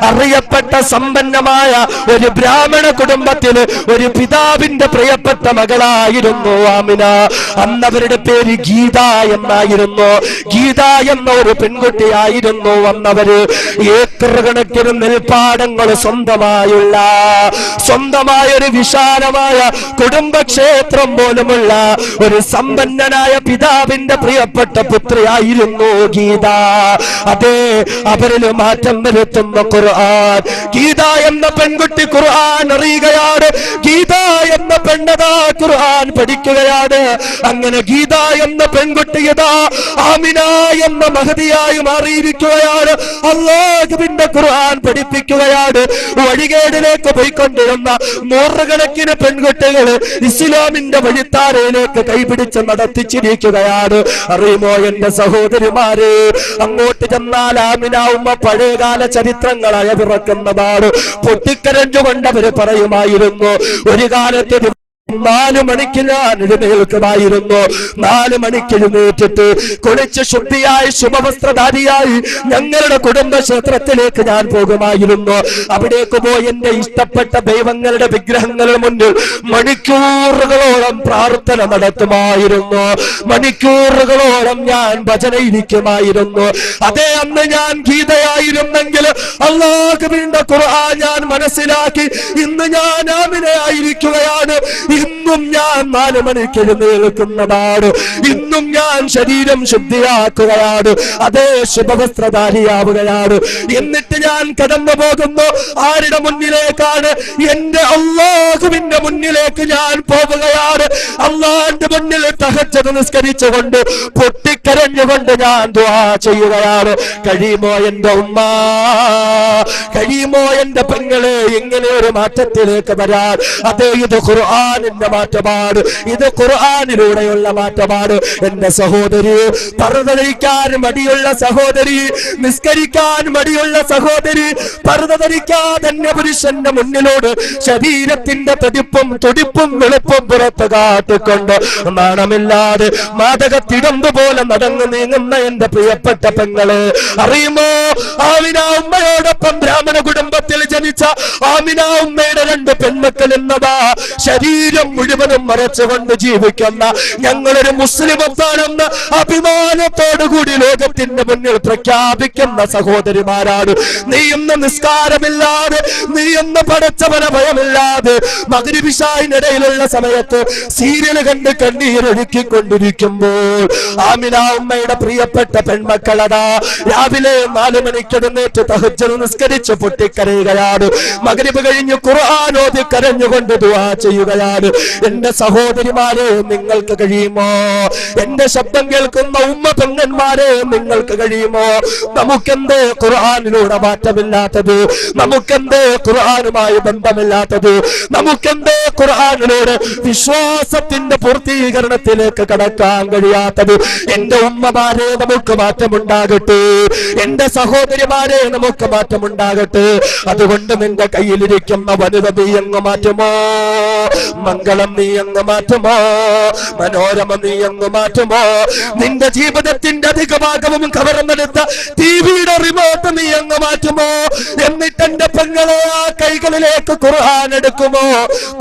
അറിയപ്പെട്ട സമ്പന്നമായ ഒരു ബ്രാഹ്മണ കുടുംബത്തില് ഒരു പിതാവിന്റെ പ്രിയപ്പെട്ട മകളായിരുന്നു ആമിന. അന്നവരുടെ പേര് ഗീത എന്നായിരുന്നു. ഗീത എന്ന ഒരു പെൺകുട്ടിയായിരുന്നു വന്നവര്. ഏക്കർ കണക്കിന് നെൽപ്പാടങ്ങൾ സ്വന്തമായ ഒരു വിശാലമായ കുടുംബക്ഷേത്രം പോലുമുള്ള ഒരു സമ്പന്നനായ പിതാവിന്റെ പ്രിയപ്പെട്ട പുത്രിയായിരുന്നു ഗീത. അതെ, അവരിൽ മാറ്റം വരുത്തുന്ന ഖുർആൻ. ഗീത എന്ന പെൺകുട്ടി ഖുർആൻ അറിയുകയാണ്. ഗീത എന്ന പെണ്ണതാ ഖുർആൻ പഠിക്കുകയാണ്. അങ്ങനെ ഗീത എന്ന പെൺകുട്ടിയതാ ആമിന എന്ന മഹതിയായി മാറിയിരിക്കുകയാണ്. അല്ലാഹുവിന്റെ ഖുർആൻ പഠിപ്പിക്കുകയാണ്. വഴികേടിലേക്ക് പോയിക്കൊണ്ടിരുന്ന നൂറുകണക്കിന് പെൺകുട്ടികൾ ഇസ്ലാമിന്റെ വഴിത്താരയിലേക്ക് കൈപിടിച്ച് നടത്തിച്ചിരിക്കുകയാണ്. അറിയുമോ എന്റെ സഹോദരിമാരെ, അങ്ങോട്ട് ചെന്നാൽ ആമിന ഉമ്മ പഴയകാല ചരിത്രങ്ങളായ പിറക്കുന്നതാണ്. പൊട്ടിക്കരഞ്ഞുകൊണ്ട് അവര് പറയുമായിരുന്നു, ഒരു കാലത്ത് 4 മണിക്ക് ഞാൻ എഴുന്നേൽക്കുമായിരുന്നു. 4 മണിക്ക് എഴുന്നേറ്റിട്ട് കുളിച്ച് ശുദ്ധിയായി ശുഭവസ്ത്രധാരിയായി ഞങ്ങളുടെ കുടുംബക്ഷേത്രത്തിലേക്ക് ഞാൻ പോകുമായിരുന്നു. അവിടേക്ക് പോയി എന്റെ ഇഷ്ടപ്പെട്ട ദൈവങ്ങളുടെ വിഗ്രഹങ്ങളുടെ മുന്നിൽ മണിക്കൂറുകളോളം പ്രാർത്ഥന നടത്തുമായിരുന്നു. മണിക്കൂറുകളോളം ഞാൻ ഭജനയിരിക്കുമായിരുന്നു. അതേ അന്ന് ഞാൻ ഗീതയായിരുന്നെങ്കിൽ അല്ലാഹുവിന്റെ ഖുർആൻ ഞാൻ മനസ്സിലാക്കി ഇന്ന് ഞാൻ ആമിനയായിരിക്കുകയാണ്. ഇന്നും ഞാൻ 4 മണിക്ക് എഴുന്നേൽക്കുന്നതാണ്. ഇന്നും ഞാൻ ശരീരം ശുദ്ധിയാക്കുകയാണ്. അതേ ശുഭവസ്ത്രധാരിയാവുകയാണ്. എന്നിട്ട് ഞാൻ കടന്നു പോകുന്നു ആരുടെ മുന്നിലേക്കാണ്? എന്റെ അല്ലാഹുവിന്റെ മുന്നിലേക്ക് ഞാൻ പോവുകയാണ്. അല്ലാഹുവിന്റെ മുന്നിൽ തഹജ്ജുദ് നിസ്കരിച്ചുകൊണ്ട് പൊട്ടിക്കരഞ്ഞുകൊണ്ട് ഞാൻ ദുആ ചെയ്യുകയാണ്. കഴിയുമോ എന്റെ ഉമ്മ, കഴിയുമോ എന്റെ പെങ്ങളെ ഇങ്ങനെ ഒരു മാറ്റത്തിലേക്ക് വരാൻ? അതേ, ഇത് ഖുർആനിന്റെ മാറ്റമാണ്. ഇത് ഖുർആനിലൂടെയുള്ള മാറ്റമാണ്. എന്റെ സഹോദരി, പർദ്ദ ധരിക്കാൻ മടിയുള്ള സഹോദരി, നിസ്കരിക്കാൻ മടിയുള്ള സഹോദരി, പർദ്ദ ധരിക്കാതെ പുരുഷന്റെ മുന്നിലോട് ശരീരത്തിന്റെ തുടിപ്പും വെളുപ്പും പുറത്ത് കാട്ടിക്കൊണ്ട് നാണമില്ലാതെ മാതകത്തിടമ്പ് പോലെ നടന്നു നീങ്ങുന്ന എന്റെ പ്രിയപ്പെട്ട പെങ്ങളെ, അറിയുമോ ആമിന ഉമ്മയോടൊപ്പം ബ്രാഹ്മണ കുടുംബത്തിൽ ജനിച്ച ആമിന ഉമ്മയുടെ 2 പെൺമക്കൾ എന്നതാ ശരീരം മുഴുവനും മറച്ചുകൊണ്ട് ജീവിക്കുന്ന ഞങ്ങളൊരു മുസ്ലിമത്താണെന്ന് അഭിമാനത്തോടുകൂടി ലോകത്തിന്റെ മുന്നിൽ പ്രഖ്യാപിക്കുന്ന സഹോദരിമാരാണ്. നീ ഇന്ന് നിസ്കാരമില്ലാതെ, നീ ഇന്ന് പടച്ചവന ഭയമില്ലാതെ മഗ്‌രിബ് ഇശാഇനിടയിലുള്ള സമയത്ത് സീരിയൽ കണ്ട് കണ്ണീരൊഴുക്കിക്കൊണ്ടിരിക്കുമ്പോൾ ആമിന ഉമ്മയുടെ പ്രിയപ്പെട്ട പെൺമക്കളതാ രാവിലെ 4 മണിക്ക് എഴുന്നേറ്റ് തഹജ്ജുദ് നിസ്കരിച്ച് പൊട്ടിക്കരയുകയാണ്. മഗ്‌രിബ് കഴിഞ്ഞ് ഖുർആൻ ഓതി കരഞ്ഞുകൊണ്ട് ദുആ ചെയ്യുകയാണ്. എന്റെ സഹോദരിമാരെ, നിങ്ങൾക്ക് കഴിയുമോ? എന്റെ ശബ്ദം കേൾക്കുന്ന ഉമ്മ പെങ്ങന്മാരെ, നിങ്ങൾക്ക് കഴിയുമോ? നമുക്കെന്തേ ഖുർആനിലൂടെ മാറ്റമില്ലാത്തത്? നമുക്കെന്തേ ഖുർആനുമായി ബന്ധമില്ലാത്തത്? നമുക്കെന്തേ ഖുർആനിലൂടെ വിശ്വാസത്തിന്റെ പൂർത്തീകരണത്തിലേക്ക് കടക്കാൻ കഴിയാത്തത്? എന്റെ ഉമ്മമാരെ, നമുക്ക് മാറ്റമുണ്ടാകട്ടെ. എന്റെ സഹോദരിമാരെ, നമുക്ക് മാറ്റമുണ്ടാകട്ടെ. അതുകൊണ്ട് നിന്റെ കയ്യിലിരിക്കുന്ന വനിത നീ അങ്ങ് മാറ്റുമോ? മംഗളം നീ അങ്ങ് മാറ്റുമോ? മനോരമ നീ അങ്ങ് മാറ്റുമോ? നിന്റെ ജീവിതത്തിന്റെ അധിക ഭാഗവും കവർന്നെടുത്ത ടിവിയുടെ റിമോട്ട് നീ അങ്ങ് മാറ്റുമോ? എന്നിട്ട് എന്റെ പെങ്ങളെ ആ കൈകളിലേക്ക് ഖുർആൻ എടുക്കുമോ?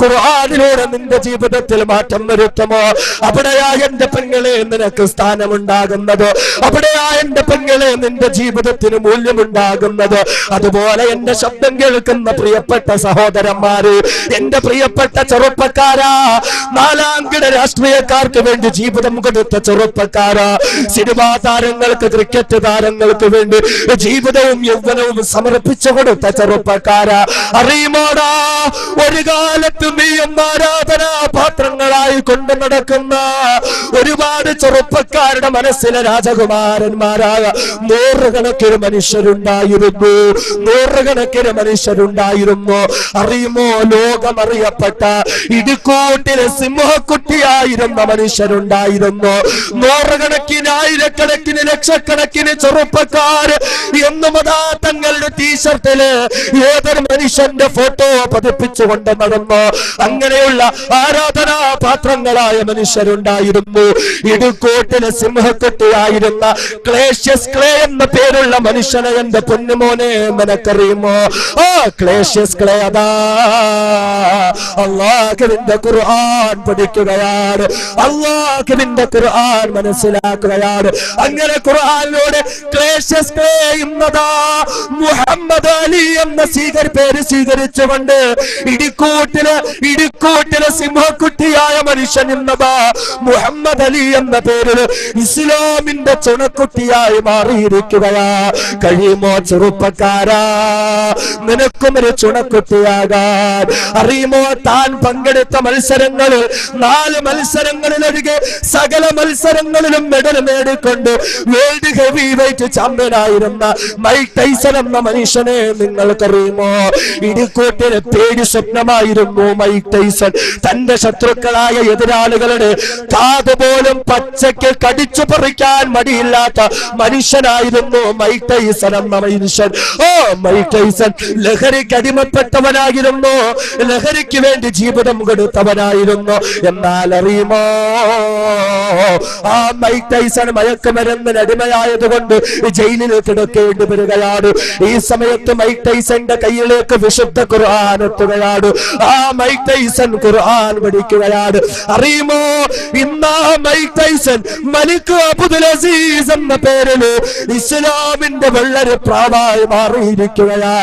ഖുർആനിലൂടെ നിന്റെ ജീവിതത്തിൽ മാറ്റം വരുത്തുമോ? അവിടെയാ എന്റെ പെങ്ങളെ നിനക്ക് സ്ഥാനമുണ്ടാകുന്നത്. അവിടെയാ എന്റെ പെങ്ങളെ നിന്റെ ജീവിതത്തിന് മൂല്യമുണ്ടാകുന്നത്. അതുപോലെ എന്റെ ശബ്ദം കേൾക്കുന്ന പ്രിയപ്പെട്ട സഹോദരന്മാര്, എന്റെ പ്രിയപ്പെട്ട ചെറുപ്പക്കാരാ, 4-കിട രാഷ്ട്രീയക്കാർക്ക് വേണ്ടി ജീവിതം കൊടുത്ത ചെറുപ്പക്കാരാ, സിനിമാ താരങ്ങൾക്ക്, ക്രിക്കറ്റ് താരങ്ങൾക്ക് വേണ്ടി ജീവിതവും യൗവനവും സമർപ്പിച്ചു കൊടുത്ത ചെറുപ്പക്കാരാ, അറിയുമോടാ, ഒരു കാലത്ത് നീയും ആരാധനാ പാത്രങ്ങളായി കൊണ്ടു നടക്കുന്ന ഒരുപാട് ചെറുപ്പക്കാരുടെ മനസ്സിലെ രാജകുമാരന്മാരായ 100 കണക്കിന് മനുഷ്യരുണ്ടായിരുന്നു. 100 കണക്കിന് മനുഷ്യരുണ്ടായിരുന്നു. അറിയുമോ, ലോകമറിയപ്പെട്ട ഇടുക്കൂട്ടിലെ സിംഹക്കുട്ടിയായിരുന്ന മനുഷ്യരുണ്ടായിരുന്നു. 100 കണക്കിന്, ആയിരക്കണക്കിന്, ലക്ഷക്കണക്കിന് ചെറുപ്പക്കാർ എന്നും അതാ തങ്ങളുടെ ടീഷർട്ടില് ഏതൊരു മനുഷ്യന്റെ ഫോട്ടോ പതിപ്പിച്ചുകൊണ്ട് നടന്നു. അങ്ങനെയുള്ള ആരാധനാ പാത്രങ്ങളായ മനുഷ്യരുണ്ടായിരുന്നു. ഇടുക്കൂട്ടിലെ സിംഹക്കുട്ടിയായിരുന്ന ക്ലേഷ്യസ് ക്ലേ എന്ന പേരുള്ള മനുഷ്യനെ എന്റെ പൊന്നുമോനെ നിനക്കറിയുമോ? ആ ക്ലേഷ്യസ് ക്ലേ അതാ അല്ലാഹുവിന്റെ ഖുർആൻ പഠിക്കുകയാണ്. അല്ലാഹുവിന്റെ ഖുർആൻ മനസ്സിലാക്കുകയാണ്. അങ്ങനെ ഖുർആനിലൂടെ ക്ലേഷ്യസ് ക്ലേ എന്നതാ മുഹമ്മദ് അലി എന്ന പേര് സ്വീകരിച്ചുകൊണ്ട് ഇടുക്കൂട്ടിലെ സിംഹക്കുട്ടിയായ മനുഷ്യൻ എന്നതാ മുഹമ്മദ് അലി എന്ന പേരിൽ ഇസ്ലാമിന്റെ ചുണക്കുട്ടിയായി മാറിയിരിക്കുകയാ. കഴിയുമോ ചെറുപ്പക്കാരാ, നിനക്കും ഒരു ചുണക്കുട്ടിയാകാൻ? അറിയുമോ, താൻ പങ്കെടുത്ത പങ്കെടുത്ത മത്സരങ്ങളിൽ 4 മത്സരങ്ങളിലൊഴികെ സകല മത്സരങ്ങളിലും മെഡൽ നേടിക്കൊണ്ട് വേൾഡ് ഹെവി വെയിറ്റ് ചാമ്പ്യനായിരുന്ന മൈക്ക് ടൈസൺ എന്ന മനുഷ്യനെ നിങ്ങൾക്കറിയുമോ? ഇടിക്കൂട്ടിന് പേടി സ്വപ്നമായിരുന്നു മൈക്ക് ടൈസൺ. തന്റെ ശത്രുക്കളായ എതിരാളികളുടെ കാതുപോലും പച്ചയ്ക്ക് കടിച്ചു പറിക്കാൻ മടിയില്ലാത്ത മനുഷ്യനായിരുന്നു മൈക്ക് ടൈസൺ എന്ന മനുഷ്യൻ. മൈക്ക് ടൈസൺ ലഹരിക്ക് അടിമപ്പെട്ടവനായിരുന്നു, ലഹരിക്ക് വേണ്ടി ജീവിതം കൊടുത്തവനായിരുന്നു. എന്നാൽ അറിയുമോ, ആ മൈക്ക് ടൈസൺ മയക്കുമരുന്നിന് അടിമയായതുകൊണ്ട് ജയിലിൽ കിടക്കേണ്ടി വരികയാണ്. ഈ സമയത്ത് മൈക്ക് ടൈസന്റെ കയ്യിലേക്ക് വിശുദ്ധ ഖുർആൻ എത്തുകയാണ്. ആ മൈക്ക് ടൈസൺ ഖുർആൻ പഠിക്കുകയാണ്. അറിയുമോ, ഇന്ന് മൈക്ക് ടൈസൺ മലിക് അബ്ദുൽ അസീസ് എന്ന പേരിൽ ഇസ്ലാമിന്റെ വെള്ളരി പ്രാവായി മാറിയിരിക്കുകയാ.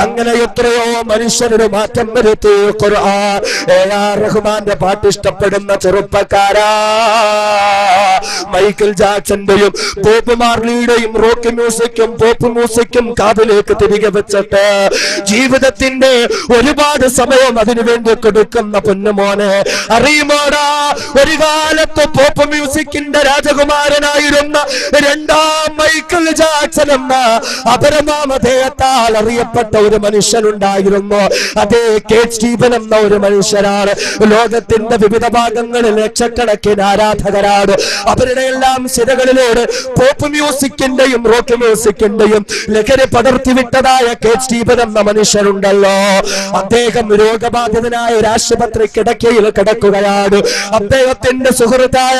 അങ്ങനെ എത്രയോ മനുഷ്യരുടെ മാറ്റം വരുത്തി ഖുർആൻ. എ.ആർ. റഹ്മാന്റെ പാട്ട് ഇഷ്ടപ്പെടുന്ന ചെറുപ്പക്കാരാ, മൈക്കിൾ ജാക്സന്റെയും ബോബ് മാർലിയുടെയും റോക്ക് മ്യൂസിക്കും പോപ്പ് മ്യൂസിക്കും കാതിലേക്ക് തിരികെ വെച്ചിട്ട് ജീവിതത്തിന്റെ ഒരുപാട് സമയം അതിനുവേണ്ടി കൊടുക്കുന്ന പൊന്നുമോനെ, അറിയുമോടാ, ഒരു കാലത്ത് പോപ്പ് മ്യൂസിക്കിന്റെ രാജകുമാരനായിരുന്ന 2ാം മൈക്കിൾ ജാക്സൺ എന്ന അപരനാമധേയത്താൽ അറിയപ്പെട്ട ഒരു മനുഷ്യനുണ്ടായിരുന്നു. അതേ കേറ്റ് സ്റ്റീവൻ എന്ന ഒരു മനുഷ്യനാണ്. ലോകത്തിന്റെ വിവിധ ഭാഗങ്ങളിൽ ലക്ഷക്കണക്കിന് ആരാധകരാണ്. അവരുടെ എല്ലാം സിരകളിലൂടെ പോപ്പ് മ്യൂസിക്കിന്റെയും റോക്ക് മ്യൂസിക്കിന്റെയും ലഹരി പടർത്തിവിട്ടതായ കേറ്റ് സ്റ്റീവൻ എന്ന മനുഷ്യനുണ്ടല്ലോ, അദ്ദേഹം രോഗബാധിതനായ ഒരു ആശുപത്രി കിടക്കയിൽ കിടക്കുകയാണ്. അദ്ദേഹത്തിന്റെ സുഹൃത്തായ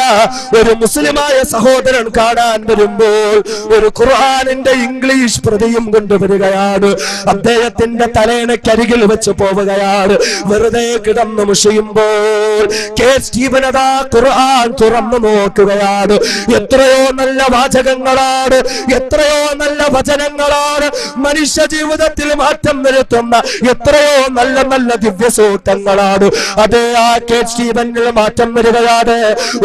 ഒരു മുസ്ലിമായ സഹോദരൻ കാണാൻ വരുമ്പോൾ ഒരു ഖുർആനിന്റെ ഇംഗ്ലീഷ് പ്രതിയും കൊണ്ടുവരികയാണ്. അദ്ദേഹത്തിന്റെ തലേണക്കരികിൽ വെച്ച് പോവുകയാണ്. വെറുതെ കിടന്നു മുഷിയുമ്പോൾ കേറ്റ് സ്റ്റീവൻ അതാ ഖുർആൻ തുറന്നു നോക്കുകയാണ്. എത്രയോ നല്ല വാചകങ്ങളാണ്, എത്രയോ നല്ല വചനങ്ങളാണ് മനുഷ്യ ജീവിതത്തിൽ മാറ്റം വരുത്തുന്ന എത്രയോ നല്ല നല്ല ദിവ്യസൂക്തങ്ങളാണ്. അതേ ആ കേറ്റ് സ്റ്റീവനിൽ മാറ്റം വരികയാണ്.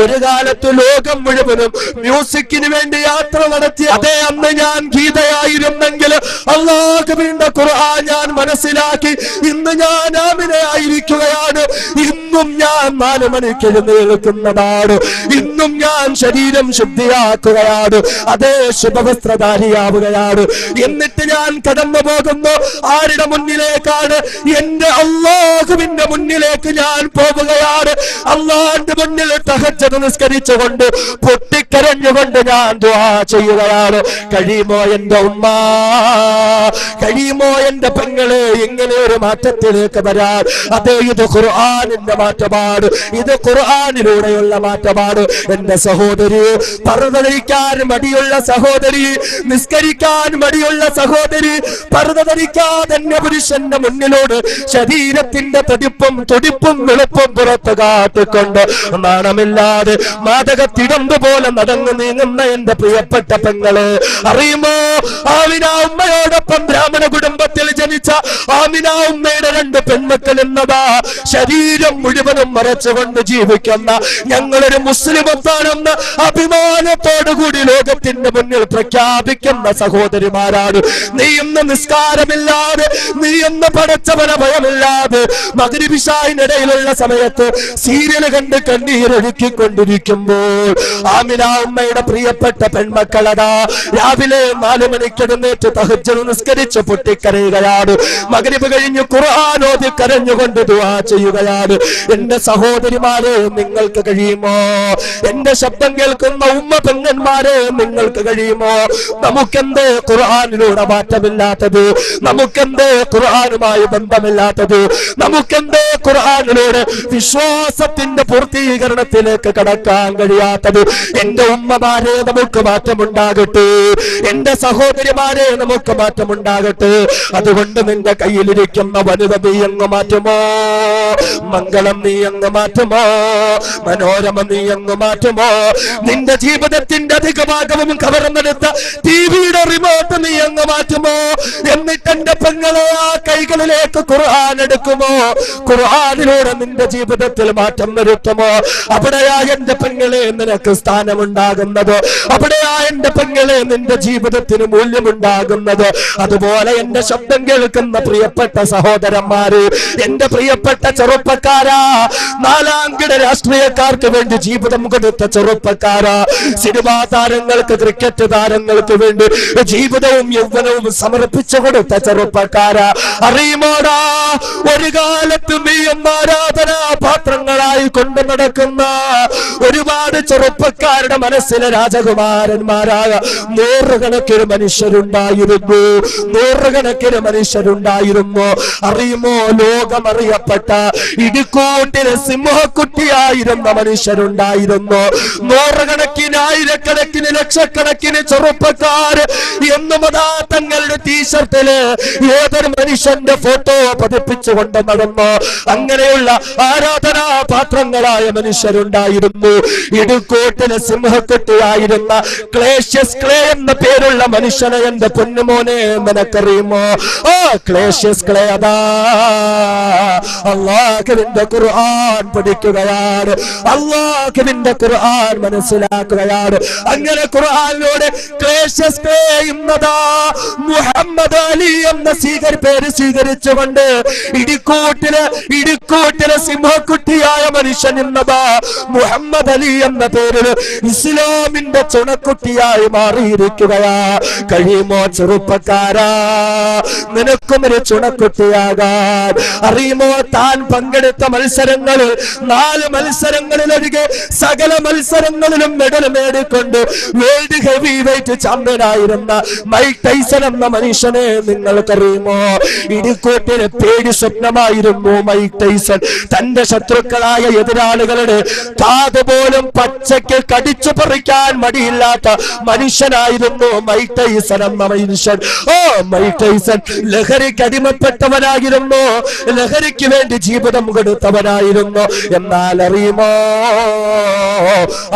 ഒരു കാലത്ത് ലോകം മുഴുവനും മ്യൂസിക്കിന് വേണ്ടി യാത്ര നടത്തി. അതേ അന്ന് ഞാൻ ഗീതയായിരുന്നെങ്കിൽ അല്ലാഹുവിന്റെ ഖുർആൻ ഞാൻ മനസ്സിലാക്കി ഇന്ന് ഞാൻ ആമിനയായിരിക്കുകയാണ്. ഇന്നും ഞാൻ 4 മണിക്ക് എഴുന്നേൽക്കുന്നതാണ്. ഇന്നും ഞാൻ ശരീരം ശുദ്ധിയാക്കുകയാണ്. അതേ ശുഭവസ്ത്രധാരിയാവുകയാണ്. എന്നിട്ട് ഞാൻ കടന്നു പോകുന്നു ആരുടെ മുന്നിലേക്കാണ്? എന്റെ അല്ലാഹുവിന്റെ മുന്നിലേക്ക് ഞാൻ പോവുകയാണ്. അല്ലാഹുവിന്റെ മുന്നിൽ തഹജ്ജുദ് നിസ്കരിച്ചുകൊണ്ട് പൊട്ടിക്കരഞ്ഞുകൊണ്ട് ഞാൻ ദുആ ചെയ്യുകയാണ്. കഴിയുമോ എന്റെ ഉമ്മ, കഴിയുമോ എന്റെ പെങ്ങളെ ഇങ്ങനെ ഒരു മാറ്റത്തിലേക്ക് വരാൻ? അതേ ഇത് ഖുർആനിന്റെ മാറ്റമാണ്, ഇത് ഖുർആനിലൂടെയുള്ള മാറ്റമാണ്. എന്റെ സഹോദരി, പർദ്ദ ധരിക്കാൻ മടിയുള്ള സഹോദരി, നിസ്കരിക്കാൻ മടിയുള്ള സഹോദരി, പർദ്ദ ധരിക്കാതെ പുരുഷന്റെ മുന്നിലോട് ശരീരത്തിന്റെ തുടിപ്പും വെളുപ്പും പുറത്ത് കാട്ടിക്കൊണ്ട് നാണമില്ലാതെ മാതകത്തിടമ്പ് പോലെ നടന്നു നീങ്ങുന്ന എന്റെ പ്രിയപ്പെട്ട പെങ്ങള്, അറിയുമോ, ആമിന ഉമ്മയോടൊപ്പം ബ്രാഹ്മണ കുടുംബത്തിൽ ജനിച്ച ആമിന ഉമ്മയുടെ 2 പെൺമക്കൾ എന്നതാ ശരീരം മുഴുവനും മറച്ചുകൊണ്ട് ജീവിക്കുന്ന ഞങ്ങളൊരു മുസ്ലിമത്താണെന്ന് അഭിമാനത്തോടുകൂടി ലോകത്തിന്റെ മുന്നിൽ പ്രഖ്യാപിക്കുന്ന സഹോദരിമാരാണ്. നീ ഇന്ന് നിസ്കാരമില്ലാതെ, നീ ഇന്ന് പടച്ചവന ഭയമില്ലാതെ മഗ്‌രിബ് ഇശാഇനിടയിലുള്ള സമയത്ത് സീരിയൽ കണ്ട് കണ്ണീരൊഴുക്കിക്കൊണ്ടിരിക്കുമ്പോൾ ആമിന ഉമ്മയുടെ പ്രിയപ്പെട്ട പെൺമക്കളതാ രാവിലെ 4 മണിക്ക് എഴുന്നേറ്റ് തഹജ്ജുദ് നിസ്കരിച്ച് പൊട്ടിക്കരയുകയാണ്. മഗ്‌രിബ് കഴിഞ്ഞ് ഖുർആൻ ഓതി കരഞ്ഞുകൊണ്ട് ദുആ ചെയ്യുകയാണ്. എന്റെ സഹോദരിമാരെ, നിങ്ങൾക്ക് കഴിയുമോ? എന്റെ ശബ്ദം കേൾക്കുന്ന ഉമ്മ പെങ്ങന്മാരെ, നിങ്ങൾക്ക് കഴിയുമോ? നമുക്കെന്തേ ഖുർആനിലൂടെ മാറ്റമില്ലാത്തത്? നമുക്കെന്തേ ഖുർആനുമായി ബന്ധമില്ലാത്തത്? നമുക്കെന്തേ ഖുർആനിലൂടെ വിശ്വാസത്തിന്റെ പൂർത്തീകരണത്തിലേക്ക് കടക്കാൻ കഴിയാത്തത്? എന്റെ ഉമ്മമാരെ, നമുക്ക് മാറ്റമുണ്ടാകട്ടെ. എന്റെ സഹോദരിമാരെ, നമുക്ക് മാറ്റമുണ്ടാകട്ടെ. അതുകൊണ്ട് നിന്റെ കയ്യിലിരിക്കുന്ന വനിത നീ അങ്ങ് മാറ്റുമോ? മംഗളം നീ അങ്ങ് മാറ്റുമോ? മനോരമ നീ അങ്ങ് മാറ്റുമോ? നിന്റെ ജീവിതത്തിന്റെ അധിക ഭാഗവും കവർന്നെടുത്ത ടിവിയുടെ റിമോട്ട് നീ അങ്ങ് മാറ്റുമോ? എന്നിട്ട് എന്റെ പെങ്ങളെ ആ കൈകളിലേക്ക് ഖുർആൻ എടുക്കുമോ? ഖുർആനിലൂടെ നിന്റെ ജീവിതത്തിൽ മാറ്റം വരുത്തുമോ? അവിടെയാ എന്റെ പെങ്ങളെ നിനക്ക് സ്ഥാനമുണ്ടാകുന്നത്. അവിടെയാ എന്റെ പെങ്ങളെ നിന്റെ ജീവിതത്തിന് മൂല്യമുണ്ടാകുന്നത്. അതുപോലെ എന്റെ ശബ്ദം കേൾക്കുന്ന പ്രിയപ്പെട്ട സഹോദരന്മാര്, എന്റെ പ്രിയപ്പെട്ട ചെറുപ്പ ചെറുപ്പക്കാരാ, നാലാംകിട രാഷ്ട്രീയക്കാർക്ക് വേണ്ടി ജീവിതം കൊടുത്ത ചെറുപ്പക്കാരാ, സിനിമാ താരങ്ങൾക്ക് ക്രിക്കറ്റ് താരങ്ങൾക്ക് വേണ്ടി ജീവിതവും യൗവനവും സമർപ്പിച്ചു കൊടുത്ത ചെറുപ്പക്കാരാ, അറിയുമോടാ ഒരു കാലത്ത് നീയും ആരാധനാ പാത്രങ്ങളായി കൊണ്ടു നടക്കുന്ന ഒരുപാട് ചെറുപ്പക്കാരുടെ മനസ്സിലെ രാജകുമാരന്മാരായ നൂറുകണക്കിന് മനുഷ്യരുണ്ടായിരുന്നു, നൂറുകണക്കിന് മനുഷ്യരുണ്ടായിരുന്നു. അറിയുമോ, ലോകമറിയപ്പെട്ട ഇടിക്കൂട്ടിലെ സിംഹക്കുട്ടിയായിരുന്ന മനുഷ്യരുണ്ടായിരുന്നു. നൂറുകണക്കിന് ആയിരക്കണക്കിന് ലക്ഷക്കണക്കിന് ചെറുപ്പക്കാര് എന്നും അതാ തങ്ങളുടെ ടീഷർട്ടില് ഏതൊരു മനുഷ്യന്റെ ഫോട്ടോ പതിപ്പിച്ചുകൊണ്ട് നടന്നു. അങ്ങനെയുള്ള ആരാധനാ പാത്രങ്ങളായ മനുഷ്യരുണ്ടായിരുന്നു. ഇടുക്കോട്ടിലെ സിംഹക്കുട്ടിയായിരുന്ന ക്ലേഷ്യസ് ക്ലേ എന്ന പേരുള്ള മനുഷ്യനെ എന്റെ പൊന്നുമോനെ നിനക്കറിയുമോ? ആ ക്ലേഷ്യസ് ക്ലേ അതാ അല്ലാഹുവിന്റെ ഖുർആൻ പഠിക്കുകയാണ്, അല്ലാഹുവിന്റെ ഖുർആൻ മനസ്സിലാക്കുകയാണ്. അങ്ങനെ ഖുർആനിലൂടെ ക്ലേഷ്യസ് ക്ലേ എന്നതാ മുഹമ്മദ് അലി എന്ന പേര് സ്വീകരിച്ചുകൊണ്ട് ഇടുക്കൂട്ടിലെ സിംഹക്കുട്ടിയായ മനുഷ്യൻ എന്നതാ മുഹമ്മദ് അലി എന്ന പേരിൽ ഇസ്ലാമിന്റെ ചുണക്കുട്ടിയായി മാറിയിരിക്കുകയാ. കഴിയുമോ ചെറുപ്പക്കാരാ നിനക്കും ഒരു ചുണക്കുട്ടിയാകാൻ? അറിയുമോ, താൻ പങ്കെടുത്ത മത്സരങ്ങളിൽ 4 മത്സരങ്ങളിലൊഴികെ സകല മത്സരങ്ങളിലും മെഡൽ നേടിക്കൊണ്ട് വേൾഡ് ഹെവി വെയിറ്റ് ചാമ്പ്യനായിരുന്ന മൈക്ക് ടൈസൺ എന്ന മനുഷ്യനെ നിങ്ങൾക്കറിയുമോ? ഇടുക്കോട്ടിന് പേടി സ്വപ്നമായിരുന്നു മൈക്ക് ടൈസൺ. തന്റെ ശത്രുക്കളായ എതിരാളികളുടെ കാത് പോലും പച്ചയ്ക്ക് കടിച്ചു പറിക്കാൻ മടിയില്ലാത്ത മനുഷ്യനായിരുന്നു മൈക്ക് ടൈസൺ എന്ന മനുഷ്യൻ. ഓ മൈക്ക് ടൈസൺ ലഹരിക്ക് അടിമപ്പെട്ടവനായിരുന്നു, ലഹരിക്ക് വേണ്ടി ജീവിതം കൊടുത്തവനായിരുന്നു. എന്നാൽ അറിയുമോ,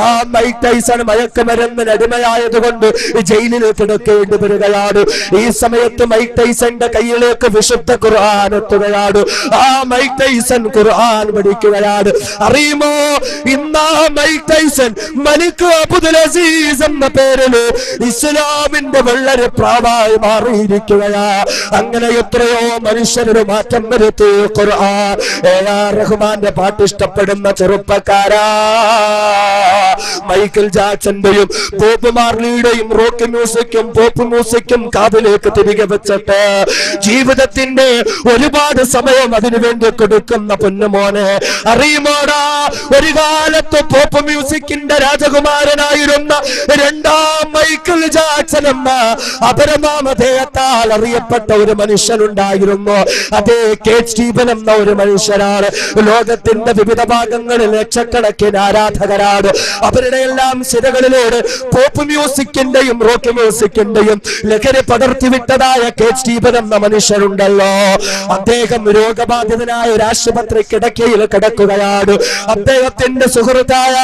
ആ മൈക്ക് ടൈസൺ മയക്കുമരുന്നിന് അടിമയായതുകൊണ്ട് ജയിലിൽ കിടക്കേണ്ടി വരികയാണ്. ഈ സമയത്ത് മൈക്ക് ടൈസന്റെ കയ്യിലേക്ക് വിശുദ്ധ ഖുർആൻ എത്തുകയാണ്. ആ മൈക്ക് ടൈസൺ ഖുർആൻ പഠിക്കുകയാണ്. അറിയുമോ, ഇന്ന് മൈക്ക് ടൈസൺ മലിക് അബ്ദുൽ അസീസ് എന്ന പേരിൽ ഇസ്ലാമിന്റെ വളരെ പ്രാവായി മാറിയിരിക്കുകയാ. അങ്ങനെ എത്രയോ മനുഷ്യരുടെ മാറ്റം വരുത്തി ഖുർആൻ. എ.ആർ. റഹ്മാന്റെ പാട്ട് ഇഷ്ടപ്പെടുന്ന ചെറുപ്പക്കാരാ, മൈക്കിൾ ജാക്സന്റെയും ബോബ് മാർലിയുടെയും റോക്ക് മ്യൂസിക്കും പോപ്പ് മ്യൂസിക്കും കാതിലേക്ക് തിരികെ വെച്ചിട്ട് ജീവിതത്തിന്റെ ഒരുപാട് സമയം അതിനുവേണ്ടി കൊടുക്കുന്ന പൊന്നുമോനെ, അറിയുമോടാ ഒരു കാലത്ത് പോപ്പ് മ്യൂസിക്കിന്റെ രാജകുമാരനായിരുന്ന 2ാം മൈക്കിൾ ജാക്സൺ എന്ന അപരനാമധേയത്താൽ അറിയപ്പെട്ട ഒരു മനുഷ്യനുണ്ടായിരുന്നു. അതേ കെ സ്റ്റീഫൻ എന്ന ഒരു മനുഷ്യനാണ്. ലോകത്തിന്റെ വിവിധ ഭാഗങ്ങളിൽ ലക്ഷക്കണക്കിന് ആരാധകരാണ്. അവരുടെ എല്ലാം സിരകളിലൂടെ പോപ്പ് മ്യൂസിക്കിന്റെയും റോക്ക് മ്യൂസിക്കിന്റെയും ലഹരി പടർത്തിവിട്ടതായ കെ സ്റ്റീഫൻ എന്ന മനുഷ്യരുണ്ടല്ലോ, അദ്ദേഹം രോഗബാധിതനായ ഒരു ആശുപത്രി കിടക്കയിൽ കിടക്കുകയാണ്. അദ്ദേഹത്തിന്റെ സുഹൃത്തായ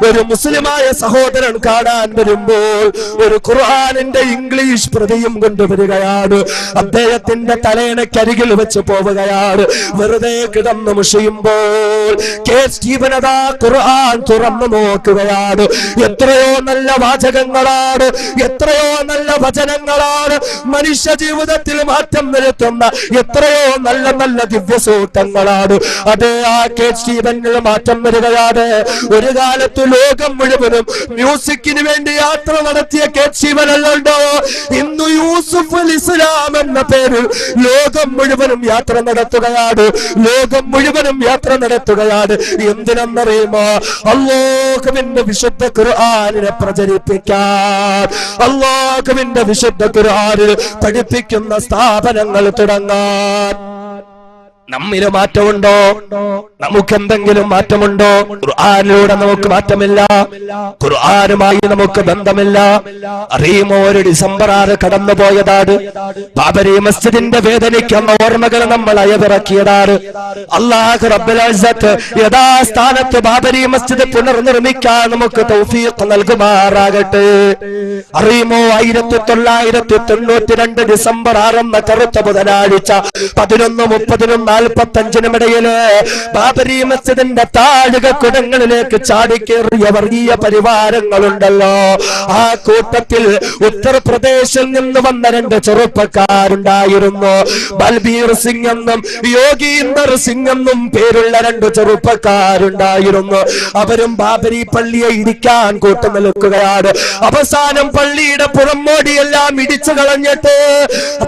ഒരു മുസ്ലിമായ സഹോദരൻ കാണാൻ വരുമ്പോൾ ഒരു ഖുർആനിന്റെ ഇംഗ്ലീഷ് പ്രതിയും കൊണ്ടുവരികയാണ്. അദ്ദേഹത്തിന്റെ തലയണക്കരികിൽ വെച്ച് പോവുകയാണ്. വെറുതെ കിടന്നു മുഷിയുമ്പോൾ കെ സ്റ്റീഫൻ അതാ ഖുർആൻ തുറന്നു നോക്കുകയാണ്. എത്രയോ നല്ല വാചകങ്ങളാണ്, എത്രയോ നല്ല വചനങ്ങളാണ് മനുഷ്യ ജീവിതത്തിൽ മാറ്റം വരുത്തുന്ന എത്രയോ നല്ല നല്ല ദിവ്യസൂക്തങ്ങളാണ്. അത് ആ കെ സ്റ്റീഫനിൽ മാറ്റം വരികയാണ്. ഒരു കാലത്ത് ലോകം മുഴുവനും മ്യൂസിക്കിന് വേണ്ടി യാത്ര നടത്തിയ കെ സ്റ്റീഫൻ അല്ലല്ലോ, ഇന്ന് യൂസുഫ് അൽ ഇസ്ലാം എന്ന പേരിൽ ലോകം മുഴുവനും യാത്ര നടത്തുകയാണ്. ലോകം മുഴുവനും യാത്ര നടത്തുകയാണ്. എന്തിനെന്നറിയുമോ? അല്ലാഹുവിന്റെ വിശുദ്ധ ഖുർആനിനെ പ്രചരിപ്പിക്കാൻ, അല്ലാഹുവിന്റെ വിശുദ്ധ ഖുർആനിൽ പഠിപ്പിക്കുന്ന സ്ഥാപനങ്ങൾ തുടങ്ങാൻ. നമ്മില് മാറ്റമുണ്ടോ? നമുക്ക് എന്തെങ്കിലും മാറ്റമുണ്ടോ? ഖുർആനിലൂടെ നമുക്ക് മാറ്റമില്ല, ഖുർആനുമായി നമുക്ക് ബന്ധമില്ല. അറിയുമോ, ഒരു ഡിസംബർ 6 കടന്നുപോയതാണ്. ബാബരി മസ്ജിദിന്റെ വേദനിക്കുന്ന ഓർമ്മകൾ നമ്മൾ അയവിറക്കിയതാണ്. അല്ലാഹു റബ്ബുൽ ഇസ്സത്ത് യഥാസ്ഥാനത്ത് ബാബരി മസ്ജിദ് പുനർനിർമ്മിക്കാൻ നമുക്ക് തൗഫീഖ് നൽകുമാറാകട്ടെ. അറിയുമോ, 1992 ഡിസംബർ 6 എന്ന കറുത്ത ബുധനാഴ്ച 11:30 45 ഇടയില് ബാബരി മസ്ജിദിന്റെ താഴികക്കുടങ്ങളിലേക്ക് ചാടിക്കേറിയ വർഗീയ പരിവാരങ്ങളുണ്ടല്ലോ. ആ കൂട്ടത്തിൽ ഉത്തർപ്രദേശിൽ നിന്ന് വന്ന 2 ചെറുപ്പക്കാരുണ്ടായിരുന്നു. ബൽബീർ സിംഗ് എന്നും യോഗീന്ദർ സിംഗ് എന്നും പേരുള്ള 2 ചെറുപ്പക്കാരുണ്ടായിരുന്നു. അവരും ബാബരി പള്ളിയെ ഇടിക്കാൻ കൂട്ടു നിൽക്കുകയാണ്. അവസാനം പള്ളിയുടെ പുറമോടിയെല്ലാം ഇടിച്ചു കളഞ്ഞിട്ട്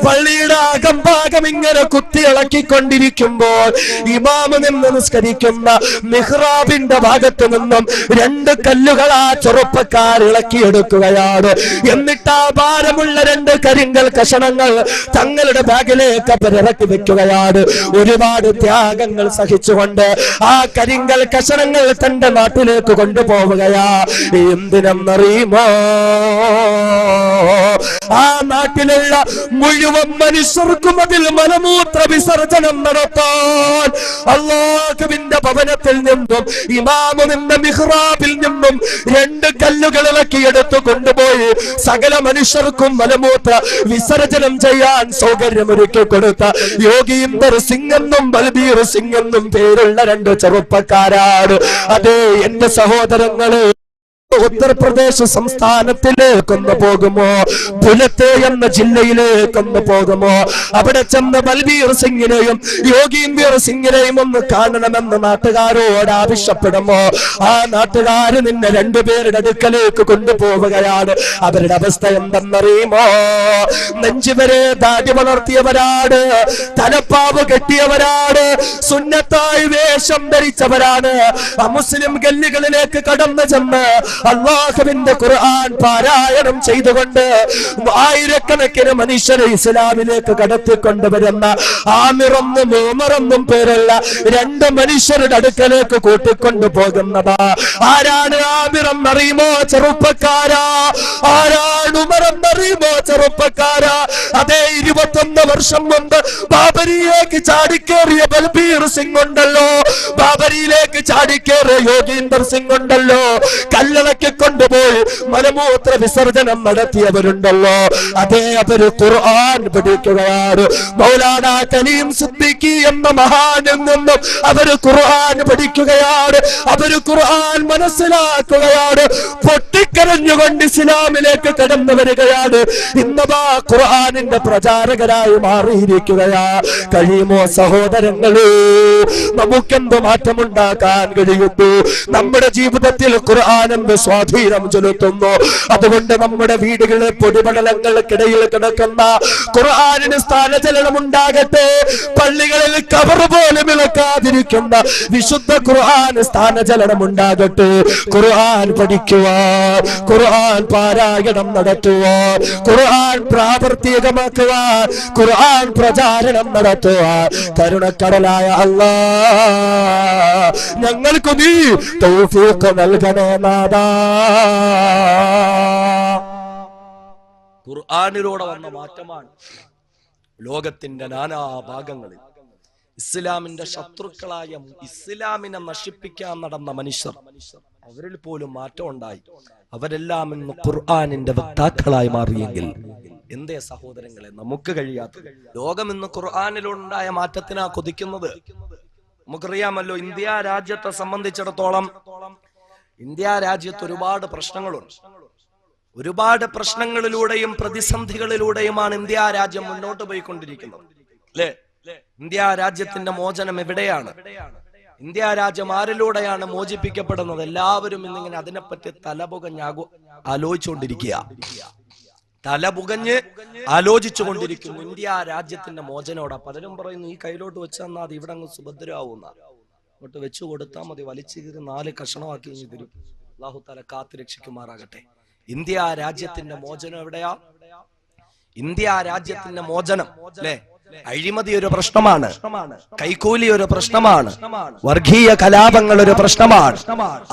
പള്ളിയുടെ അകംഭാഗം ഇങ്ങനെ കുത്തിയിളക്കിക്കൊണ്ടിരിക്കുമ്പോൾ ഇമാമ് നിന്ന് നിസ്കരിക്കുന്ന മിഹ്റാബിന്റെ ഭാഗത്ത് നിന്നും 2 കല്ലുകൾ ആ ചെറുപ്പക്കാർ ഇളക്കിയെടുക്കുകയാണ്. എന്നിട്ട് ആ ഭാരമുള്ള 2 കരിങ്കൽ കഷണങ്ങൾ തങ്ങളുടെ ബാഗിലേക്ക് അവരിറക്കി വെക്കുകയാണ്. ഒരുപാട് ത്യാഗങ്ങൾ സഹിച്ചുകൊണ്ട് ആ കരിങ്കൽ കഷണങ്ങൾ തന്റെ നാട്ടിലേക്ക് കൊണ്ടുപോവുകയാ. എന്തിനെന്നറിയുമോ? ആ നാട്ടിലുള്ള മുഴുവൻ മനുഷ്യർക്കും അതിൽ മലമൂത്ര വിസർജനം നടത്താൻ അല്ലാഹുവിന്റെ ഭവനത്തിൽ നിന്നും ഇമാമിന്റെ മിഹ്റാബിൽ നിന്നും 2 കല്ലുകൾ ഇളക്കിയെടുത്തു കൊണ്ടുപോയി സകല മനുഷ്യർക്കും മലമൂത്ര വിസർജനം ചെയ്യാൻ സൗകര്യമൊരുക്കി കൊടുത്ത യോഗീന്ദർ സിംഗ് എന്നും ബൽബീർ സിംഗ് എന്നും പേരുള്ള 2 ചെറുപ്പക്കാരാണ്. അതേ എന്റെ സഹോദരങ്ങള്, ഉത്തർപ്രദേശ് സംസ്ഥാനത്തിലേക്കൊന്ന് പോകുമോ, പുലത്തെ എന്ന ജില്ലയിലേക്കൊന്ന് പോകുമോ, അവിടെ ചെന്ന് ബൽബീർ സിംഗിനെയും യോഗീന്ദർ സിംഗിനെയും ഒന്ന് കാണണമെന്ന് നാട്ടുകാരോട് ആവശ്യപ്പെടുമോ? ആ നാട്ടുകാര് നിന്നെ 2 പേരുടെ അടുക്കലേക്ക് കൊണ്ടുപോവുകയാണ്. അവരുടെ അവസ്ഥ എന്തെന്നറിയുമോ? നെഞ്ചുവരെ ദാടി വളർത്തിയവരാണ്, തലപ്പാവ് കെട്ടിയവരാണ്, സുന്നത്തായി വേഷം ധരിച്ചവരാണ്. മുസ്ലിം ഗല്ലികളിലേക്ക് കടന്നു ചെന്ന് അല്ലാഹുവിന്റെ ഖുർആൻ പാരായണം ചെയ്തുകൊണ്ട് ആയിരക്കണക്കിന് മനുഷ്യരെ ഇസ്ലാമിലേക്ക് കടത്തിക്കൊണ്ടുവരുന്ന ആമിറെന്നും ഉമറെന്നും പേരുള്ള 2 മനുഷ്യരുടെ അടുക്കലേക്ക് കൂട്ടിക്കൊണ്ടു പോകുന്നതാ. ആരാണ് ആമിറെന്നറിയുമോ ചെറുപ്പക്കാരാ? ആരാണ് ഉമറെന്നറിയുമോ ചെറുപ്പക്കാരാ? അതേ 21 വർഷം മുമ്പ് ബാബരിയിലേക്ക് ചാടിക്കേറിയ ബൽബീർ സിംഗ് ഉണ്ടല്ലോ, ബാബരിയിലേക്ക് ചാടിക്കേറിയ യോഗീന്ദർ സിംഗ് ഉണ്ടല്ലോ, കല്ലളക്കി കൊണ്ടുപോയി മലമൂത്ര വിസർജനം നടത്തിയവരുണ്ടല്ലോ. അതേ അവര് ഖുർആൻ പഠിക്കുകയാണ്. മൗലാനാ കലീം സിദ്ദീഖി എന്ന മഹാനിൽ നിന്നും അവര് ഖുർആൻ പഠിക്കുകയാണ്. അവര് ഖുർആൻ മനസ്സിലാക്കുകയാണ്. പൊട്ടിക്കരഞ്ഞുകൊണ്ട് ഇസ്ലാമിലേക്ക് കടന്നു വരികയാണ്. ഇന്നവാ ഖുർആനിന്റെ പ്രചാരകരായി മാറിയിരിക്കുകയാ. കഴിയുമോ സഹോദരങ്ങളെ? നമുക്കെന്ത് മാറ്റമുണ്ടാക്കാൻ കഴിയുന്നു? നമ്മുടെ ജീവിതത്തിൽ ഖുർആൻ സ്വാധീനം ചെലുത്തുന്നു. അതുകൊണ്ട് നമ്മുടെ വീടുകളിലെ പൊടിപടലങ്ങൾക്കിടയിൽ കിടക്കുന്ന ഖുർആനിന് സ്ഥാനചലനം ഉണ്ടാകട്ടെ. പള്ളികളിൽ കബർ പോലും ഇളക്കാതിരിക്കുന്ന വിശുദ്ധ ഖുർആൻ സ്ഥാനചലനം ഉണ്ടാകട്ടെ. ഖുർആൻ പഠിക്കുവാൻ, ഖുർആൻ പാരായണം നടത്തുവാൻ, ഖുർആൻ പ്രാവർത്തികമാക്കുവാൻ, ഖുർആൻ പ്രചാരണം നടത്തുവാൻ കരുണക്കടലായ അല്ലാഹ് ഞങ്ങൾക്ക് നീ തൗഫീഖ് നൽകണേ നാഥാ. ഖുർആനിലൂടെ വന്ന മാറ്റമാണ് ലോകത്തിന്റെ നാനാഭാഗങ്ങളിൽ ഇസ്ലാമിന്റെ ശത്രുക്കളായ ഇസ്ലാമിനെ നശിപ്പിക്കാൻ നടന്ന മനുഷ്യർ, അവരിൽ പോലും മാറ്റം ഉണ്ടായി. അവരെല്ലാം ഇന്ന് ഖുർആനിന്റെ വക്താക്കളായി മാറിയെങ്കിൽ എന്തേ സഹോദരങ്ങളെ നമുക്ക് കഴിയാത്തത്? ലോകം ഇന്ന് ഖുർആനിലുണ്ടായ മാറ്റത്തിനാ കൊതിക്കുന്നത്. നമുക്കറിയാമല്ലോ, ഇന്ത്യ രാജ്യത്തെ സംബന്ധിച്ചിടത്തോളം ഇന്ത്യ രാജ്യത്ത് ഒരുപാട് പ്രശ്നങ്ങളുണ്ട്. ഒരുപാട് പ്രശ്നങ്ങളിലൂടെയും പ്രതിസന്ധികളിലൂടെയുമാണ് ഇന്ത്യ രാജ്യം മുന്നോട്ട് പോയിക്കൊണ്ടിരിക്കുന്നത്, അല്ലേ? ഇന്ത്യ രാജ്യത്തിന്റെ മോചനം എവിടെയാണ്? ഇന്ത്യ രാജ്യം ആരിലൂടെയാണ് മോചിപ്പിക്കപ്പെടുന്നത്? എല്ലാവരും ഇന്നിങ്ങനെ അതിനെപ്പറ്റി തലപുകഞ്ഞ് ആലോചിച്ചുകൊണ്ടിരിക്കുക, തലപുകഞ്ഞ് ആലോചിച്ചു കൊണ്ടിരിക്കുന്നു. ഇന്ത്യ രാജ്യത്തിന്റെ മോചനോടാ. പലരും പറയുന്നു ഈ കയ്യിലോട്ട് വെച്ചാൽ അത് ഇവിടെ അങ്ങ് സുഭദ്രാവുന്ന, അങ്ങോട്ട് വെച്ചു കൊടുത്താൽ മതി, വലിച്ചു കീറി 4 കഷണമാക്കി തരും. അല്ലാഹു തആല കാത്തു രക്ഷിക്കുമാറാകട്ടെ. ഇന്ത്യ രാജ്യത്തിന്റെ മോചനം എവിടെയാ? ഇന്ത്യ രാജ്യത്തിന്റെ മോചനം, അല്ലേ? അഴിമതി ഒരു പ്രശ്നമാണ്, കൈക്കൂലി ഒരു പ്രശ്നമാണ്, വർഗീയ കലാപങ്ങൾ ഒരു പ്രശ്നമാണ്,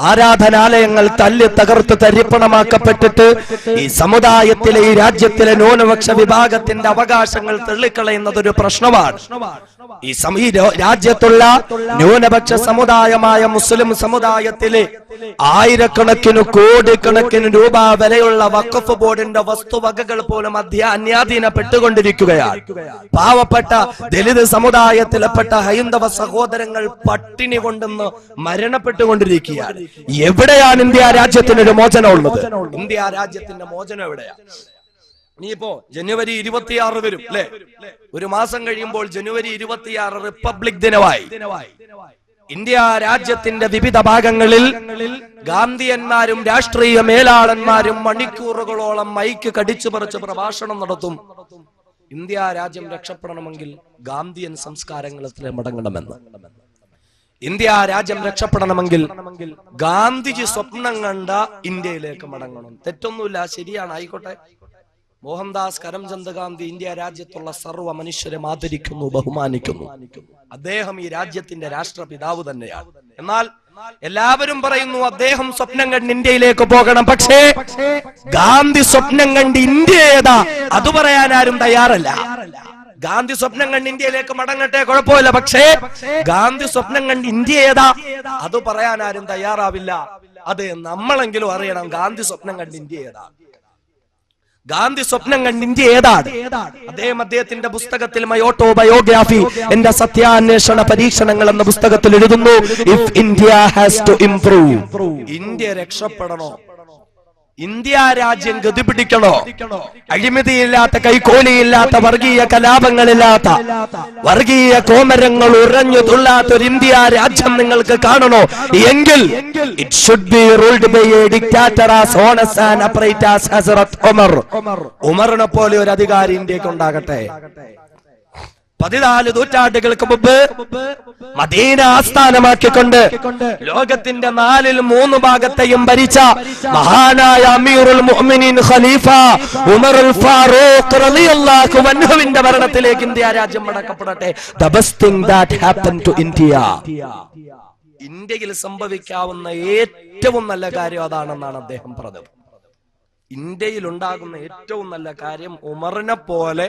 ആരാധനാലയങ്ങൾ തല്ലി തകർത്ത് തരിപ്പണമാക്കപ്പെട്ടിട്ട് ഈ സമുദായത്തിലെ, ഈ രാജ്യത്തിലെ ന്യൂനപക്ഷ വിഭാഗത്തിന്റെ അവകാശങ്ങൾ തള്ളിക്കളയുന്നത് ഒരു പ്രശ്നമാണ്. ഈ രാജ്യത്തുള്ള ന്യൂനപക്ഷ സമുദായമായ മുസ്ലിം സമുദായത്തിലെ ആയിരക്കണക്കിന് കോടിക്കണക്കിന് രൂപ വിലയുള്ള വഖഫ് ബോർഡിന്റെ വസ്തുവകകൾ പോലും അന്യാധീനപ്പെട്ടുകൊണ്ടിരിക്കുകയാണ്. പാവപ്പെട്ട ദലിത് സമുദായത്തിൽപ്പെട്ട ഹൈന്ദവ സഹോദരങ്ങൾ പട്ടിണി കൊണ്ടെന്ന് മരണപ്പെട്ടുകൊണ്ടിരിക്കുകയാണ്. എവിടെയാണ് ഇന്ത്യ രാജ്യത്തിനൊരു മോചനം ഉള്ളത്? ഇന്ത്യ രാജ്യത്തിന്റെ മോചനം എവിടെയാണ്? ഇനിയിപ്പോ ജനുവരി 26 വരും അല്ലെ? ഒരു മാസം കഴിയുമ്പോൾ ജനുവരി 26 റിപ്പബ്ലിക് ദിനമായി. ഇന്ത്യ രാജ്യത്തിന്റെ വിവിധ ഭാഗങ്ങളിൽ ഗാന്ധിയന്മാരും രാഷ്ട്രീയ മേലാളന്മാരും മണിക്കൂറുകളോളം മൈക്ക് കടിച്ചു പറിച്ച് പ്രഭാഷണം നടത്തും. ഇന്ത്യ രാജ്യം രക്ഷപ്പെടണമെങ്കിൽ ഗാന്ധിയൻ സംസ്കാരങ്ങളിൽ മടങ്ങണമെന്ന്. ഇന്ത്യ രാജ്യം രക്ഷപ്പെടണമെങ്കിൽ ഗാന്ധിജി സ്വപ്നം കണ്ട ഇന്ത്യയിലേക്ക് മടങ്ങണം. തെറ്റൊന്നുമില്ല, ശരിയാണ്, ആയിക്കോട്ടെ. മോഹൻദാസ് കരംചന്ദ് ഗാന്ധി ഇന്ത്യ രാജ്യത്തുള്ള സർവ്വ മനുഷ്യരെ ആദരിക്കുന്നു, ബഹുമാനിക്കുന്നു. അദ്ദേഹം ഈ രാജ്യത്തിന്റെ രാഷ്ട്രപിതാവ് തന്നെയാണ്. എന്നാൽ എല്ലാവരും പറയുന്നു അദ്ദേഹം സ്വപ്നം കണ്ട് ഇന്ത്യയിലേക്ക് പോകണം. പക്ഷേ ഗാന്ധി സ്വപ്നം കണ്ട് ഇന്ത്യ ഏതാ അത് പറയാൻ ആരും തയ്യാറല്ല. ഗാന്ധി സ്വപ്നം കണ്ട് ഇന്ത്യയിലേക്ക് മടങ്ങട്ടെ, കുഴപ്പമില്ല. പക്ഷേ ഗാന്ധി സ്വപ്നം കണ്ട് ഇന്ത്യ ഏതാ അത് പറയാൻ ആരും തയ്യാറാവില്ല. അത് നമ്മളെങ്കിലും അറിയണം. ഗാന്ധി സ്വപ്നം കണ്ട് ഇന്ത്യ ഏതാ? ഗാന്ധി സ്വപ്നം കണ്ട് ഇന്ത്യ ഏതാണ്? അദ്ദേഹത്തിന്റെ പുസ്തകത്തിൽ മൈ ഓട്ടോബയോഗ്രാഫി, എന്റെ സത്യാന്വേഷണ പരീക്ഷണങ്ങൾ എന്ന പുസ്തകത്തിൽ എഴുതുന്നു, if India has to improve, India രക്ഷപ്പെടണോ, ഇന്ത്യ രാജ്യം ഗതി പിടിക്കണോ, അഴിമതിയില്ലാത്ത, കൈക്കോലിയില്ലാത്ത, വർഗീയ കലാപങ്ങളില്ലാത്ത, വർഗീയ കോമരങ്ങൾ ഉറഞ്ഞു തുള്ളാത്ത ഒരു ഇന്ത്യ രാജ്യം നിങ്ങൾക്ക് കാണണോ എങ്കിൽ it should be ruled by a dictator as honest and upright as Hazrat Umar. ഉമറിനെ പോലെ ഒരു അധികാരി ഇന്ത്യക്ക് ഉണ്ടാകട്ടെ. 14 നൂറ്റാണ്ടുകൾക്ക് മുമ്പ് മദീന ആസ്ഥാനമാക്കിക്കൊണ്ട് ലോകത്തിന്റെ 4/3 ഭാഗത്തെയും ഭരിച്ച മഹാനായ അമീറുൽ മുഅ്മിനീൻ ഖലീഫ ഉമറുൽ ഫാറൂഖ് റളിയല്ലാഹു അൻഹുവിന്റെ ഭരണത്തിലേക്ക് ഇന്ത്യ രാജ്യം മടക്കപ്പെടട്ടെ. The best thing that happened to India. ഇന്ത്യയിൽ സംഭവിക്കാവുന്ന ഏറ്റവും നല്ല കാര്യം അതാണെന്നാണ് അദ്ദേഹം പറഞ്ഞത്. ഇന്ത്യയിൽ ഉണ്ടാകുന്ന ഏറ്റവും നല്ല കാര്യം ഉമറിനെ പോലെ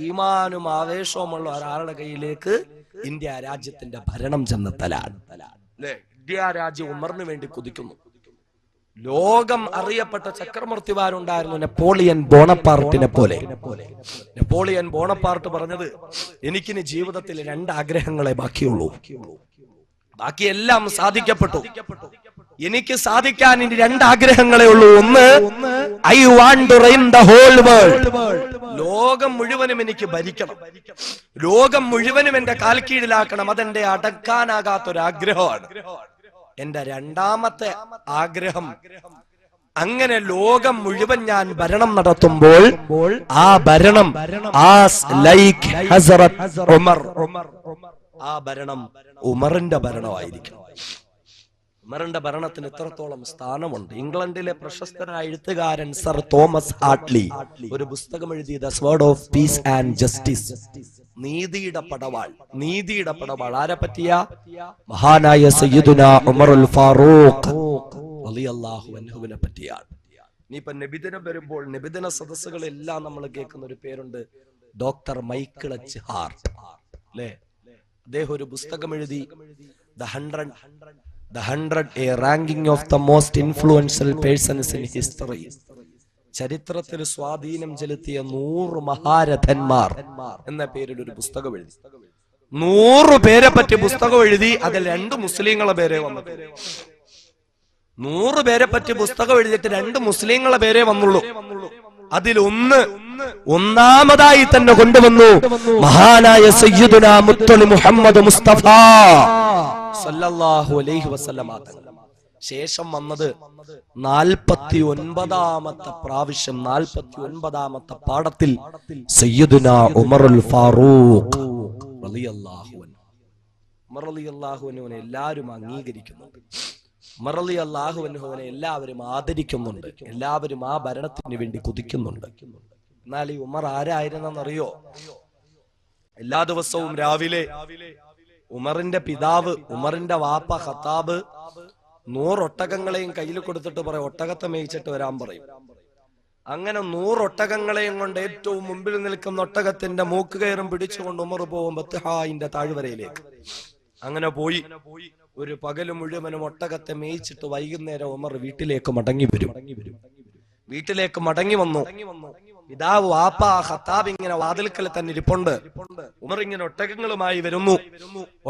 ഈമാനും ആവേശവുമുള്ള ഒരാളുടെ കയ്യിലേക്ക് ഇന്ത്യ രാജ്യത്തിന്റെ ഭരണം ചെന്നെത്തലാണ്. ഇന്ത്യ രാജ്യം ഉമറിന് വേണ്ടി കുതിക്കുന്നു. ലോകം അറിയപ്പെട്ട ചക്രവർത്തിമാരുണ്ടായിരുന്നു നെപ്പോളിയൻ ബോണപ്പാർട്ടിനെ പോലെ. നെപ്പോളിയൻ ബോണപ്പാർട്ട് പറഞ്ഞത്, എനിക്കിനി ജീവിതത്തിൽ 2 ആഗ്രഹങ്ങളെ ബാക്കിയുള്ളൂ, ബാക്കിയെല്ലാം സാധിക്കപ്പെട്ടു, എനിക്ക് സാധിക്കാൻ ഇനി 2 ആഗ്രഹങ്ങളെ ഉള്ളൂ. ഒന്ന്, I want to reign the whole world, ലോകം മുഴുവനും എനിക്ക് ഭരിക്കണം, ലോകം മുഴുവനും എന്റെ കാൽ കീഴിലാക്കണം. അതെന്റെ അടക്കാനാകാത്തൊരാഗ്രഹമാണ്. എന്റെ 2ാമത്തെ ആഗ്രഹം, അങ്ങനെ ലോകം മുഴുവൻ ഞാൻ ഭരണം നടത്തുമ്പോൾ ആ ഭരണം ലൈക്ക് ഹസ്രത്ത് ഉമർ, ആ ഭരണം ഉമറിന്റെ ഭരണമായിരിക്കണം. ഉമറിന്റെ ഭരണത്തിന് ഇത്രത്തോളം സ്ഥാനമുണ്ട്. ഇംഗ്ലണ്ടിലെ പ്രശസ്തനായ എഴുത്തുകാരൻ സർ തോമസ് ഹാർട്ട്ലി ഒരു പുസ്തകം എഴുതി, the sword of peace and justice, നീതിയുടെ പടവാൾ. നീതിയുടെ പടവാൾ ആരെ പറ്റിയ? മഹാനായ സയ്യിദുനാ ഉമറുൽ ഫാറൂഖ് റളിയല്ലാഹു അൻഹുവിനെ പറ്റിയാണ്. ഇനിയിപ്പോ നബിദിനം വരുമ്പോൾ നബിദിന സദസ്സുകളെല്ലാം നമ്മൾ കേൾക്കുന്ന ഒരു പേരുണ്ട്, ഡോക്ടർ മൈക്കിൾ എച്ച് ഹാർട്ട് അല്ലേ? അദ്ദേഹം ഒരു പുസ്തകം എഴുതി, The 100 a ranking of the most influential persons in history. ചരിത്രത്തിൽ സ്വാധീനം ചെലുത്തിയ 100 മഹാരഥന്മാർ എന്ന പേരിൽ ഒരു പുസ്തകം എഴുതി. 100 പേരെ പറ്റി പുസ്തകം എഴുതി. അതിൽ 2 മുസ്ലിങ്ങളെ പേരെ വന്നു. 100 പേരെ പറ്റി പുസ്തകം എഴുതിയിട്ട് 2 മുസ്ലിങ്ങളെ പേരെ വന്നുള്ളൂ. അതിൽ ഒന്നാമതായി തന്നെ കൊണ്ടുവന്നു മഹാനായ സയ്യിദുനാ മുത്തലി മുഹമ്മദ് മുസ്തഫ സല്ലല്ലാഹു അലൈഹി വസല്ലമ. ശേഷം വന്നത് 49ാമത്തെ പ്രാവശ്യം 49ാമത്തെ പാഠത്തിൽ സയ്യിദുനാ ഉമറുൽ ഫാറൂഖ് റളിയല്ലാഹു അൻഹു. ഉമർ റളിയല്ലാഹു അൻഹുവിനെ എല്ലാവരും അംഗീകരിക്കുന്നുണ്ട്, ഉമർ റളിയല്ലാഹു അൻഹുവിനെ എല്ലാവരും ആദരിക്കുന്നുണ്ട്, എല്ലാവരും ആ ഭരണത്തിന് വേണ്ടി കുതിക്കുന്നുണ്ട്. എന്നാൽ ഈ ഉമർ ആരായിരുന്നെന്നറിയോ? എല്ലാ ദിവസവും രാവിലെ ഉമറിന്റെ പിതാവ്, ഉമറിന്റെ വാപ്പ ഖത്താബ് 100 ഒട്ടകങ്ങളെയും കയ്യിൽ കൊടുത്തിട്ട് പറയും, ഒട്ടകത്തെ മേയിച്ചിട്ട് വരാൻ പറയും. അങ്ങനെ 100 ഒട്ടകങ്ങളെയും കൊണ്ട് ഏറ്റവും മുമ്പിൽ നിൽക്കുന്ന ഒട്ടകത്തിന്റെ മൂക്ക് കയറും പിടിച്ചുകൊണ്ട് ഉമർ പോകും ബത്ഹായിന്റെ താഴ്വരയിലേക്ക്. അങ്ങനെ പോയി ഒരു പകല് മുഴുവനും ഒട്ടകത്തെ മേയിച്ചിട്ട് വൈകുന്നേരം ഉമർ വീട്ടിലേക്ക് മടങ്ങി വരും. വീട്ടിലേക്ക് മടങ്ങി വന്നു. പിതാവ് വാപ്പ ഖത്താബ് ഇങ്ങനെ വാതിൽക്കൽ തന്നെ ഇരിപ്പുണ്ട്. ഉമർ ഇങ്ങനെ ഒട്ടകങ്ങളുമായി വരുന്നു.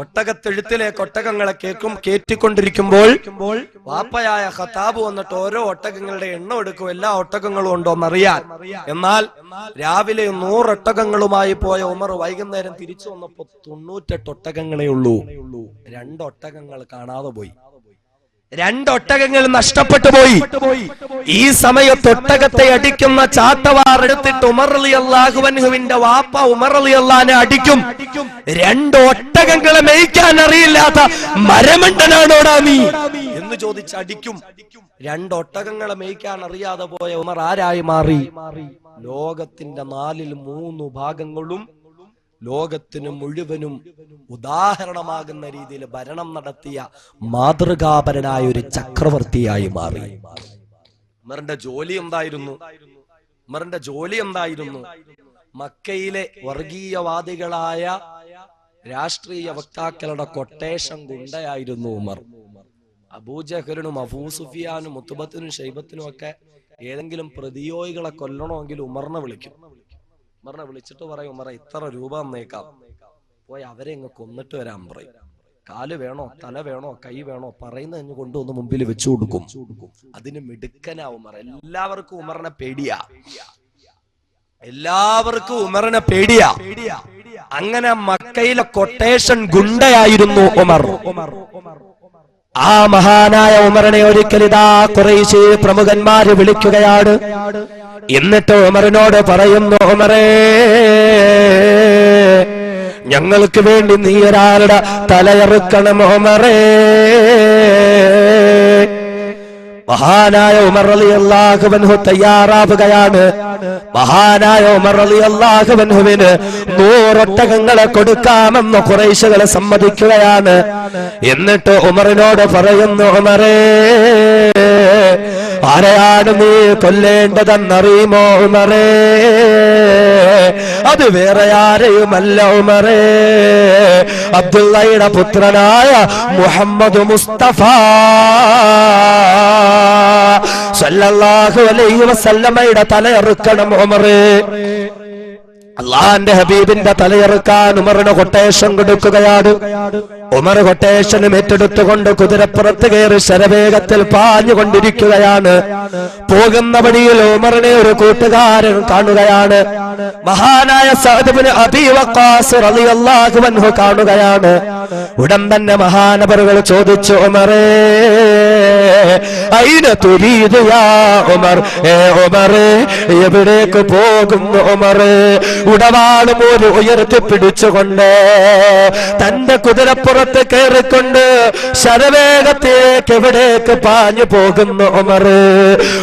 ഒട്ടകത്തെഴുത്തിലേക്ക് ഒട്ടകങ്ങളെ കേറ്റിക്കൊണ്ടിരിക്കുമ്പോൾ വാപ്പയായ ഖത്താബ് വന്നിട്ട് ഓരോ ഒട്ടകങ്ങളുടെ എണ്ണം എടുക്കും, എല്ലാ ഒട്ടകങ്ങളും ഉണ്ടോ എന്നറിയാൻ. എന്നാൽ രാവിലെ 100 ഒട്ടകങ്ങളുമായി പോയ ഉമർ വൈകുന്നേരം തിരിച്ചു വന്നപ്പോ 98 ഒട്ടകങ്ങളേ ഉള്ളൂ. 2 ഒട്ടകങ്ങൾ കാണാതെ പോയി. 2 ഒട്ടകങ്ങൾ നഷ്ടപ്പെട്ടു പോയി. ഈ സമയത്ത് ഒട്ടകത്തെ അടിക്കുന്ന ചാട്ടവാർ എടുത്തിട്ട് ഉമർ റളിയല്ലാഹു അൻഹുവിന്റെ വാപ്പ ഉമർ റളിയല്ലാഹുവിനെ അടിക്കും. 2 ഒട്ടകങ്ങളെ മേയ്ക്കാൻ അറിയില്ലാത്ത മരമണ്ടനാണോടാ നീ എന്ന് ചോദിച്ച് അടിക്കും. 2 ഒട്ടകങ്ങളെ മേയ്ക്കാൻ അറിയാതെ പോയ ഉമർ ആരായി മാറി? ലോകത്തിന്റെ 4/3 ഭാഗങ്ങളും ലോകത്തിന് മുഴുവനും ഉദാഹരണമാകുന്ന രീതിയിൽ ഭരണം നടത്തിയ മാതൃകാപരനായ ഒരു ചക്രവർത്തിയായി മാറി. ഉമറിന്റെ ജോലി എന്തായിരുന്നു? മക്കയിലെ വർഗീയവാദികളായ രാഷ്ട്രീയ വക്താക്കളുടെ കൊട്ടേഷൻ ഗുണ്ടയായിരുന്നു ഉമർ. അബൂജഹലിനും അബൂ സുഫിയാനും മുത്തുബത്തിനും ഷൈബത്തിനും ഒക്കെ ഏതെങ്കിലും പ്രതിയോഗികളെ കൊല്ലണമെങ്കിൽ ഉമറിനെ വിളിക്കും. ഉമറിനെ വിളിച്ചിട്ട് പറയും, ഉമറെ ഇത്ര രൂപ തന്നേക്കാം, പോയി അവരെ ഇങ്ങ് കൊന്നിട്ട് വരാൻ പറയും. കാല് വേണോ, തല വേണോ, കൈ വേണോ പറയുന്നതിന് കൊണ്ടുവന്ന് മുമ്പിൽ വെച്ചു കൊടുക്കും. അതിന് മിടുക്കനാ ഉമർ. എല്ലാവർക്കും ഉമറിനെ പേടിയാ. അങ്ങനെ മക്കയിലെ കൊട്ടേഷൻ ഗുണ്ടയായിരുന്നു ഉമർ. ആ മഹാനായ ഉമറിനെ ഒരിക്കൽ ഇതാ ഖുറൈശി പ്രമുഖന്മാര് വിളിക്കുകയാണ്. എന്നിട്ട് ഉമറിനോട് പറയുന്നു, ഉമറേ, ഞങ്ങൾക്ക് വേണ്ടി നീ ഒരാളുടെ തലയറുക്കണം ഉമറേ. മഹാനായ ഉമർ റളിയല്ലാഹു അൻഹു തയ്യാറാവുകയാണ്. മഹാനായ ഉമർ റളിയല്ലാഹു അൻഹുവിന് 100 ഒട്ടകങ്ങളെ കൊടുക്കാമെന്ന് ഖുറൈശികളെ സമ്മതിക്കുകയാണ്. എന്നിട്ട് ഉമറിനോട് പറയുന്നു, ഉമറേ, ആരെയാണ് നീ കൊല്ലേണ്ടതെന്നറിയുമോ ഉമറേ? അത് വേറെ ആരെയുമല്ല ഉമറേ, അബ്ദുള്ളയുടെ പുത്രനായ മുഹമ്മദ് മുസ്തഫ സല്ലല്ലാഹു അലൈഹി വസല്ലമയുടെ തലയറുക്കണം ഉമറേ. അള്ളാന്റെ ഹബീബിന്റെ തലയെറുക്കാൻ ഉമറിന് കൊട്ടേഷൻ കൊടുക്കുകയാണ്. ഉമർ കൊട്ടേഷനും ഏറ്റെടുത്തുകൊണ്ട് കുതിരപ്പുറത്ത് കയറി ശരവേഗത്തിൽ പാഞ്ഞുകൊണ്ടിരിക്കുകയാണ്. പോകുന്ന വഴിയിൽ ഉമറിനെ ഒരു കൂട്ടുകാരൻ കാണുകയാണ്. മഹാനായ സഅദ് ഇബ്നു അബീ വഖാസ് റളിയല്ലാഹു അൻഹു കാണുകയാണ്. ഉടൻ തന്നെ മഹാനവറുകൾ ചോദിച്ചു, ഉമറേ, അയിന തുരീദു യാ ഉമർ? ഉമറേ, എവിടേക്ക് പോകുന്നു ഉമറേ? ഉടവാളും ഒരു ഉയർത്തിപ്പിടിച്ചുകൊണ്ട് തന്റെ കുതിരപ്പുറത്ത് കയറിക്കൊണ്ട് ശരവേഗത്തേക്ക് എവിടേക്ക് പാഞ്ഞു പോകുന്നു ഉമർ.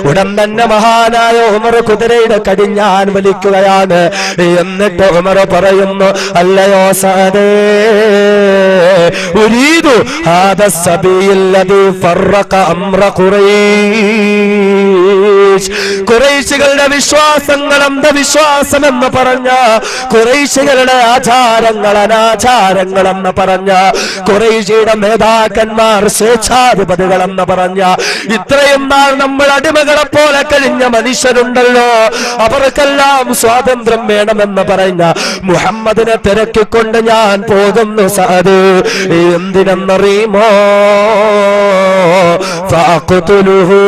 ഉടൻ തന്നെ മഹാനായ ഉമർ കുതിരയുടെ കടിഞ്ഞാൻ വലിക്കുകയാണ്. എന്നിട്ട് ഉമർ പറയുന്നു, അല്ലയോ സഅദേ, ഉരീദു ഹാദ സബീല്ലദീ ഫറഖ അംറ ഖുറൈശ്. ഖുറൈശികളുടെ വിശ്വാസങ്ങൾ അന്ധവിശ്വാസം എന്ന് പറഞ്ഞ, ഖുറൈശികളുടെ ആചാരങ്ങൾ അനാചാരങ്ങൾ എന്ന് പറഞ്ഞ, ഖുറൈശിയുടെ നേതാക്കന്മാർ സ്വേച്ഛാധിപതികൾ എന്ന് പറഞ്ഞ, ഇത്രയും നാൾ നമ്മൾ അടിമകളെ പോലെ കഴിഞ്ഞ മനുഷ്യരുണ്ടല്ലോ, അവർക്കെല്ലാം സ്വാതന്ത്ര്യം വേണമെന്ന് പറഞ്ഞ മുഹമ്മദിനെ തിരക്കിക്കൊണ്ട് ഞാൻ പോകുന്നു സഅദ്. എന്തിനെന്നറിയുമോ? ഫഅഖ്തുലുഹു,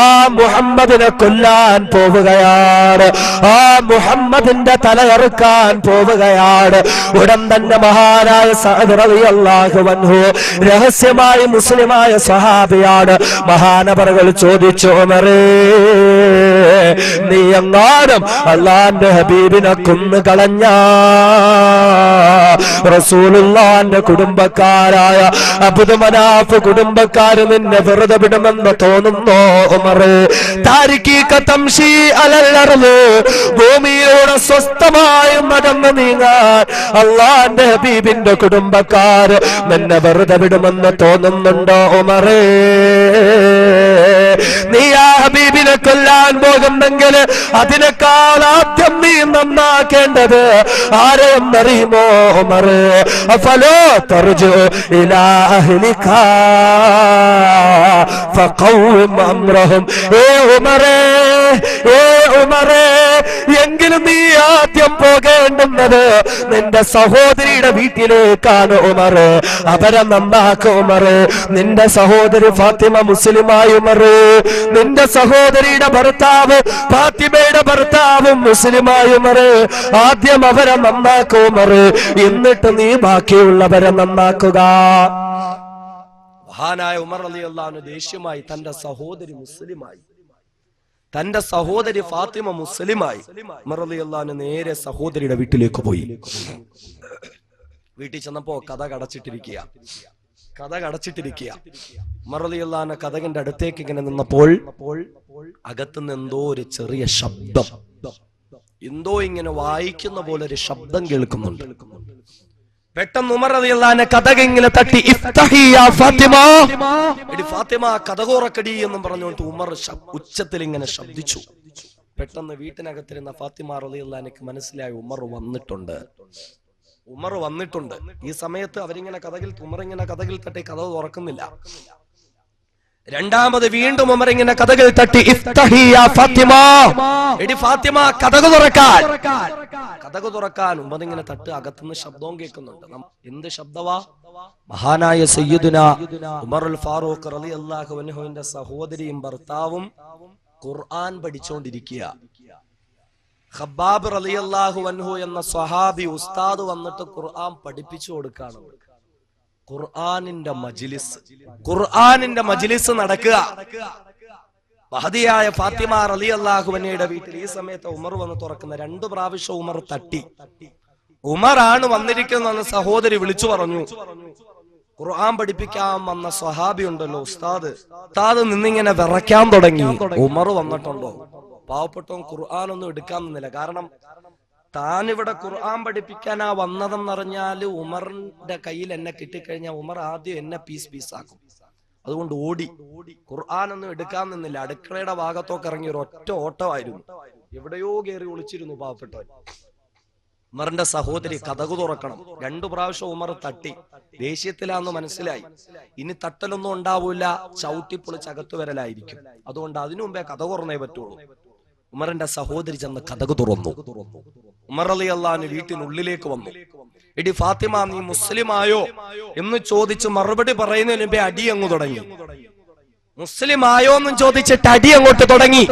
ആ മുഹമ്മദിനെ കൊല്ലാൻ പോവുകയാണ്, ആ മുഹമ്മദിന്റെ തലയറുക്കാൻ പോവുകയാണ്. ഉടൻ തന്നെ മഹാനായ സഅദ് റളിയല്ലാഹു അൻഹു രഹസ്യമായി മുസ്ലിമായ സ്വഹാബിയാണ്. മഹാനവറുകൾ ചോദിച്ചു, ഉമറേ, നീ എങ്ങാനും അല്ലാഹുവിന്റെ ഹബീബിനെ കൊന്നു കളഞ്ഞ റസൂലുള്ളാഹിന്റെ കുടുംബക്കാരായ അബ്ദു മനാഫ് കുടുംബക്കാര് നിന്നെ വെറുതെ വിടുമെന്ന് തോന്നുന്നോ ഉമറേ? താരിഖീക തംശി അലൽ അർള്, ഭൂമിയിലൂടെ സ്വസ്ഥമായി നടന്നു നീങ്ങാൻ അല്ലാഹുവിന്റെ ഹബീബിന്റെ കുടുംബക്കാര് നിന്നെ വെറുതെ വിടുമെന്ന് തോന്നുന്നുണ്ടോ ഉമറേ? നീ ആ ഹബീബിനെ കൊല്ലാൻ വരാൻ പോകുന്നെങ്കിൽ അതിനേക്കാൾ ആദ്യം നീ നന്നാക്കേണ്ടത് ആരെയെന്നറിയുമോ ഉമർ? അഫലോ തർജു ഇലാ അഹ്ലിക ഫഖൗം അംറഹും. ഏ ഉമറേ, എങ്കിലും നീ ആദ്യം പോകേണ്ടുന്നത് നിന്റെ സഹോദരിയുടെ വീട്ടിലേക്കാണ് ഉമർ. അവരെ നന്നാക്കും ഉമർ. നിന്റെ സഹോദരി ഫാത്തിമ മുസ്ലിമായി ഉമർ. നിന്റെ സഹോദരിയുടെ ഭർത്താവ് ഫാത്തിമയുടെ ഭർത്താവും മുസ്ലിമായി ഉമർ. ആദ്യം അവരെ നന്നാക്കും ഉമർ. എന്നിട്ട് നീ ബാക്കിയുള്ളവരെ നന്നാക്കുക. മഹാനായ ഉമർ റളിയല്ലാഹു അൻഹു ദേഷ്യമായി തന്റെ സഹോദരി മുസ്ലിമായി, തന്റെ സഹോദരി ഫാത്തിമ മുസ്ലിമായി. ഉമർ റളിയല്ലാഹു അൻഹു നേരെ സഹോദരിയുടെ വീട്ടിലേക്ക് പോയി. വീട്ടിൽ ചെന്നപ്പോ കതക് അടച്ചിട്ടിരിക്കുക. ഉമർ റളിയല്ലാഹു അൻഹു കതകിന്റെ അടുത്തേക്ക് ഇങ്ങനെ നിന്നപ്പോൾ അകത്തുനിന്ന് എന്തോ ഒരു ചെറിയ ശബ്ദം, എന്തോ ഇങ്ങനെ വായിക്കുന്ന പോലെ ഒരു ശബ്ദം കേൾക്കുന്നുണ്ട്. പെട്ടെന്ന് ഉമർ റളിയല്ലാഹു അൻഹു കതക് ഇങ്ങനെ തട്ടി, ഇഫ്തഹി യാ ഫാത്തിമ, എടി ഫാത്തിമ കതക് തുറക്കടി എന്നും പറഞ്ഞുകൊണ്ട് ഉമർ ഉച്ചത്തിൽ ഇങ്ങനെ ശബ്ദിച്ചു. പെട്ടെന്ന് വീട്ടിനകത്തിരുന്ന ഫാത്തിമ റളിയല്ലാഹു അൻഹയ്ക്ക് മനസ്സിലായി ഉമർ വന്നിട്ടുണ്ട്. ഈ സമയത്ത് അവരിങ്ങനെ ഉമർ ഇങ്ങനെ കതകിൽ തട്ടി കതക് തുറക്കുന്നില്ല. രണ്ടാമത് വീണ്ടും ഉമർ ഇങ്ങനെ കതകിൽ തട്ടി, ഇഫ്തഹി യാ ഫാത്തിമ, എടി ഫാത്തിമ കതക് തുറക്കാൻ ഉമർ ഇങ്ങനെ തട്ട്. അകത്തുനിന്ന് ശബ്ദവും കേൾക്കുന്നുണ്ട്. എന്ത് ശബ്ദവാ? മഹാനായ സയ്യിദുനാ ഉമറുൽ ഫാറൂഖ് റളിയല്ലാഹു അൻഹുവിന്റെ സഹോദരിയും ഭർത്താവും ഖുർആൻ പഠിച്ചുകൊണ്ടിരിക്കുക. ഖബ്ബാബ് റളിയല്ലാഹു അൻഹു എന്ന സ്വഹാബി ഉസ്താദ് വന്നിട്ട് ഖുർആൻ പഠിപ്പിച്ചു കൊടുക്കാണ്. ഖുർആനിന്റെ മജ്ലിസ് നടക്കുക. മഹദിയായ ഫാത്തിമ റളിയല്ലാഹു അൻഹയുടെ വീട്ടിൽ ഈ സമയത്ത് ഉമർ വന്ന് തുറക്കുന്ന 2 പ്രാവശ്യം ഉമർ തട്ടി. ഉമറാണ് വന്നിരിക്കുന്നതെന്ന് സഹോദരി വിളിച്ചു പറഞ്ഞു. ഖുർആൻ പഠിപ്പിക്കാൻ വന്ന സ്വഹാബി ഉണ്ടല്ലോ ഉസ്താദ് നിന്നിങ്ങനെ വിറയ്ക്കാൻ തുടങ്ങി. ഉമർ വന്നിട്ടുണ്ടോ? പാവപ്പെട്ടവൻ ഖുർആനൊന്നും എടുക്കാൻ നിന്നില്ല. കാരണം താനിവിടെ ഖുർആൻ പഠിപ്പിക്കാനാ വന്നതെന്നറിഞ്ഞാല് ഉമറിന്റെ കയ്യിൽ എന്നെ കിട്ടിക്കഴിഞ്ഞാൽ ഉമർ ആദ്യം എന്നെ പീസാക്കും. അതുകൊണ്ട് ഓടി. ഖുർആനൊന്നും എടുക്കാൻ നിന്നില്ല. അടുക്കളയുടെ ഭാഗത്തൊക്കെ ഇറങ്ങി ഒരു ഒറ്റ ഓട്ടമായിരുന്നു. എവിടെയോ കയറി ഒളിച്ചിരുന്നു പാവപ്പെട്ടവൻ. ഉമറിന്റെ സഹോദരി കതക് തുറക്കണം. 2 പ്രാവശ്യം ഉമർ തട്ടി. ദേഷ്യത്തിലാന്ന് മനസ്സിലായി. ഇനി തട്ടലൊന്നും ഉണ്ടാവൂല, ചവിട്ടിപ്പൊളിച്ചകത്തു വരലായിരിക്കും. അതുകൊണ്ട് അതിനു മുമ്പേ കതക് തുറന്നേ പറ്റുള്ളൂ. ഉമറിന്റെ സഹോദരി ചെന്ന് കതക് തുറന്നു. ഉമർ റളിയല്ലാഹു അൻഹു വീട്ടിനുള്ളിലേക്ക് വന്നു. എടി ഫാത്തിമ നീ മുസ്ലിമായോ എന്ന് ചോദിച്ച് മറുപടി പറയുന്നതിന് മുമ്പേ അടി അങ്ങ് തുടങ്ങി. മുസ്ലിമായോ എന്നും ചോദിച്ചിട്ട് അടി അങ്ങോട്ട് തുടങ്ങി.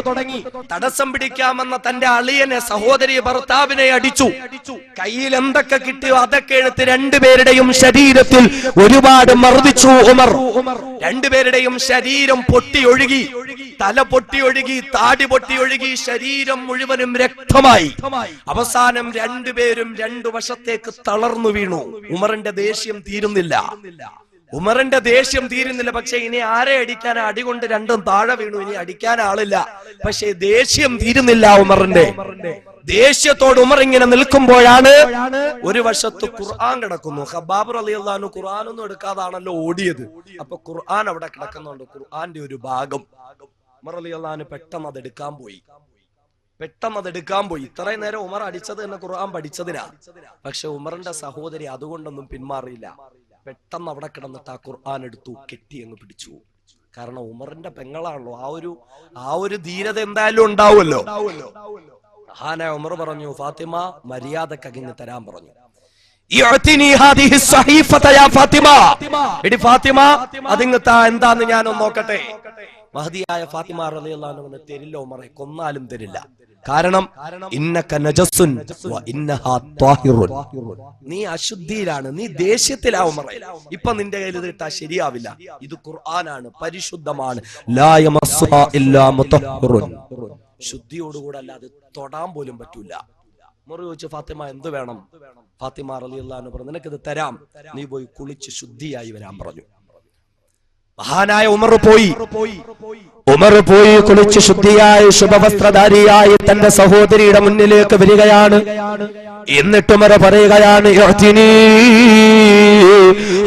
തടസ്സം പിടിക്കാമെന്ന തന്റെ അളിയനെ, സഹോദരി ഭർത്താവിനെ അടിച്ചു. കയ്യിൽ എന്തൊക്കെ കിട്ടിയോ അതൊക്കെ എടുത്ത് 2 പേരുടെയും ശരീരത്തിൽ ഒരുപാട് മർദ്ദിച്ചു ഉമർ. 2 പേരുടെയും ശരീരം പൊട്ടിയൊഴുകി, തല പൊട്ടിയൊഴുകി, താടി പൊട്ടിയൊഴുകി, ശരീരം മുഴുവനും രക്തമായി. അവസാനം 2 പേരും 2 വശത്തേക്ക് തളർന്നു വീണു. ഉമറിന്റെ ദേഷ്യം തീരുന്നില്ല. പക്ഷെ ഇനി ആരെ അടിക്കാനാ? അടികൊണ്ട് 2ഉം താഴെ വീണു. ഇനി അടിക്കാൻ ആളില്ല. പക്ഷെ ദേഷ്യം തീരുന്നില്ല ഉമറിന്റെ. ദേഷ്യത്തോട് ഉമർ ഇങ്ങനെ നിൽക്കുമ്പോഴാണ് ഒരു വശത്ത് ഖുർആൻ കിടക്കുന്നു. ഖബ്ബാബ് റളിയല്ലാഹു അൻഹു ഖുർആനൊന്നും എടുക്കാതാണല്ലോ ഓടിയത്. അപ്പൊ ഖുർആൻ അവിടെ കിടക്കുന്നുണ്ട്. ഖുർആന്റെ ഒരു ഭാഗം ഉമർ റളിയല്ലാഹു അൻഹു പെട്ടെന്ന് അതെടുക്കാൻ പോയി. ഇത്രയും നേരം ഉമർ അടിച്ചത് തന്നെ ഖുർആൻ പഠിച്ചതിനാ. പക്ഷെ ഉമറിന്റെ സഹോദരി അതുകൊണ്ടൊന്നും പിന്മാറിയില്ല. പെട്ടെന്ന് അവിടെ കിടന്നിട്ട് ആ ഖുർആൻ എടുത്തു കെട്ടി അങ്ങ് പിടിച്ചു. കാരണം ഉമറിന്റെ പെങ്ങളാണല്ലോ. ആ ഒരു ധീരത എന്തായാലും ഉണ്ടാവുമല്ലോ. മഹാനായ ഉമർ പറഞ്ഞു, ഫാത്തിമ മര്യാദക്ക് അങ്ങിങ്ങ് തരാൻ പറഞ്ഞു. ഫാത്തിമ അതിങ്ങ് താ, എന്താന്ന് ഞാനൊന്ന് നോക്കട്ടെ. മഹദിയായ ഫാത്തിമ റളിയല്ലാഹു അൻഹ തരില്ല ഉമറെ, കൊന്നാലും തരില്ല. കാരണം ഇന്നക നജസുൻ വ ഇന്നഹാ ത്വാഹിറുൻ, നീ അശുദ്ധിയിലാണ്, നീ ദേഷ്യത്തിലാ ഉമറെ. ഇപ്പൊ നിന്റെ കയ്യിൽ ഇത് ഇട്ടാ ശരിയാവില്ല. ഇത് ഖുർആനാണ്, പരിശുദ്ധമാണ്. ലാ യമസ്സുഹാ ഇല്ലാ മുതഹ്ഹിറുൻ, ശുദ്ധിയോടുകൂടെ അല്ലാതെ തൊടാൻ പോലും പറ്റൂല. ഉമർ ചോദിച്ചു, ഫാത്തിമ എന്ത് വേണം? ഫാത്തിമ റളിയല്ലാഹു അൻഹ പറഞ്ഞു, നിനക്കിത് തരാം, നീ പോയി കുളിച്ച് ശുദ്ധിയായി വരാൻ പറഞ്ഞു. മഹാനായ ഉമർ പോയി കുളിച്ച് ശുദ്ധിയായി ശുഭവസ്ത്രധാരിയായി തന്റെ സഹോദരിയുടെ മുന്നിലേക്ക് വരികയാണ്. എന്നിട്ട് ഉമർ പറയുകയാണ്, യഅ്തിനി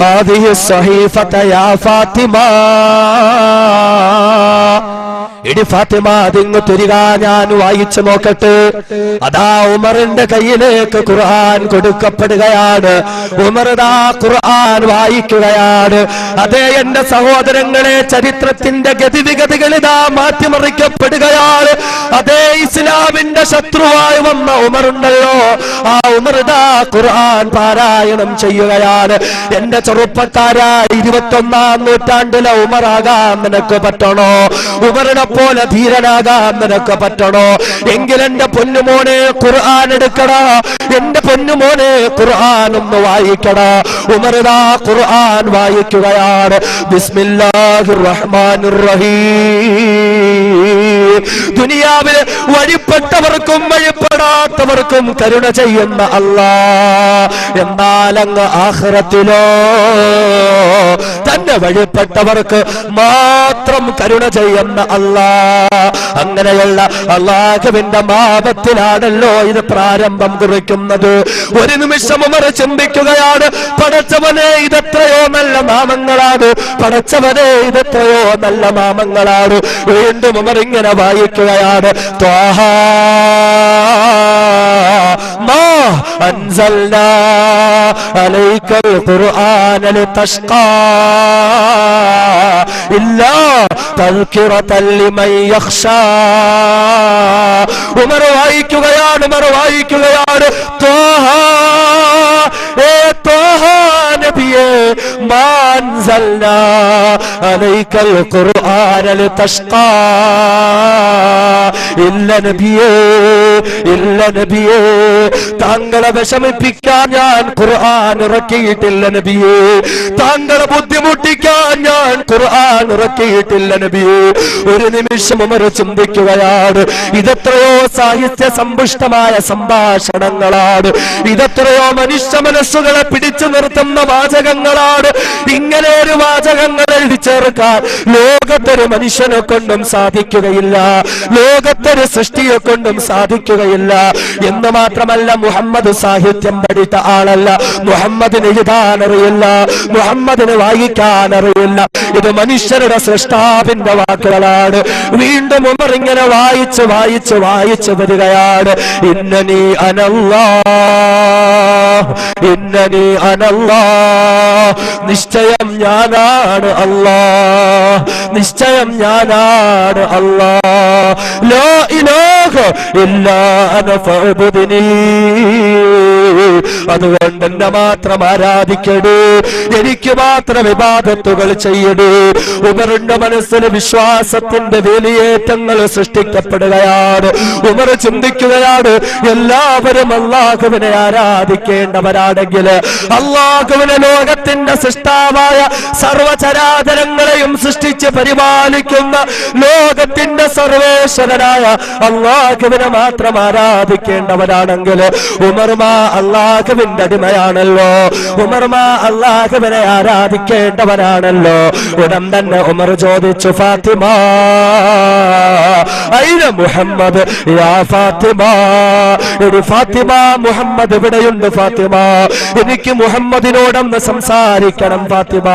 ഹാദിഹി സഹീഫത യാ ഫാത്തിമ, എടി ഫാത്തിമ അതിങ്ങ് തരിക, ഞാൻ വായിച്ചു നോക്കട്ടെ. അതാ ഉമറിന്റെ കയ്യിലേക്ക് ഖുർആൻ കൊടുക്കപ്പെടുകയാണ്. ഉമർ ദാ ഖുർആൻ വായിക്കുകയാണ്. അതേ എന്റെ സഹോദരങ്ങളെ, ചരിത്രത്തിന്റെ ഗതിവിഗതികൾ ഇതാ മാറ്റിമറിക്കപ്പെടുകയാണ്. അതേ ഇസ്ലാമിന്റെ ശത്രുവായി വന്ന ഉമറുണ്ടല്ലോ, ആ ഉമർ ദാ ഖുർആൻ പാരായണം ചെയ്യുകയാണ്. എന്റെ ചെറുപ്പക്കാരാ, 21-ാം നൂറ്റാണ്ടിലെ ഉമറാകാൻ നിനക്ക് പറ്റണോ? ഉമറിനെ പോലെ ധീരനാകാൻ നിനക്ക് പറ്റണോ? എങ്കിൽ എന്റെ പൊന്നുമോനെ ഖുർആൻ എടുക്കടാ, എന്റെ പൊന്നുമോനെ ഖുർആൻ ഒന്ന് വായിക്കടാ. ഉമർ ദാ ഖുർആൻ വായിക്കുകയാണ്. ബിസ്മില്ലാഹിർ റഹ്മാനിർ റഹീം. ദുനിയാവിലെ വഴിപ്പെട്ടവർക്കും വഴിപ്പെടാത്തവർക്കും കരുണ ചെയ്യുന്ന അല്ലാഹ്, എന്നാൽ അങ്ങ് ആഖിറത്തിലോ തന്നെ വഴിപ്പെട്ടവർക്ക് മാത്രം കരുണ ചെയ്യുന്ന അല്ലാഹ്. അങ്ങനെയുള്ള അല്ലാഹുവിന്റെ മാപത്തിലാണല്ലോ ഇത് പ്രാരംഭം കുറിക്കുന്നത്. ഒരു നിമിഷം ഉമർ ചിന്തിക്കുകയാണ്, പടച്ചവനെ ഇതെത്രയോ നല്ല നാമങ്ങളാണ്, പടച്ചവനെ ഇതെത്രയോ നല്ല നാമങ്ങളാണ്. വീണ്ടും ഉമർ ഇങ്ങനെ വായിക്കുകയാണ്. ത്വാഹ മാ അൻസൽനാ അലൈക്കൽ ഖുർആന ലിതഷ്ഖാ ഇല്ലാ തദ്കിറതൻ ലിമൻ യഖ്ശാ. ഉമർ വായിക്കുകയാണ്, ഉമർ വായിക്കുകയാണ്. ത്വാഹ, ഏ ത്വാഹ നബിയേ, മാ അൻസൽനാ അലൈക്കൽ ഖുർആന ലിതഷ്ഖാ ഇല്ല നബിയേ, ഇല്ല നബിയേ, താങ്കളെ വിഷമിപ്പിക്കാൻ ഞാൻ ഖുർആൻ ഇറക്കിയിട്ടില്ല നബിയേ, താങ്കളെ ബുദ്ധിമുട്ടിക്കാൻ ഞാൻ ഖുർആൻ ഇറക്കിയിട്ടില്ല നബിയേ. ഒരു നിമിഷം ഉമർ ചിന്തിക്കുകയാണ്, ഇതെത്രയോ സാഹിത്യ സമ്പുഷ്ടമായ സംഭാഷണങ്ങളാണ്, ഇതെത്രയോ മനുഷ്യ മനസ്സുകളെ പിടിച്ചു നിർത്തുന്ന വാചകങ്ങളാണ്. ഇങ്ങനെ ഒരു വാചകങ്ങൾ എഴുതി ചേർക്കാൻ ലോകത്തൊരു മനുഷ്യനെ കൊണ്ടും സാധിക്കുകയില്ല, ലോകത്തൊരു സൃഷ്ടിയെ കൊണ്ടും സാധിക്കുകയില്ല. എന്ന് മാത്രമല്ല, മുഹമ്മദ് സാഹിത്യം പഠിച്ച ആളല്ല, മുഹമ്മദിന് എഴുതാൻ അറിയില്ല, മുഹമ്മദിന് വായിക്കാൻ അറിയില്ല. ഇത് മനുഷ്യരുടെ സൃഷ്ടാവിന്റെ വാക്കുകളാണ്. വീണ്ടും ഉമർ ഇങ്ങനെ വായിച്ച് വായിച്ച് വായിച്ച് വരികയാണ്. ഇന്നനി അനല്ലാഹ്, ഇന്നനി അനല്ലാഹ്, നിശ്ചയം ഞാനാണ് അല്ലാഹ്, നിശ്ചയം ഞാനാണ് അല്ലാഹ്. ലാ ഇലാഹ ഇല്ലാ അന ഫഅബ്ദുനി, അതുകൊണ്ട് എന്നെ മാത്രം ആരാധിക്കണേ, എനിക്ക് മാത്രം ഇബാദത്തുകൾ ചെയ്യണേ. ഉമറിന്റെ മനസ്സിൽ വിശ്വാസത്തിന്റെ വേലിയേറ്റങ്ങൾ സൃഷ്ടിക്കപ്പെടുകയാണ്. ഉമർ ചിന്തിക്കുകയാണ്, എല്ലാവരും അല്ലാഹുവിനെ ആരാധിക്കേണ്ടവരാണെങ്കിൽ, അല്ലാഹുവിനെ ലോകത്തിന്റെ സൃഷ്ടാവായ സർവചരാചരങ്ങളെയും സൃഷ്ടിച്ച് പരിപാലിക്കുന്ന ലോകത്തിന്റെ സർവേശ്വരനായ അല്ലാഹുവിനെ മാത്രം ആരാധിക്കേണ്ടവരാണെങ്കിൽ, ഉമർമാ അല്ലാഹുവിന്റെ അടിമയാണല്ലോ, ഉമർമാ അല്ലാഹുവിനെ ആരാധിക്കേണ്ടവരാണല്ലോ. ഉടൻ തന്നെ ഉമർ ചോദിച്ചു, ഫാത്തിമ ഐന മുഹമ്മദ് യാ ഫാത്തിമ, എടി ഫാത്തിമ, മുഹമ്മദ് എവിടെയുണ്ട് ഫാത്തിമ, എനിക്ക് മുഹമ്മദിനോടൊന്ന് സംസാരിക്കണം ഫാത്തിമ.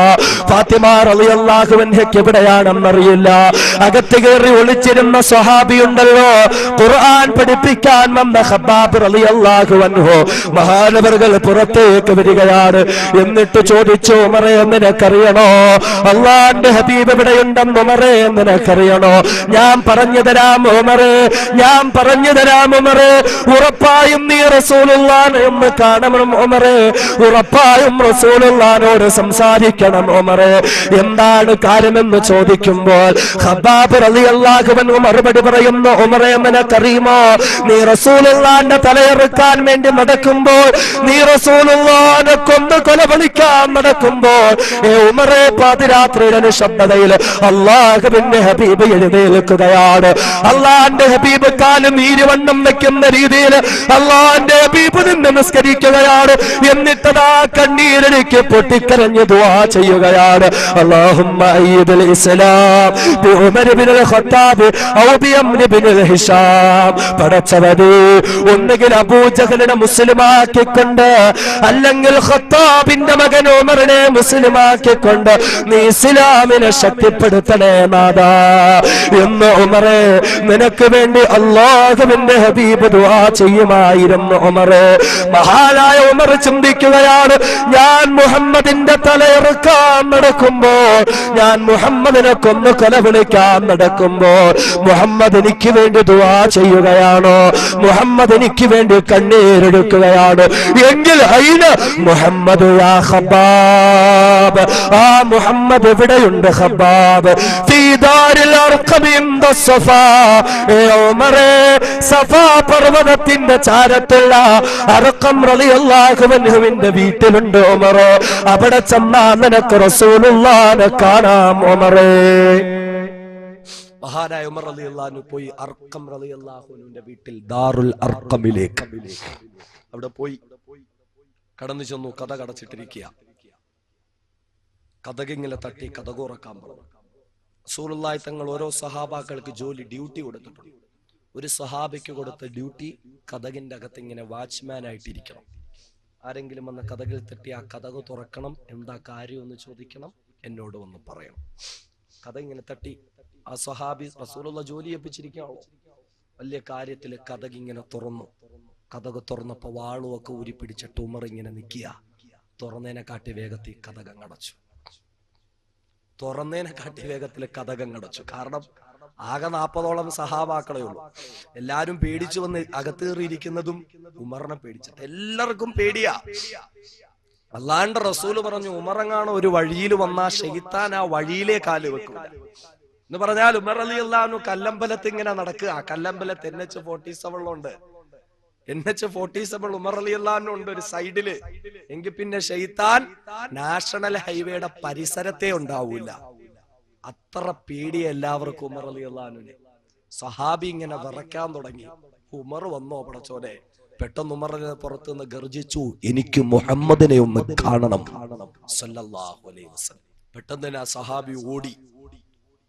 ഫാത്തിമ റളിയല്ലാഹു അൻഹയ്ക്ക് എവിടെയാണെന്നറിയില്ല. അകത്ത് കയറി ഒളിച്ചിരുന്ന സ്വഹാബിയുണ്ടല്ലോ, ഖുർആൻ പഠിപ്പിക്കാൻ വന്ന ഖബ്ബാബ് റളിയല്ലാഹു അൻഹു, മഹാനവറുകൾ പുറത്തേക്ക് വരികയാണ്. എന്നിട്ട് ചോദിച്ചു, ഉമറേ നിനക്കറിയണോ അള്ളാന്റെ ഹബീബ് എവിടെയുണ്ടെന്ന്? ഉമറേ നിനക്കറിയണോ? ഞാൻ പറഞ്ഞു തരാം ഉമറേ, ഞാൻ പറഞ്ഞു തരാം ഉമറേ, ഉറപ്പായും നീ റസൂലുള്ളാഹിനെ ഒന്ന് കാണണം ഉമറേ, ഉറപ്പായും റസൂലുള്ളാഹിനോട് സംസാരിക്കണം ഉമറേ. എന്താണ് കാര്യമെന്ന് ചോദിക്കുമ്പോൾ ഖബ്ബാബ് റളിയല്ലാഹു അൻഹു മറുപടി പറയുന്നു, ഉമറേ നിനക്കറിയുമോ, നീ റസൂലുള്ളാഹിന്റെ തലയെറുക്കാൻ വേണ്ടി നടക്കുമ്പോൾ, നീ റസൂലുള്ളാഹിനെ കൊന്ന് കൊലവിളിക്കാൻ നടക്കുമ്പോൾ, ഉമറേ പാതിരാത്രിയുടെ നിശബ്ദതയിൽ അല്ലാഹുവിന്റെ ഹബീബ് എഴുന്നേൽക്കുകയാണ്. അള്ളാന്റെ ഹബീബ് കാലും ഈരുവണ്ണം വെക്കുന്ന രീതിയിൽ അള്ളാന്റെ ഹബീബ് നിന്ന് നിസ്കരിക്കുകയാണ്. എന്നിട്ടതാ കണ്ണീരടിക്ക് പൊട്ടിക്കരഞ്ഞ് ദുആ ചെയ്യുകയാണ്. അല്ലാഹുമ്മ അയ്യിദുൽ ഇസ്ലാം ബി ഉമർ ഇബ്നുൽ ഖത്താബ് ഔ ബി അംർ ഇബ്നുൽ ഹിശാം. പടച്ചവനേ, ഒന്നുകിൽ അബൂജഹലിനെ മുസ്ലിമാക്കി മുസ്ലിമാക്കിക്കൊണ്ട്, അല്ലെങ്കിൽ ഖത്താബിന്റെ മകൻ ഉമറിനെ മുസ്ലിമാക്കിക്കൊണ്ട് നീ ഇസ്ലാമിനെ ശക്തിപ്പെടുത്തണേ നാഥാ എന്ന് ഉമറേ നിനക്ക് വേണ്ടി അല്ലാഹുവിന്റെ ഹബീബ് ദുആ ചെയ്യുമായിരുന്നു. ഉമറേ, മഹാനായ ഉമർ ചിന്തിക്കുകയാണ്, ഞാൻ മുഹമ്മദിന്റെ തലയിറക്കാൻ നടക്കുമ്പോൾ, ഞാൻ മുഹമ്മദിനെ കൊന്നു കൊലവിളിക്കാൻ നടക്കുമ്പോൾ മുഹമ്മദ് എനിക്ക് വേണ്ടി ദുആ ചെയ്യുകയാണോ? മുഹമ്മദ് എനിക്ക് വേണ്ടി കണ്ണീരെടുക്കുകയാണ് എങ്കിൽ അയിന് മുഹമ്മദ് യാ ഖബ്ബാബ്, ആ മുഹമ്മദ് എവിടെയുണ്ട് ഖബ്ബാബ്? ഫീ ദാരിൽ അർഖം ഇൻദ സഫാ, ഏ ഉമറേ സഫാ പർവതത്തിന്റെ ചാരത്തുള്ള അർഖം റളിയല്ലാഹു അൻഹുവിന്റെ വീട്ടിലുണ്ട് ഉമറേ. അവിടെ ചെന്നാൽ നിനക്ക് റസൂലുള്ളാഹിനെ കാണാം ഉമറേ. മഹാനായ ഉമർ റളിയല്ലാഹു അൻഹു പോയി അർഖം റളിയല്ലാഹു അൻഹുവിന്റെ വീട്ടിൽ ദാറുൽ അർഖമിലേക്ക് അവിടെ പോയി കടന്നു ചെന്നു. കഥ കടച്ചിട്ടിരിക്കുക. കഥകിങ്ങനെ തട്ടി കഥ ഉറക്കാൻ പറഞ്ഞു. റസൂലുള്ളാഹി തങ്ങൾ ഓരോ സഹാബാക്കൾക്ക് ഡ്യൂട്ടി കൊടുത്തിട്ടുണ്ട്. ഒരു സഹാബിക്ക് കൊടുത്ത ഡ്യൂട്ടി കഥകിന്റെ അകത്ത് ഇങ്ങനെ വാച്ച്മാൻ ആയിട്ടിരിക്കണം. ആരെങ്കിലും വന്ന കഥകിൽ തട്ടി ആ കഥക് തുറക്കണം, എന്താ കാര്യം എന്ന് ചോദിക്കണം, എന്നോട് വന്ന് പറയണം. കഥ ഇങ്ങനെ തട്ടി ആ സഹാബി റസൂലുള്ളാഹി ജോലി ഏൽപ്പിച്ചിരിക്കുകയാണോ, വലിയ കാര്യത്തില് കഥകിങ്ങനെ തുറന്നു. കഥക് തുറന്നപ്പോ വാളുമൊക്കെ ഊരി പിടിച്ചിട്ട് ഉമർ ഇങ്ങനെ നിൽക്കുക. തുറന്നതിനെ കാട്ടി വേഗത്തിൽ കഥകങ്ങടച്ചു. തുറന്നതിനെ കാട്ടി വേഗത്തിൽ കഥകങ്ങടച്ചു. കാരണം ആകെ 40ഓളം സഹാബാക്കളേ ഉള്ളൂ. എല്ലാരും പേടിച്ചു വന്ന് അകത്ത് കയറിയിരിക്കുന്നതും ഉമറിനെ പേടിച്ചിട്ട് എല്ലാവർക്കും പേടിയാ. അല്ലാണ്ട് റസൂല് പറഞ്ഞു, ഉമറങ്ങാണ് ഒരു വഴിയിൽ വന്നാ ശൈത്താൻ ആ വഴിയിലെ കാല് വെക്കൂല എന്ന് പറഞ്ഞാൽ ഉമർ റളിയല്ലാഹു അൻഹു കല്ലമ്പലത്ത് ഇങ്ങനെ നടക്കുക. കല്ലമ്പലത്ത് NH-47 ഉണ്ട്. NH-47 ഉമർ റളിയല്ലാഹു അൻഹു ഉണ്ട് ഒരു സൈഡില്. എങ്കിൽ പിന്നെ ശൈത്താൻ നാഷണൽ ഹൈവേയുടെ പരിസരത്തെ ഉണ്ടാവൂല. അത്ര പേടി എല്ലാവർക്കും ഉമർ റളിയല്ലാഹു അൻഹുവിനെ. സഹാബി ഇങ്ങനെ വിറയ്ക്കാൻ തുടങ്ങി. ഉമർ വന്നോ പടച്ചോനെ? പെട്ടെന്ന് ഉമറിനെ പുറത്തുനിന്ന് ഗർജിച്ചു, എനിക്ക് മുഹമ്മദിനെ ഒന്ന് കാണണം സല്ലല്ലാഹു അലൈഹി വസല്ലം. പെട്ടെന്ന് ആ സഹാബി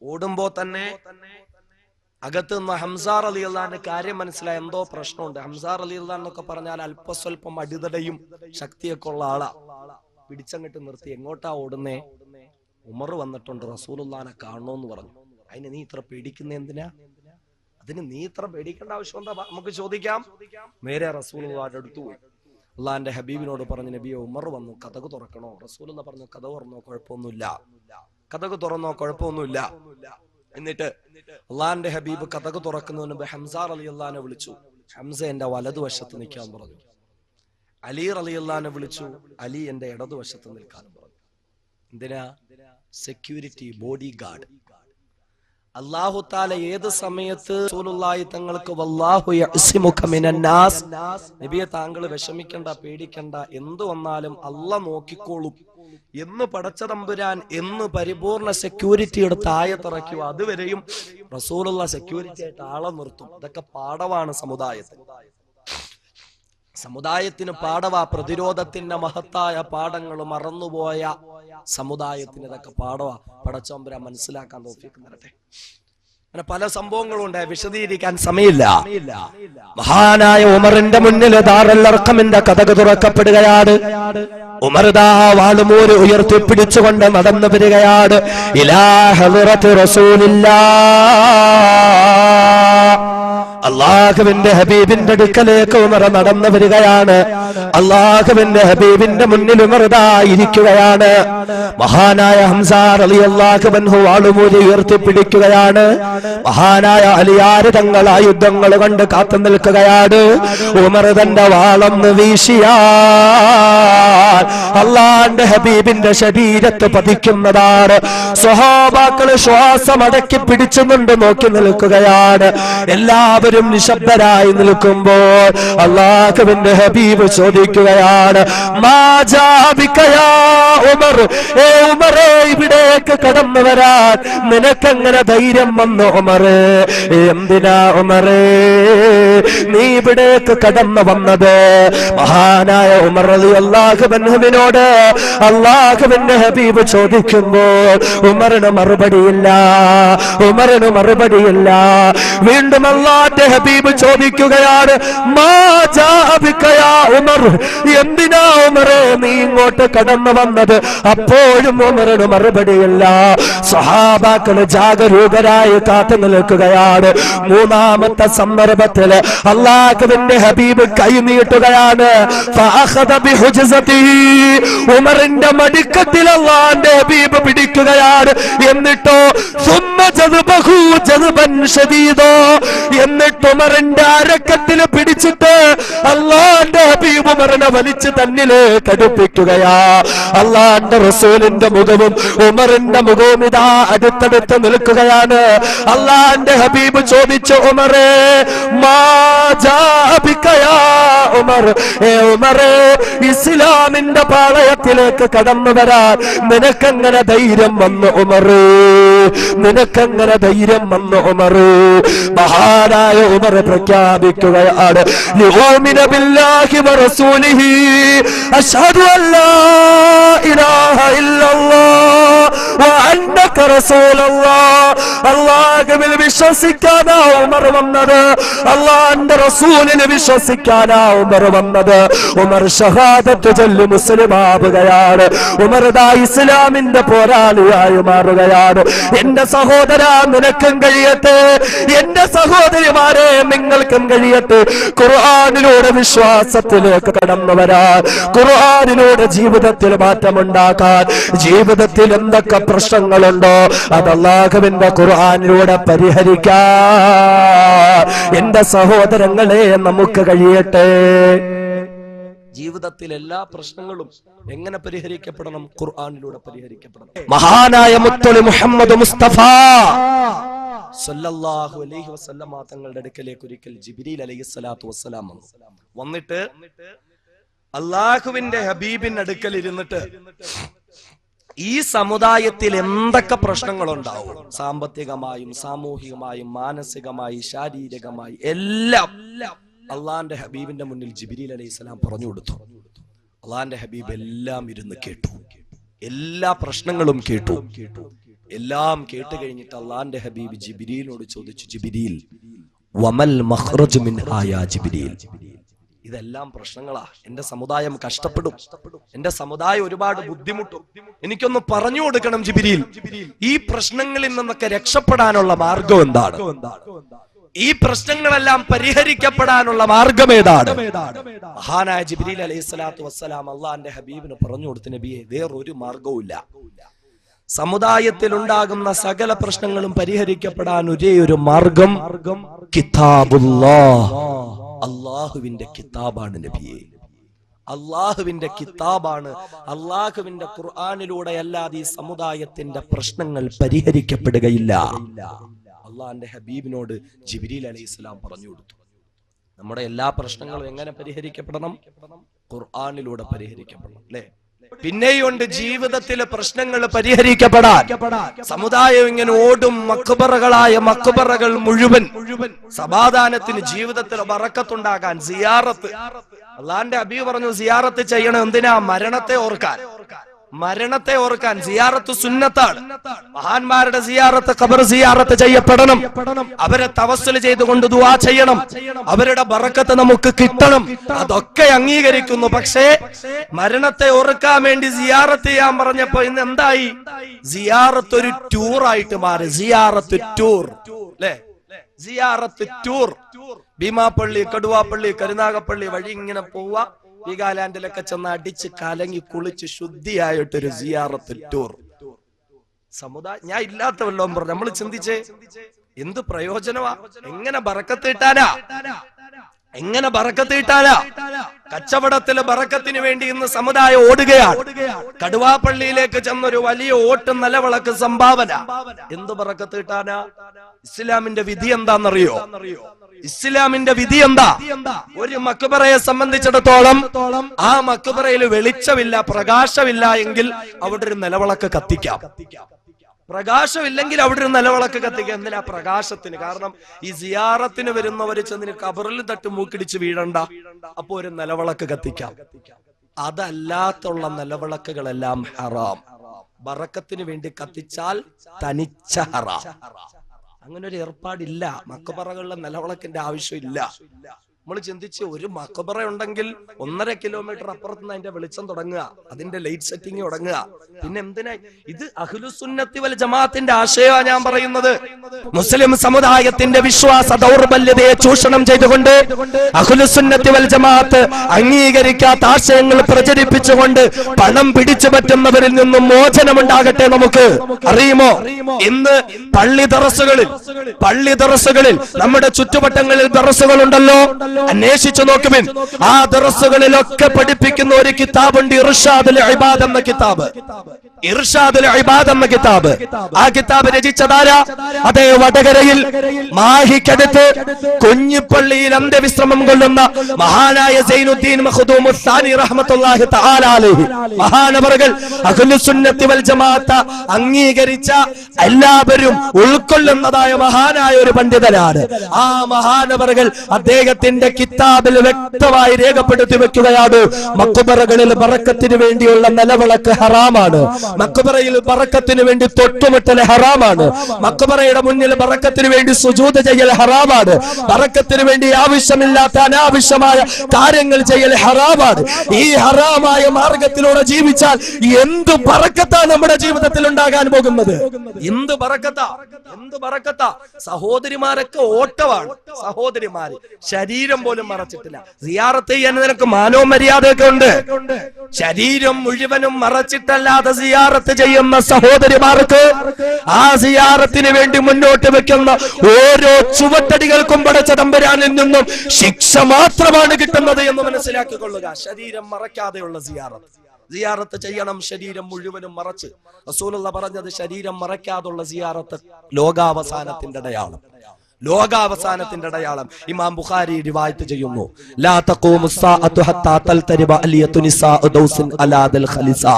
ഓടുമ്പോ തന്നെ അകത്ത് നിന്ന് ഹംസ റളിയല്ലാഹു അൻഹു കാര്യം മനസ്സിലായി, എന്തോ പ്രശ്നമുണ്ട്. ഹംസ റളിയല്ലാഹു എന്നൊക്കെ പറഞ്ഞാൽ അല്പസ്വല്പം അടിതടയും ശക്തിയൊക്കെ ഉള്ള ആളാ. പിടിച്ചങ്ങിട്ട് നിർത്തി. എങ്ങോട്ടാ ഓടുന്നേ? ഉമർ വന്നിട്ടുണ്ട്, റസൂലുള്ളാഹിനെ കാണണോന്ന് പറഞ്ഞു. അതിന് നീ ഇത്ര പേടിക്കുന്ന എന്തിനാ? അതിന് നീ ഇത്ര പേടിക്കേണ്ട ആവശ്യം എന്താ? നമുക്ക് ചോദിക്കാം. നേരെ റസൂലുള്ളാഹിന്റെ അടുത്ത് പോയി അള്ളാഹിന്റെ ഹബീബിനോട് പറഞ്ഞു, നബിയെ ഉമർ വന്നു, കഥക് തുറക്കണോ? റസൂലുള്ളാഹി പറഞ്ഞു, കഥ തുറന്നോ, കുഴപ്പമൊന്നുമില്ല. കഥക് തുറന്നോ, കുഴപ്പമൊന്നുമില്ല. എന്നിട്ട് അള്ളാഹിന്റെ ഹബീബ് കഥക് തുറക്കുന്നതിന് മുമ്പ് ഹംസ റളിയല്ലാഹു അൻഹു വിളിച്ചു. ഹംസ എന്റെ വലതുവശത്ത് നിൽക്കാൻ പറഞ്ഞു. അലി റളിയല്ലാഹു അൻഹു വിളിച്ചു. അലി എന്റെ ഇടതുവശത്ത് നിൽക്കാൻ പറഞ്ഞു. എന്തിനാ? Security, body guard. അല്ലാഹു തആല ഏത് സമയത്ത് റസൂലുള്ളാഹി തങ്ങൾക്ക് വല്ലാഹു യഅ്സിമുക മിനന്നാസ്, നബിയെ താങ്കൾ വിഷമിക്കണ്ട, പേടിക്കണ്ട, എന്തു വന്നാലും അല്ലാഹ് നോക്കിക്കോളും എന്ന് പടച്ച തമ്പുരാൻ എന്ന് പരിപൂർണ സെക്യൂരിറ്റി എടുത്ത് ആയത്തിറക്കുക. അതുവരെയും റസൂലുള്ളാഹി സെക്യൂരിറ്റി ആയിട്ട് ആളെ നിർത്തും. ഇതൊക്കെ പാഠമാണ് സമുദായത്തിന് പാഠവാ. പ്രതിരോധത്തിന്റെ മഹത്തായ പാഠങ്ങൾ മറന്നുപോയ സമുദായത്തിന് ഇതൊക്കെ പാഠവാ. പടച്ചതമ്പുരാൻ മനസ്സിലാക്കാൻ തൗഫീഖ് തരട്ടെ. അങ്ങനെ പല സംഭവങ്ങളും ഉണ്ട്, വിശദീകരിക്കാൻ സമയമില്ല. മഹാനായ ഉമറിന്റെ മുന്നിൽ ദാറുൽ അർഖമിന്റെ കഥക് തുറക്കപ്പെടുകയാണ്. ഉമർ ദാ വാളുമൂരി ഉയർത്തിപ്പിടിച്ചുകൊണ്ട് നടന്നു വരികയാണ്. ഇലാ ഹളറത്തി റസൂലില്ലാഹ്, അല്ലാഹുവിന്റെ ഹബീബിന്റെ അടുക്കലേക്ക് ഉമർ നടന്നു വരികയാണ്. അല്ലാഹുവിന്റെ ഹബീബിന്റെ മുന്നിൽ ഉമർ ദാ ഇരിക്കുകയാണ്. മഹാനായ ഹംസ റളിയല്ലാഹു അൻഹു വാളുമൂരി ഉയർത്തിപ്പിടിക്കുകയാണ്. മഹാനായ അലിയാര് തങ്ങൾ ആയുധങ്ങൾ കൊണ്ട് കാത്തു നിൽക്കുകയാണ്. ഉമർ തന്റെ വാളൊന്ന് വീശിയാൽ അല്ലാഹുവിന്റെ ഹബീബിന്റെ ശരീരത്ത് പതിക്കുന്നതാണ്. സ്വഹാബാക്കൾ ശ്വാസം അടക്കി പിടിച്ചുകൊണ്ട് നോക്കി നിൽക്കുകയാണ്. എല്ലാവരും നിശബ്ദരായി നിൽക്കുമ്പോൾ അല്ലാഹുവിന്റെ ഹബീബ് ചോദിക്കുകയാണ്, ഉമർ, ഏ ഉമറേ, ഇവിടേക്ക് കടന്നു വരാൻ നിനക്കെങ്ങനെ ധൈര്യം വന്നു ഉമറേ? എന്തിനാ ഉമറേ? നീ ഇവിടേക്ക് കടന്നു വന്നത്? മഹാനായ ഉമർ റളിയല്ലാഹു അൻഹുവിനോട് അല്ലാഹുവിന്റെ ഹബീബ് ചോദിക്കുമ്പോൾ ഉമറിന് മറുപടിയില്ല. വീണ്ടും അല്ലാഹുവിന്റെ ഹബീബ് ചോദിക്കുകയാണ്, മാ ജാഅ ബിക യാ ഉമർ, എന്തിനാ ഉമറേ നീ ഇങ്ങോട്ട് കടന്നു വന്നത്? അപ്പോഴും ഉമറിന് മറുപടിയില്ല. സ്വഹാബാക്കൾ ജാഗരൂകരായി കാത്തു നിൽക്കുകയാണ്. മൂന്നാമത്തെ സന്ദർഭത്തിൽ അല്ലാഹുവിന്റെ ഹബീബ് കൈ നീട്ടുകയാണ്. ഫഅഖദ ബിഹുജ്സതിഹി, ഉമറിന്റെ മടിക്കത്തിൽ അല്ലാഹുവിന്റെ ഹബീബ് പിടിക്കുകയാണ്. എന്നിട്ടോ സുമ്മ ജദബഹു ജദബൻ ശദീദോ, എന്നിട്ട് ഉമറിന്റെ അരക്കത്തിൽ പിടിച്ചിട്ട് അല്ലാഹുവിന്റെ ഹബീബ് ഉമറിനെ വലിച്ച് തന്നിലേക്ക് അടുപ്പിക്കുകയാ. അല്ലാഹുവിന്റെ റസൂലിന്റെ മുഖവും ഉമറിന്റെ മുഖവും ഇതാ അടുത്തടുത്ത് നിൽക്കുകയാണ്. അല്ലാഹുവിന്റെ ഹബീബ് ചോദിച്ചു, ഉമറേ മാ ജാഅ ബിക യാ ഉമർ, ഏ ഉമറേ ഇസ്ലാമിന്റെ പാളയത്തിലേക്ക് കടന്നു വരാൻ നിനക്കെങ്ങനെ ധൈര്യം വന്നു ഉമറേ? നിനക്കെങ്ങനെ ധൈര്യം വന്നു ഉമറേ? മഹാനായ ഉമർ പ്രഖ്യാപിക്കുകയാണ്, ലിഉമിന ബില്ലാഹി വറസൂലിഹി അശ്ഹദു അല്ലാ ഇലാഹ ഇല്ലല്ലാഹ് വഅന്നക റസൂലുള്ളാഹ്. അല്ലാഹുവിൽ വിശ്വസിക്കാനാ ഉമർ വന്നത്, അല്ലാഹുവിന്റെ റസൂലിനെ വിശ്വസിക്കാനാ ഉമർ വന്നത്. ഉമർ ഷഹാദത്ത് ചൊല്ലി മുസ്ലിമാവുകയാണ്. ഉമർ ദാ ഇസ്ലാമിന്റെ പോരാളിയായി മാറുകയാണ്. എന്റെ സഹോദരാ, നിനക്കും കഴിയട്ടെ, എന്റെ സഹോദരിമാരെ നിങ്ങൾക്കും കഴിയട്ടെ, ഖുർആനിലൂടെ വിശ്വാസത്തിലേക്ക് കടന്നു വരാൻ, ഖുർആനിലൂടെ ജീവിതത്തിൽ മാറ്റമുണ്ടാക്കാൻ. ജീവിതത്തിൽ എന്തൊക്കെ പ്രശ്നങ്ങളുണ്ടോ അത് അല്ലാഹുവിന്റെ ഖുർആനിലൂടെ പരിഹരിക്കാൻ എന്റെ സഹോദരങ്ങളെ നമുക്ക് കഴിയട്ടെ. ജീവിതത്തിൽ എല്ലാ പ്രശ്നങ്ങളും എങ്ങനെ പരിഹരിക്കപ്പെടണം? ഖുർആനിലൂടെ പരിഹരിക്കപ്പെടണം. മഹാനായ മുത്തലി മുഹമ്മദ് മുസ്തഫ സല്ലല്ലാഹു അലൈഹി വസല്ലമ തങ്ങളുടെ അടുക്കലേക്ക് ഒരിക്കൽ ജിബ്രീൽ അലൈഹിസ്സലാത്തു വസ്സലാം വന്നിട്ട് അല്ലാഹുവിന്റെ ഹബീബിന്റെ അടുക്കൽ ഇരുന്നിട്ട് ഈ സമുദായത്തിൽ എന്തൊക്കെ പ്രശ്നങ്ങളുണ്ടാവും, സാമ്പത്തികമായും സാമൂഹികമായും മാനസികമായി ശാരീരികമായി എല്ലാം അള്ളാന്റെ ഹബീബിന്റെ മുന്നിൽ ജിബ്രീൽ അലൈഹിസ്സലാം പറഞ്ഞു കൊടുത്തു. അള്ളാന്റെ ഹബീബ് എല്ലാം ഇരുന്ന് കേട്ടു, എല്ലാ പ്രശ്നങ്ങളും കേട്ടു. എല്ലാം കേട്ട് കഴിഞ്ഞിട്ട് അള്ളാന്റെ ഹബീബ് ജിബ്രീലിനോട് ചോദിച്ചു, ജിബ്രീൽ വമൽ മഖ്റജ് മിൻഹാ യാ ജിബ്രീൽ, ഇതെല്ലാം പ്രശ്നങ്ങളാ, എന്റെ സമുദായം കഷ്ടപ്പെടും, എന്റെ സമുദായം ഒരുപാട് ബുദ്ധിമുട്ടും, എനിക്കൊന്ന് പറഞ്ഞു കൊടുക്കണം ജിബ്രീൽ, ഈ പ്രശ്നങ്ങളിൽ നിന്നൊക്കെ രക്ഷപ്പെടാനുള്ള മാർഗം എന്താണ്? ഈ പ്രശ്നങ്ങളെല്ലാം പരിഹരിക്കപ്പെടാനുള്ള മാർഗം ഏതാണ്? മഹാനായ ജിബ്രീൽ അലൈഹിസ്സലാത്തു വസ്സലാം അള്ളാന്റെ ഹബീബിന് പറഞ്ഞു കൊടുത്തു, നബിയെ വേറൊരു മാർഗവുമില്ല, സമുദായത്തിൽ ഉണ്ടാകുന്ന സകല പ്രശ്നങ്ങളും പരിഹരിക്കപ്പെടാൻ ഒരേ ഒരു മാർഗം കിതാബുല്ലാഹ്, അള്ളാഹുവിന്റെ കിതാബാണ് നബിയെ, അള്ളാഹുവിന്റെ കിതാബാണ്. അള്ളാഹുവിന്റെ ഖുർആനിലൂടെ അല്ലാതെ ഈ സമുദായത്തിന്റെ പ്രശ്നങ്ങൾ പരിഹരിക്കപ്പെടുകയില്ല. അള്ളാഹിന്റെ ഹബീബിനോട് ജിബ്രീൽ അലൈഹിസ്സലാം പറഞ്ഞു കൊടുത്തു, നമ്മുടെ എല്ലാ പ്രശ്നങ്ങളും എങ്ങനെ പരിഹരിക്കപ്പെടണം? ഖുർആനിലൂടെ പരിഹരിക്കപ്പെടണം, അല്ലെ? പിന്നെയുണ്ട് ജീവിതത്തിലെ പ്രശ്നങ്ങൾ പരിഹരിക്കപ്പെടാൻ. സമുദായം ഇങ്ങനെ ഓടും, മക്ബറകളായ മക്ബറകൾ മുഴുവൻ സമാധാനത്തിന് ജീവിതത്തിൽ ബറക്കത്തുണ്ടാകാൻ സിയാറത്ത്. അള്ളാന്റെ ഹബീബ് പറഞ്ഞു, സിയാറത്ത് ചെയ്യണം. എന്തിനാ? മരണത്തെ ഓർക്കാൻ. മരണത്തെ ഓർക്കാൻ സിയാറത്ത് സുന്നത്താണ്. മഹാന്മാരുടെ സിയാറത്ത്, ഖബർ സിയാറത്ത് ചെയ്യപ്പെടണം. അവരെ തവസ്സുൽ ചെയ്തുകൊണ്ട് ദുആ ചെയ്യണം. അവരുടെ ബറക്കത്ത് നമുക്ക് കിട്ടണം. അതൊക്കെ അംഗീകരിക്കുന്നു. പക്ഷേ മരണത്തെ ഓർക്കാൻ വേണ്ടി സിയാറത്ത് ചെയ്യാൻ പറഞ്ഞപ്പോ ഇന്ന് എന്തായി? സിയാറത്ത് ഒരു ടൂറായിട്ട് മാറി. സിയാറത്ത് ടൂർ, അല്ലെ? സിയാറത്ത് ടൂർ. ഭീമാപ്പള്ളി, കടുവാപ്പള്ളി, കരുനാഗപ്പള്ളി വഴി ഇങ്ങനെ പോവാ, വീഗാലാൻഡിലൊക്കെ ചെന്ന് അടിച്ച് കലങ്ങി കുളിച്ച് ശുദ്ധിയായിട്ടൊരു സിയാറത്ത് ടൂർ. സമുദായം ഞാൻ ഇല്ലാത്ത വല്ലതും പറഞ്ഞു. നമ്മൾ ചിന്തിച്ചേ, എന്ത് പ്രയോജനമാ? എങ്ങനെ ബറക്കത്ത് കിട്ടാനാ? എങ്ങനെ ബറക്കത്ത് കിട്ടാനാ? കച്ചവടത്തിലെ ബറക്കത്തിന് വേണ്ടി ഇന്ന് സമുദായം ഓടുകയാണ്. കടുവാപ്പള്ളിയിലേക്ക് ചെന്നൊരു വലിയ ഓട്ട് നിലവിളക്ക് സംഭാവന. എന്ത് ബറക്കത്ത് കിട്ടാനാ? ഇസ്ലാമിന്റെ വിധി എന്താണെന്നറിയോ? ഇസ്ലാമിന്റെ വിധി എന്താ? ഒരു മക്ബറയെ സംബന്ധിച്ചിടത്തോളം ആ മക്ബറയിൽ വെളിച്ചമില്ല, പ്രകാശമില്ല എങ്കിൽ അവിടെ ഒരു നിലവിളക്ക് കത്തിക്കാം. പ്രകാശമില്ലെങ്കിൽ അവിടെ ഒരു നിലവിളക്ക് കത്തിക്കുക. എന്തിനാ? പ്രകാശത്തിന്. കാരണം ഈ സിയാറത്തിന് വരുന്നവര് ചെന്നിന് കബറിൽ തട്ട് മൂക്കിടിച്ച് വീഴണ്ട. അപ്പൊ ഒരു നിലവിളക്ക് കത്തിക്കാം. അതല്ലാത്തുള്ള നിലവിളക്കുകളെല്ലാം ഹറാം. ബറക്കത്തിന് വേണ്ടി കത്തിച്ചാൽ തനിച്ച ഹറാം. അങ്ങനെ ഒരു ഏർപ്പാടില്ല. മക്കബറകളിലെ നിലവിളക്കിന്റെ ആവശ്യമില്ല. നമ്മൾ ചിന്തിച്ച് ഒരു മക്കബറ ഉണ്ടെങ്കിൽ 1.5 കിലോമീറ്റർ അപ്പുറത്ത് നിന്ന് അതിന്റെ വെളിച്ചം തുടങ്ങുക, അതിന്റെ ലൈറ്റ് സെറ്റിംഗ് തുടങ്ങുക. പിന്നെ എന്തിനാ ഇത്? അഹ്ലുസുന്നത്തി വൽ ജമാഅത്തിന്റെ ആശയമാണ് ഞാൻ പറയുന്നത്. മുസ്ലിം സമുദായത്തിന്റെ വിശ്വാസ ദൗർബല്യതയെ ചൂഷണം ചെയ്തുകൊണ്ട് അഹ്ലുസുന്നത്തി വൽ ജമാഅത്ത് അംഗീകരിക്കാത്ത ആശയങ്ങൾ പ്രചരിപ്പിച്ചുകൊണ്ട് പണം പിടിച്ചു പറ്റുന്നവരിൽ നിന്നും മോചനമുണ്ടാകട്ടെ നമുക്ക്. അറിയുമോ, ഇന്ന് പള്ളി ദറസുകളിൽ നമ്മുടെ ചുറ്റുവട്ടങ്ങളിൽ ദറസുകൾ ഉണ്ടല്ലോ, അന്വേഷിച്ചു നോക്കുവിൻ. ആ ദറസുകളിലൊക്കെ പഠിപ്പിക്കുന്ന ഒരു കിതാബുണ്ട്, ഇർഷാദുൽ ഇബാദ് എന്ന കിതാബ്. ഇർഷാദുൽ ഇബാദ് എന്ന കിതാബ്. ആ കിതാബ് രചിച്ചതാരാ? അതേ വടകരയിൽ മാഹിക്കടുത്ത് കുഞ്ഞിപ്പള്ളിയിൽ അന്ത്യവിശ്രമം കൊള്ളുന്ന മഹാനായ സൈനുദ്ദീൻ മഖ്ദൂം സാനി റഹ്മത്തുള്ളാഹി തആല അലൈഹി. മഹാനവറുകൾ അഹ്ലുസുന്നത്തി വൽ ജമാഅത്ത് അംഗീകരിച്ച എല്ലാവരും ഉൾക്കൊള്ളുന്നതായ മഹാനായ ഒരു പണ്ഡിതനാണ്. ആ മഹാനവറുകൾ അദ്ദേഹത്തിന്റെ കിതാബിൽ വ്യക്തമായി രേഖപ്പെടുത്തി വെക്കുകയാണ്, മഖ്ബറകളിൽ ബറക്കത്തിന് വേണ്ടിയുള്ള നിലവിളക്ക് ഹറാമാണ്. മഖ്ബറയിൽ ബറക്കത്തിന് വേണ്ടി തൊട്ടുമുട്ടൽ ഹറാമാണ്. മഖ്ബറയുടെ മുന്നിൽ ബറക്കത്തിന് വേണ്ടി സുജൂദ് ചെയ്യൽ ഹറാമാണ്. ബറക്കത്തിന് വേണ്ടി ആവശ്യമില്ലാത്ത അനാവശ്യമായ കാര്യങ്ങൾ ചെയ്യൽ ഹറാമാണ്. ഈ ഹറാമായ മാർഗത്തിലൂടെ ജീവിച്ചാൽ എന്ത് ബറക്കത്താണ് നമ്മുടെ ജീവിതത്തിൽ ഉണ്ടാകാൻ പോകുന്നത്? എന്ത് ബറക്കത്താ? സഹോദരിമാരൊക്കെ ഓട്ടമാണ്. സഹോദരിമാര് ശരീരം പോലും മറച്ചിട്ടില്ല. സിയാറത്ത് ചെയ്യാൻ നിനക്ക് മാനവും മര്യാദയൊക്കെ ഉണ്ട്. ശരീരം മുഴുവനും മറച്ചിട്ടല്ലാതെ സിയാറത്ത് ചെയ്യുന്ന സഹോദരിമാർക്ക് ആ സിയാറത്തിന് വേണ്ടി മുന്നോട്ട് വെക്കുന്ന ഓരോ ചുവട്ടടികൾക്കും പടച്ച തമ്പുരാനിൽ നിന്നും ശിക്ഷ മാത്രമാണ് കിട്ടുന്നത് എന്ന് മനസ്സിലാക്കിക്കൊള്ളുക. ശരീരം മറയ്ക്കാതെയുള്ള സിയാറത്ത് ചെയ്യണം, ശരീരം മുഴുവനും മറച്ച്. റസൂലുള്ള പറഞ്ഞത് ശരീരം മറയ്ക്കാതുള്ള സിയാറത്ത് ലോകാവസാനത്തിന്റെ അടയാളം. ഇമാം ബുഖാരി റിവായത്ത് ചെയ്യുന്നു, ലാ തഖൂമു സ്സാഅതു ഹത്താ തൽതരിബ അലിയതു നിസാഉ ദൗസിൻ അലാ ദൽ ഖലിസാ.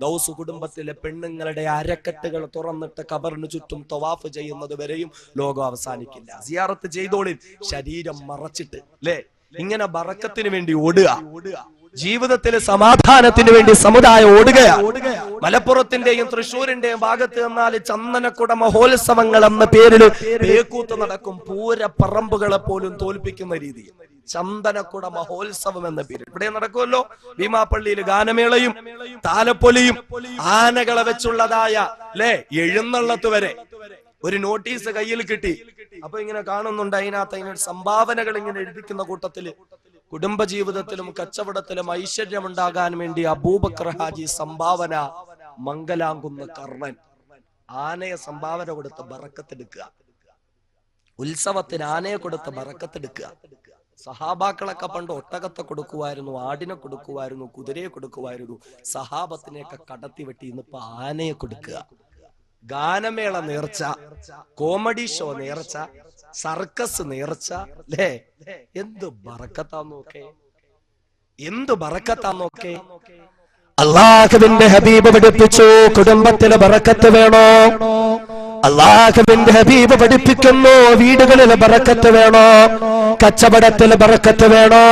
ദൗസ് കുടുംബത്തിലെ പെണ്ണുങ്ങളുടെ അരക്കെട്ടുകൾ തുറന്നിട്ട് ഖബറിന് ചുറ്റും തവാഫ് ചെയ്യുന്നത് വരെയും ലോകം അവസാനിക്കില്ല. സിയാറത്ത് ചെയ്തോളിൻ, ശരീരം മറച്ചിട്ട്. അല്ലേ? ഇങ്ങനെ ബറക്കത്തിന് വേണ്ടി ഓടുക, ജീവിതത്തിലെ സമാധാനത്തിന് വേണ്ടി സമുദായം ഓടുകയാണ്. മലപ്പുറത്തിന്റെയും തൃശ്ശൂരിന്റെയും ഭാഗത്ത് നിന്നാൽ ചന്ദനക്കുട മഹോത്സവങ്ങൾ എന്ന പേരിൽ പേക്കൂത്ത് നടക്കും. പൂരപ്പറമ്പുകളെ പോലും തോൽപ്പിക്കുന്ന രീതിയിൽ ചന്ദനക്കുട മഹോത്സവം എന്ന പേരിൽ ഇവിടെ നടക്കുമല്ലോ. ഭീമാപ്പള്ളിയിൽ ഗാനമേളയും താലപ്പൊലിയും ആനകളെ വെച്ചുള്ളതായ എഴുന്നള്ളത്ത് വരെ ഒരു നോട്ടീസ് കയ്യിൽ കിട്ടി. അപ്പൊ ഇങ്ങനെ കാണുന്നുണ്ട്, അതിനകത്ത് സംഭാവനകൾ ഇങ്ങനെ എഴുതിക്കുന്ന കൂട്ടത്തില് കുടുംബജീവിതത്തിലും കച്ചവടത്തിലും ഐശ്വര്യമുണ്ടാകാൻ വേണ്ടി അബൂബക്കർ ഹാജി സംഭാവന മംഗലാംകുന്ന് കർണൻ ആനയെ സംഭാവന കൊടുത്ത് ബറക്കത്തെടുക്കുക. ഉത്സവത്തിന് ആനയെ കൊടുത്ത് ബറക്കത്തെടുക്കുക. സഹാബാക്കളൊക്കെ പണ്ട് ഒട്ടകത്തെ കൊടുക്കുമായിരുന്നു, ആടിനെ കൊടുക്കുമായിരുന്നു, കുതിരയെ കൊടുക്കുമായിരുന്നു. സഹാബത്തിനെയൊക്കെ കടത്തി വെട്ടി ഇന്നിപ്പോ ആനയെ കൊടുക്കുക. ഗാനമേള നേർച്ച, കോമഡി ഷോ നേർച്ച, സർക്കസ് നേർച്ച. എന്ത് ബറക്കത്താന്നൊക്കെ. അല്ലാഹുവിന്റെ ഹബീബ് പഠിപ്പിച്ചു, കുടുംബത്തിലെ ബറക്കത്ത് വേണോ? അല്ലാഹുവിന്റെ ഹബീബ് പഠിപ്പിക്കുന്നു, വീടുകളിൽ ബറക്കത്ത് വേണോ? കച്ചവടത്തിൽ ബറക്കത്ത് വേണോ?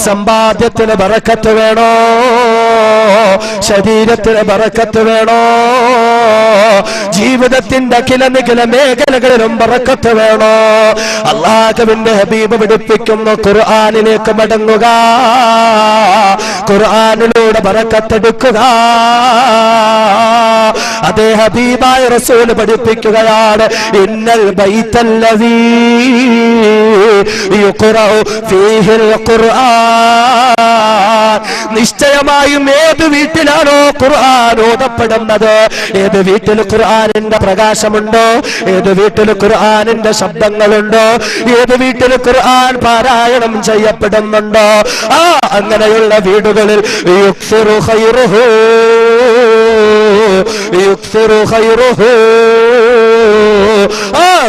സമ്പാദ്യത്തിൽ ബറക്കത്ത് വേണോ? ശരീരത്തിന് ബറക്കത്ത് വേണോ? ജീവിതത്തിന്റെ കില മേഖലകളിലും ബറക്കത്ത് വേണോ? അല്ലാഹുവിന്റെ ഹബീബ് പഠിപ്പിക്കുന്നു, ഖുർആനിലേക്ക് മടങ്ങുക, ഖുർആനിലൂടെ ബറക്കത്തെടുക്കുക. അതേ ഹബീബായ റസൂൽ പഠിപ്പിക്കുകയാണ്, ഇന്നൽ ബൈത്തല്ലദീ യുഖറഉ ഫീഹിൽ ഖുർആൻ. നിശ്ചയമായും ഏത് വീട്ടിലാണോ ഖുർആൻ ഓതപ്പെടുന്നത്, ഏത് വീട്ടിൽ ഖുർആനിന്റെ പ്രകാശമുണ്ടോ, ഏത് വീട്ടിൽ ഖുർആനിന്റെ ശബ്ദങ്ങളുണ്ടോ, ഏത് വീട്ടിൽ ഖുർആൻ പാരായണം ചെയ്യപ്പെടുന്നുണ്ടോ, അങ്ങനെയുള്ള വീടുകളിൽ യുക്സിറു ഖൈറുഹു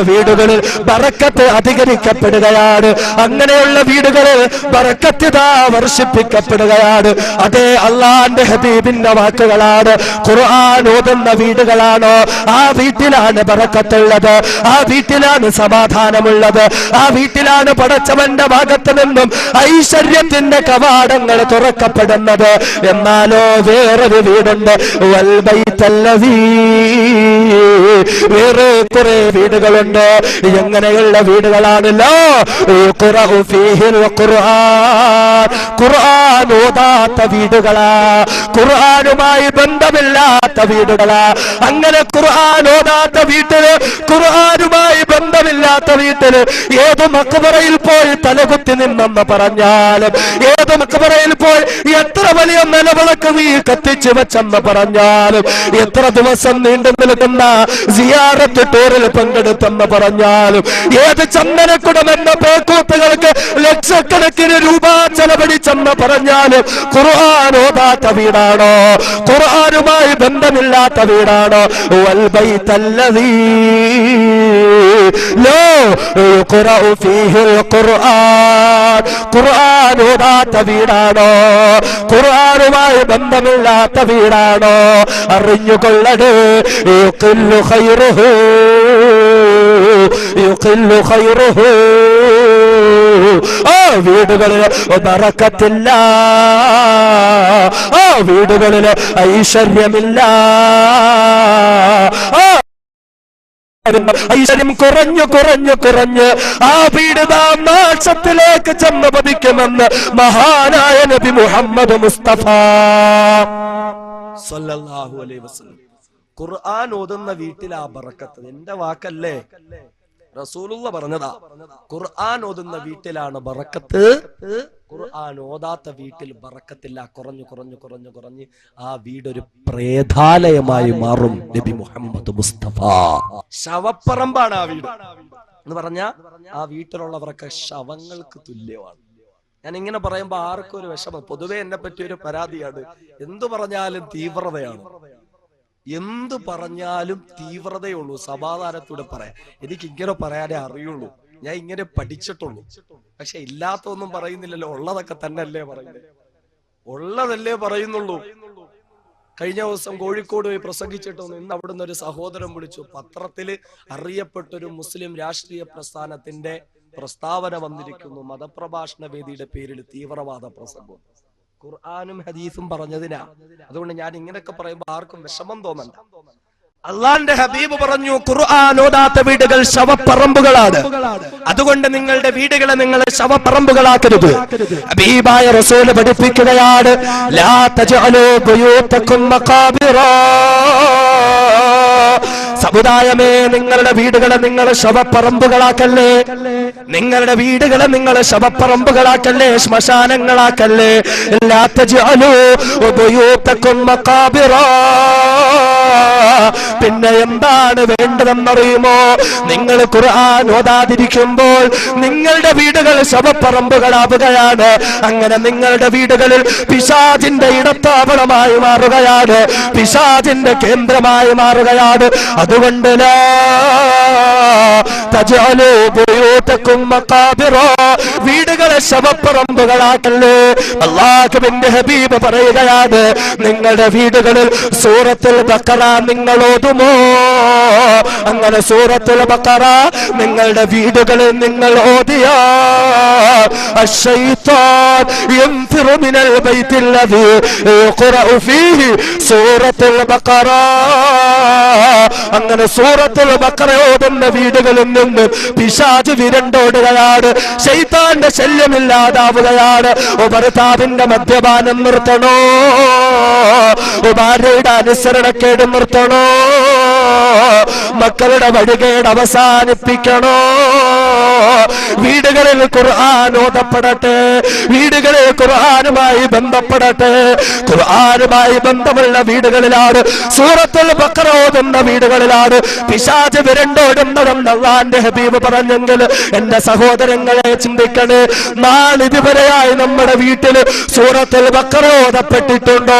വീടുകളിൽ ബറക്കത്ത് അധികരിക്കപ്പെടുകയാണ്. അങ്ങനെയുള്ള വീടുകളിൽ ബറക്കത്ത് വർഷിപ്പിക്കപ്പെടുകയാണ്. അതേ അള്ളാന്റെ ഹബീബിന്റെ വാക്കുകളാണ്. ഖുർആൻ ഓതുന്ന വീടുകളാണോ ആ വീട്ടിലാണ് ബറക്കത്തുള്ളത്, ആ വീട്ടിലാണ് സമാധാനമുള്ളത്, ആ വീട്ടിലാണ് പടച്ചവന്റെ ഭാഗത്ത് നിന്നും ഐശ്വര്യത്തിന്റെ കവാടങ്ങൾ തുറക്കപ്പെടുന്നത്. എന്നാലോ വേറൊരു വീടുണ്ട്, വേറെ കുറെ വീടുകളുണ്ട്. എങ്ങനെയുള്ള വീടുകളാണല്ലോ? ഖുർആൻ ഓതാത്ത വീടുകളാ, ഖുർആനുമായി ബന്ധമില്ലാത്ത വീടുകളാ. അങ്ങനെ ഖുർആൻ ഓതാത്ത വീട്ടില്, ഖുർആനുമായി ബന്ധമില്ലാത്ത വീട്ടില് ഏത് മക്ബറയിൽ പോയി തലകുത്തി നിന്നെന്ന് പറഞ്ഞാലും, ഏത് മക്ബറയിൽ പോയി എത്ര വലിയ നിലവിളക്ക് നീ കത്തിച്ചു വെച്ചെന്ന് പറഞ്ഞാലും, എത്ര ദിവസം നീണ്ടു നിൽക്കുന്ന സിയാറത്ത് ടൂറിൽ പങ്കെടുത്തെന്ന് പറഞ്ഞാലും, ഏത് ചന്ദനക്കുടം എന്ന പേക്കൂത്തുകൾക്ക് ലക്ഷക്കണക്കിന് രൂപ ചെലവഴിച്ചെന്ന് പറഞ്ഞാലും, ഖുർആൻ ഓതാത്ത വീടാണോ, ഖുർആനുമായി ബന്ധമില്ലാത്ത വീടാണോ? വൽ ബൈത്തല്ലദീ ലാ യുഖറഉ ഫീഹിൽ ഖുർആൻ, ഖുർആൻ ഓതാത്ത വീടാണോ, ഖുർആനുമായി ബന്ധമില്ലാത്ത വീടാണോ? അറിഞ്ഞുകൊള്ളടേ, യുഖില്ലു ഖൈറുഹു, യുഖില്ലു ഖൈറുഹു. ആ വീടുകളിൽ ബറക്കത്തില്ല, ആ വീടുകളിൽ ഐശ്വര്യമില്ല, ഐശ്വര്യം കുറഞ്ഞു കുറഞ്ഞു കുറഞ്ഞ് ആ വീട് നാശത്തിലേക്ക് ചെന്ന് പതിക്കുമെന്ന് മഹാനായ നബി മുഹമ്മദ് മുസ്തഫ സല്ലല്ലാഹു അലൈഹി വസല്ലം. ഖുർആൻ ഓതുന്ന വീട്ടിൽ ആ ബറക്കത്ത്. എന്റെ വാക്കല്ലേ, റസൂലുള്ള പറഞ്ഞതാ. ഖുർആൻ ഓതുന്ന വീട്ടിലാണ് ബറക്കത്ത്, ഖുർആൻ ഓതാത്ത വീട്ടിൽ ബറക്കത്തില്ല. കുറഞ്ഞു കുറഞ്ഞു കുറഞ്ഞു കുറഞ്ഞ് ആ വീടൊരു പ്രേതാലയമായി മാറും. നബി മുഹമ്മദ് മുസ്തഫ. ശവപ്പറമ്പാണ് ആ വീട് എന്ന് പറഞ്ഞ ആ വീട്ടിലുള്ളവരൊക്കെ ശവങ്ങൾക്ക് തുല്യമാണ്. ഞാൻ ഇങ്ങനെ പറയുമ്പോ ആർക്കും ഒരു വിഷമം. പൊതുവെ എന്നെ പറ്റി ഒരു പരാതിയാണ്, എന്തു പറഞ്ഞാലും തീവ്രതയാണ്, എന്തു പറഞ്ഞാലും തീവ്രതയുള്ളൂ. സമാധാനത്തോടെ പറയാം. എനിക്ക് ഇങ്ങനെ പറയാനേ അറിയുള്ളൂ, ഞാൻ ഇങ്ങനെ പഠിച്ചിട്ടുള്ളൂ. പക്ഷെ ഇല്ലാത്തൊന്നും പറയുന്നില്ലല്ലോ, ഉള്ളതൊക്കെ തന്നെയല്ലേ പറയുന്നത്, ഉള്ളതല്ലേ പറയുന്നുള്ളൂ. കഴിഞ്ഞ ദിവസം കോഴിക്കോട് പോയി പ്രസംഗിച്ചിട്ടൊന്നും ഇന്ന് അവിടുന്ന് ഒരു സഹോദരൻ വിളിച്ചു. പത്രത്തില് അറിയപ്പെട്ടൊരു മുസ്ലിം രാഷ്ട്രീയ പ്രസ്ഥാനത്തിന്റെ പ്രസ്താവന വന്നിരിക്കുന്നു, മതപ്രഭാഷണ വേദിയുടെ പേരിൽ തീവ്രവാദ പ്രസംഗം. ഖുർആനും ഹദീസും പറഞ്ഞതിനാ. അതുകൊണ്ട് ഞാൻ ഇങ്ങനെയൊക്കെ പറയുമ്പോൾ ആർക്കും വിഷമം തോന്നണ്ട. അള്ളാന്റെ ഹബീബ് പറഞ്ഞു, ഖുർആൻ ഓതാത്ത വീടുകൾ ശവപ്പറമ്പുകളാണ്. അതുകൊണ്ട് നിങ്ങളുടെ വീടുകളെ നിങ്ങൾ ശവപ്പറമ്പുകളാക്കരുത്. ഹബീബായ റസൂൽ പഠിപ്പിക്കുകയാണ്, ലാ തജ്അലൂ ബുയൂതകും മഖാബിറാ. സമുദായമേ, നിങ്ങളുടെ വീടുകളെ നിങ്ങൾ ശവപ്പറമ്പുകളാക്കല്ലേ, നിങ്ങളുടെ വീടുകളെ നിങ്ങൾ ശവപ്പറമ്പുകളാക്കല്ലേ, ശ്മശാനങ്ങളാക്കല്ലേ. ലാ തജ്അലൂ ബുയൂതകും മഖാബിറാ. പിന്നെ എന്താണ് വേണ്ടതെന്നറിയുമോ? നിങ്ങൾ ഖുർആൻ ഓതാതിരിക്കുമ്പോൾ നിങ്ങളുടെ വീടുകൾ ശവപ്പറമ്പുകളാവുകയാണ്. അങ്ങനെ നിങ്ങളുടെ വീടുകളിൽ പിശാചിന്റെ ഇടത്താവളമായി മാറുകയാണ്, പിശാചിന്റെ കേന്ദ്രമായി മാറുകയാണ്. അതുകൊണ്ട് ലാ തജ്അലൂ ബുയൂതകും മഖാബിറാ. വീടുകളെ ശവപ്പറമ്പുകളാക്കല്ലേ. അല്ലാഹുവിന്റെ ഹബീബ് പറയുകയാണ്, നിങ്ങളുടെ വീടുകളിൽ സൂറത്തുൽ ബഖറ നിങ്ങൾ ഓതുമോ? അങ്ങനെ സൂറത്തുൽ ബഖറ നിങ്ങളുടെ വീടുകളിൽ നിങ്ങൾ ഓതിയാൽ അശ്ശൈത്താൻ യൻഫിറു മിനൽ ബൈത്തില്ലദീ യുഖറഉ ഫീഹി സൂറത്തുൽ ബഖറ. അങ്ങനെ സൂറത്തുൽ ബഖറ ഓതുന്ന വീടുകളിൽ നിന്ന് പിശാച് വിരണ്ടോടുകയാണ്, ശൈത്താന്റെ ശല്യമില്ലാതാവുകയാണ്. ഭർത്താവിന്റെ മദ്യപാനം നിർത്തണോ? ഭാര്യയുടെ അനുസരണക്കേട് നിർത്തണോ? മക്കളുടെ വഴികേട് അവസാനിപ്പിക്കണോ? വീടുകളിൽ ഖുർആൻ ഓതപ്പെടട്ടെ, വീടുകളിൽ ഖുർആനുമായി ബന്ധപ്പെടട്ടെ. ഖുർആനുമായി ബന്ധമുള്ള വീടുകളിലാണ്, സൂറത്തുൽ ബഖറ ഓതുന്ന വീടുകളിലാണ് പിശാച് വിരണ്ടോടുന്നതെന്ന് അല്ലാഹുവിന്റെ ഹബീബ് പറഞ്ഞെങ്കിൽ എന്റെ സഹോദരങ്ങളെ ചിന്തിക്കണേ. നാളിതുവരെയായി നമ്മുടെ വീട്ടിൽ സൂറത്തുൽ ബഖറ ഓതപ്പെട്ടിട്ടുണ്ടോ?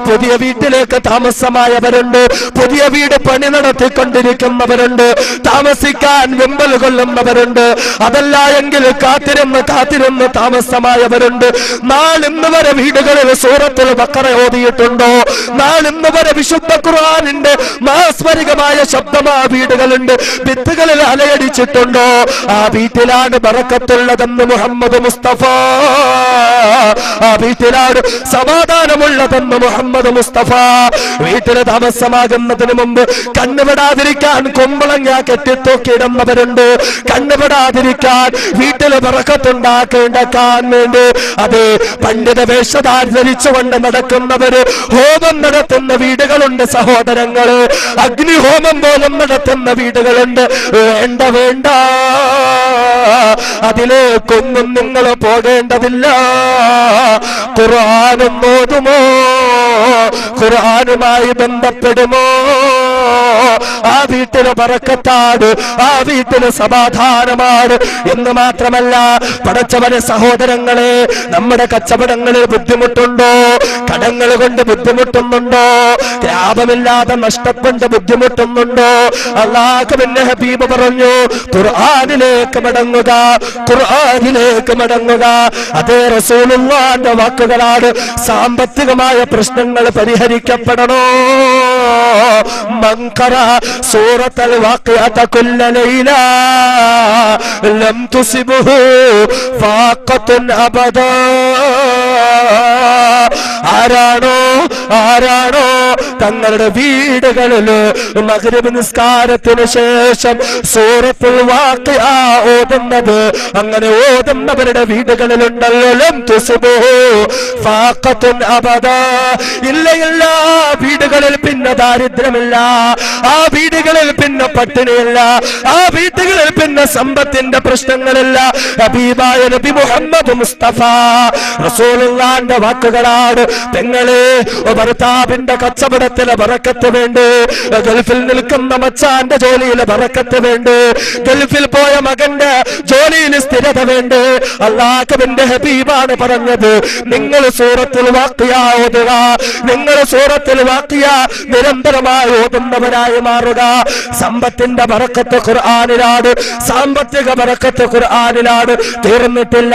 പുതിയ വീട്ടിലേക്ക് താമസമായവരുണ്ട്, പുതിയ വീട് പണി നടത്തിക്കൊണ്ടിരിക്കുന്നവരുണ്ട്, താമസിക്കാൻ വെമ്പൽ കൊള്ളുന്നവരുണ്ട്, അതല്ല എങ്കിൽ കാത്തിരുന്ന് താമസമായവരുണ്ട്. നാളിന്ന് വരെ വീടുകളിൽ സൂറത്തുൽ ബഖറ ഓതിയിട്ടുണ്ടോ? നാളിന്ന് വരെ വിശുദ്ധ ഖുർആനിന്റെ മാസ്മരികമായ ശബ്ദം ആ വീടുകളുണ്ട്, ഭിത്തുകളിൽ അലയടിച്ചിട്ടുണ്ടോ? ആ വീട്ടിലാണ് ബറക്കത്തുള്ളതെന്ന് മുഹമ്മദ് മുസ്തഫ, ആ വീട്ടിലാണ് സമാധാനമുള്ളതെന്ന് മുഹമ്മദ് മുസ്തഫ. വീട്ടില് താമസമാകുന്നതിന് മുമ്പ് കണ്ണുപെടാതിരിക്കാൻ കുമ്പളങ്ങ കെട്ടിത്തൂക്കിയിടുന്നവരുണ്ട്, കണ്ണുപെടാതിരിക്കാൻ വീട്ടില് ബറക്കത്തുണ്ടാക്കാൻ വേണ്ടി അത് പണ്ഡിത വേഷധാരി ധരിച്ചുകൊണ്ട് നടക്കുന്നവര് ഹോമം നടത്തുന്ന വീടുകളുണ്ട് സഹോദരങ്ങള്, അഗ്നിഹോമം പോലും നടത്തുന്ന വീടുകളുണ്ട്. വേണ്ട, അതിലേക്കൊന്നും നിങ്ങൾ പോകേണ്ടതില്ല. ഖുർആനും ഓതുമോ, ഖുർആനുമായി ബന്ധപ്പെടുമോ, ആ വീട്ടില് ബറക്കത്താണ്, ആ വീട്ടില് സമാധാനമാണ്. എന്ന് മാത്രമല്ല പടച്ചവനെ സഹോദരങ്ങളെ, നമ്മുടെ കച്ചവടങ്ങളിൽ ബുദ്ധിമുട്ടുണ്ടോ? കടങ്ങൾ കൊണ്ട് ബുദ്ധിമുട്ടുന്നുണ്ടോ? ലാഭമില്ലാതെ നഷ്ടം കൊണ്ട് ബുദ്ധിമുട്ടുന്നുണ്ടോ? അല്ലാഹുവിന്റെ ഹബീബ് പറഞ്ഞു, ഖുർആനിലേക്ക് മടങ്ങുക, ഖുർആനിലേക്ക് മടങ്ങുക. അതേ റസൂലുള്ളാഹിന്റെ വാക്കുകളാണ്. സാമ്പത്തികമായ പ്രശ്നങ്ങൾ പരിഹരിക്കപ്പെടണോ? മൻഖറ സൂറത്തുൽ വാഖിഅത കുല്ല ലൈല ലം തുസിബഹു ഫാഖത്തുൻ അബദാ. ആരാണോ തങ്ങളുടെ വീടുകളിൽ മഗ്രിബ് നിസ്കാരത്തിന് ശേഷം സൂറത്തുൽ വാഖിഅ ഓതുന്നത്, അങ്ങനെ ഓതുന്നവരുടെ വീടുകളിലുണ്ടല്ലോ ലം തുസിബഹു ഫാഖത്തുൻ അബദാ. ഇല്ല, വീടുകളിൽ പിന്നെ ദാരിദ്ര്യമില്ല, ആ വീടുകളിൽ പിന്നെ പട്ടിണിയില്ല, ആ വീടുകളിൽ പിന്നെ സമ്പത്തിന്റെ പ്രശ്നങ്ങളില്ല. ഹബീബായ നബി മുഹമ്മദ് മുസ്തഫ റസൂലുള്ളാഹിന്റെ വാക്കുകളാണ്. പെങ്ങളെ, ഭർത്താവിന്റെ കച്ചവടത്തിലെ ബറക്കത്ത് വേണ്ടി, ഗൾഫിൽ നിൽക്കുന്ന മച്ചാന്റെ ജോലിയിലെ ബറക്കത്ത് വേണ്ടി, ഗൾഫിൽ പോയ മകന്റെ ജോലിയിൽ സ്ഥിരത വേണ്ടി, അല്ലാഹുവിന്റെ ഹബീബാണ് പറഞ്ഞത്, നിങ്ങൾ സൂറത്തുൽ വാഖിഅ ഓതുക, നിങ്ങൾ സൂറത്തുൽ വാഖിഅ നിരന്തരമായി ഓതുന്നവരായി മാറുക. സമ്പത്തിന്റെ ബറക്കത്ത് ഖുർആനിലാണ്, സാമ്പത്തിക ബറക്കത്ത് ഖുർആനിലാണ്. തീർന്നിട്ടില്ല.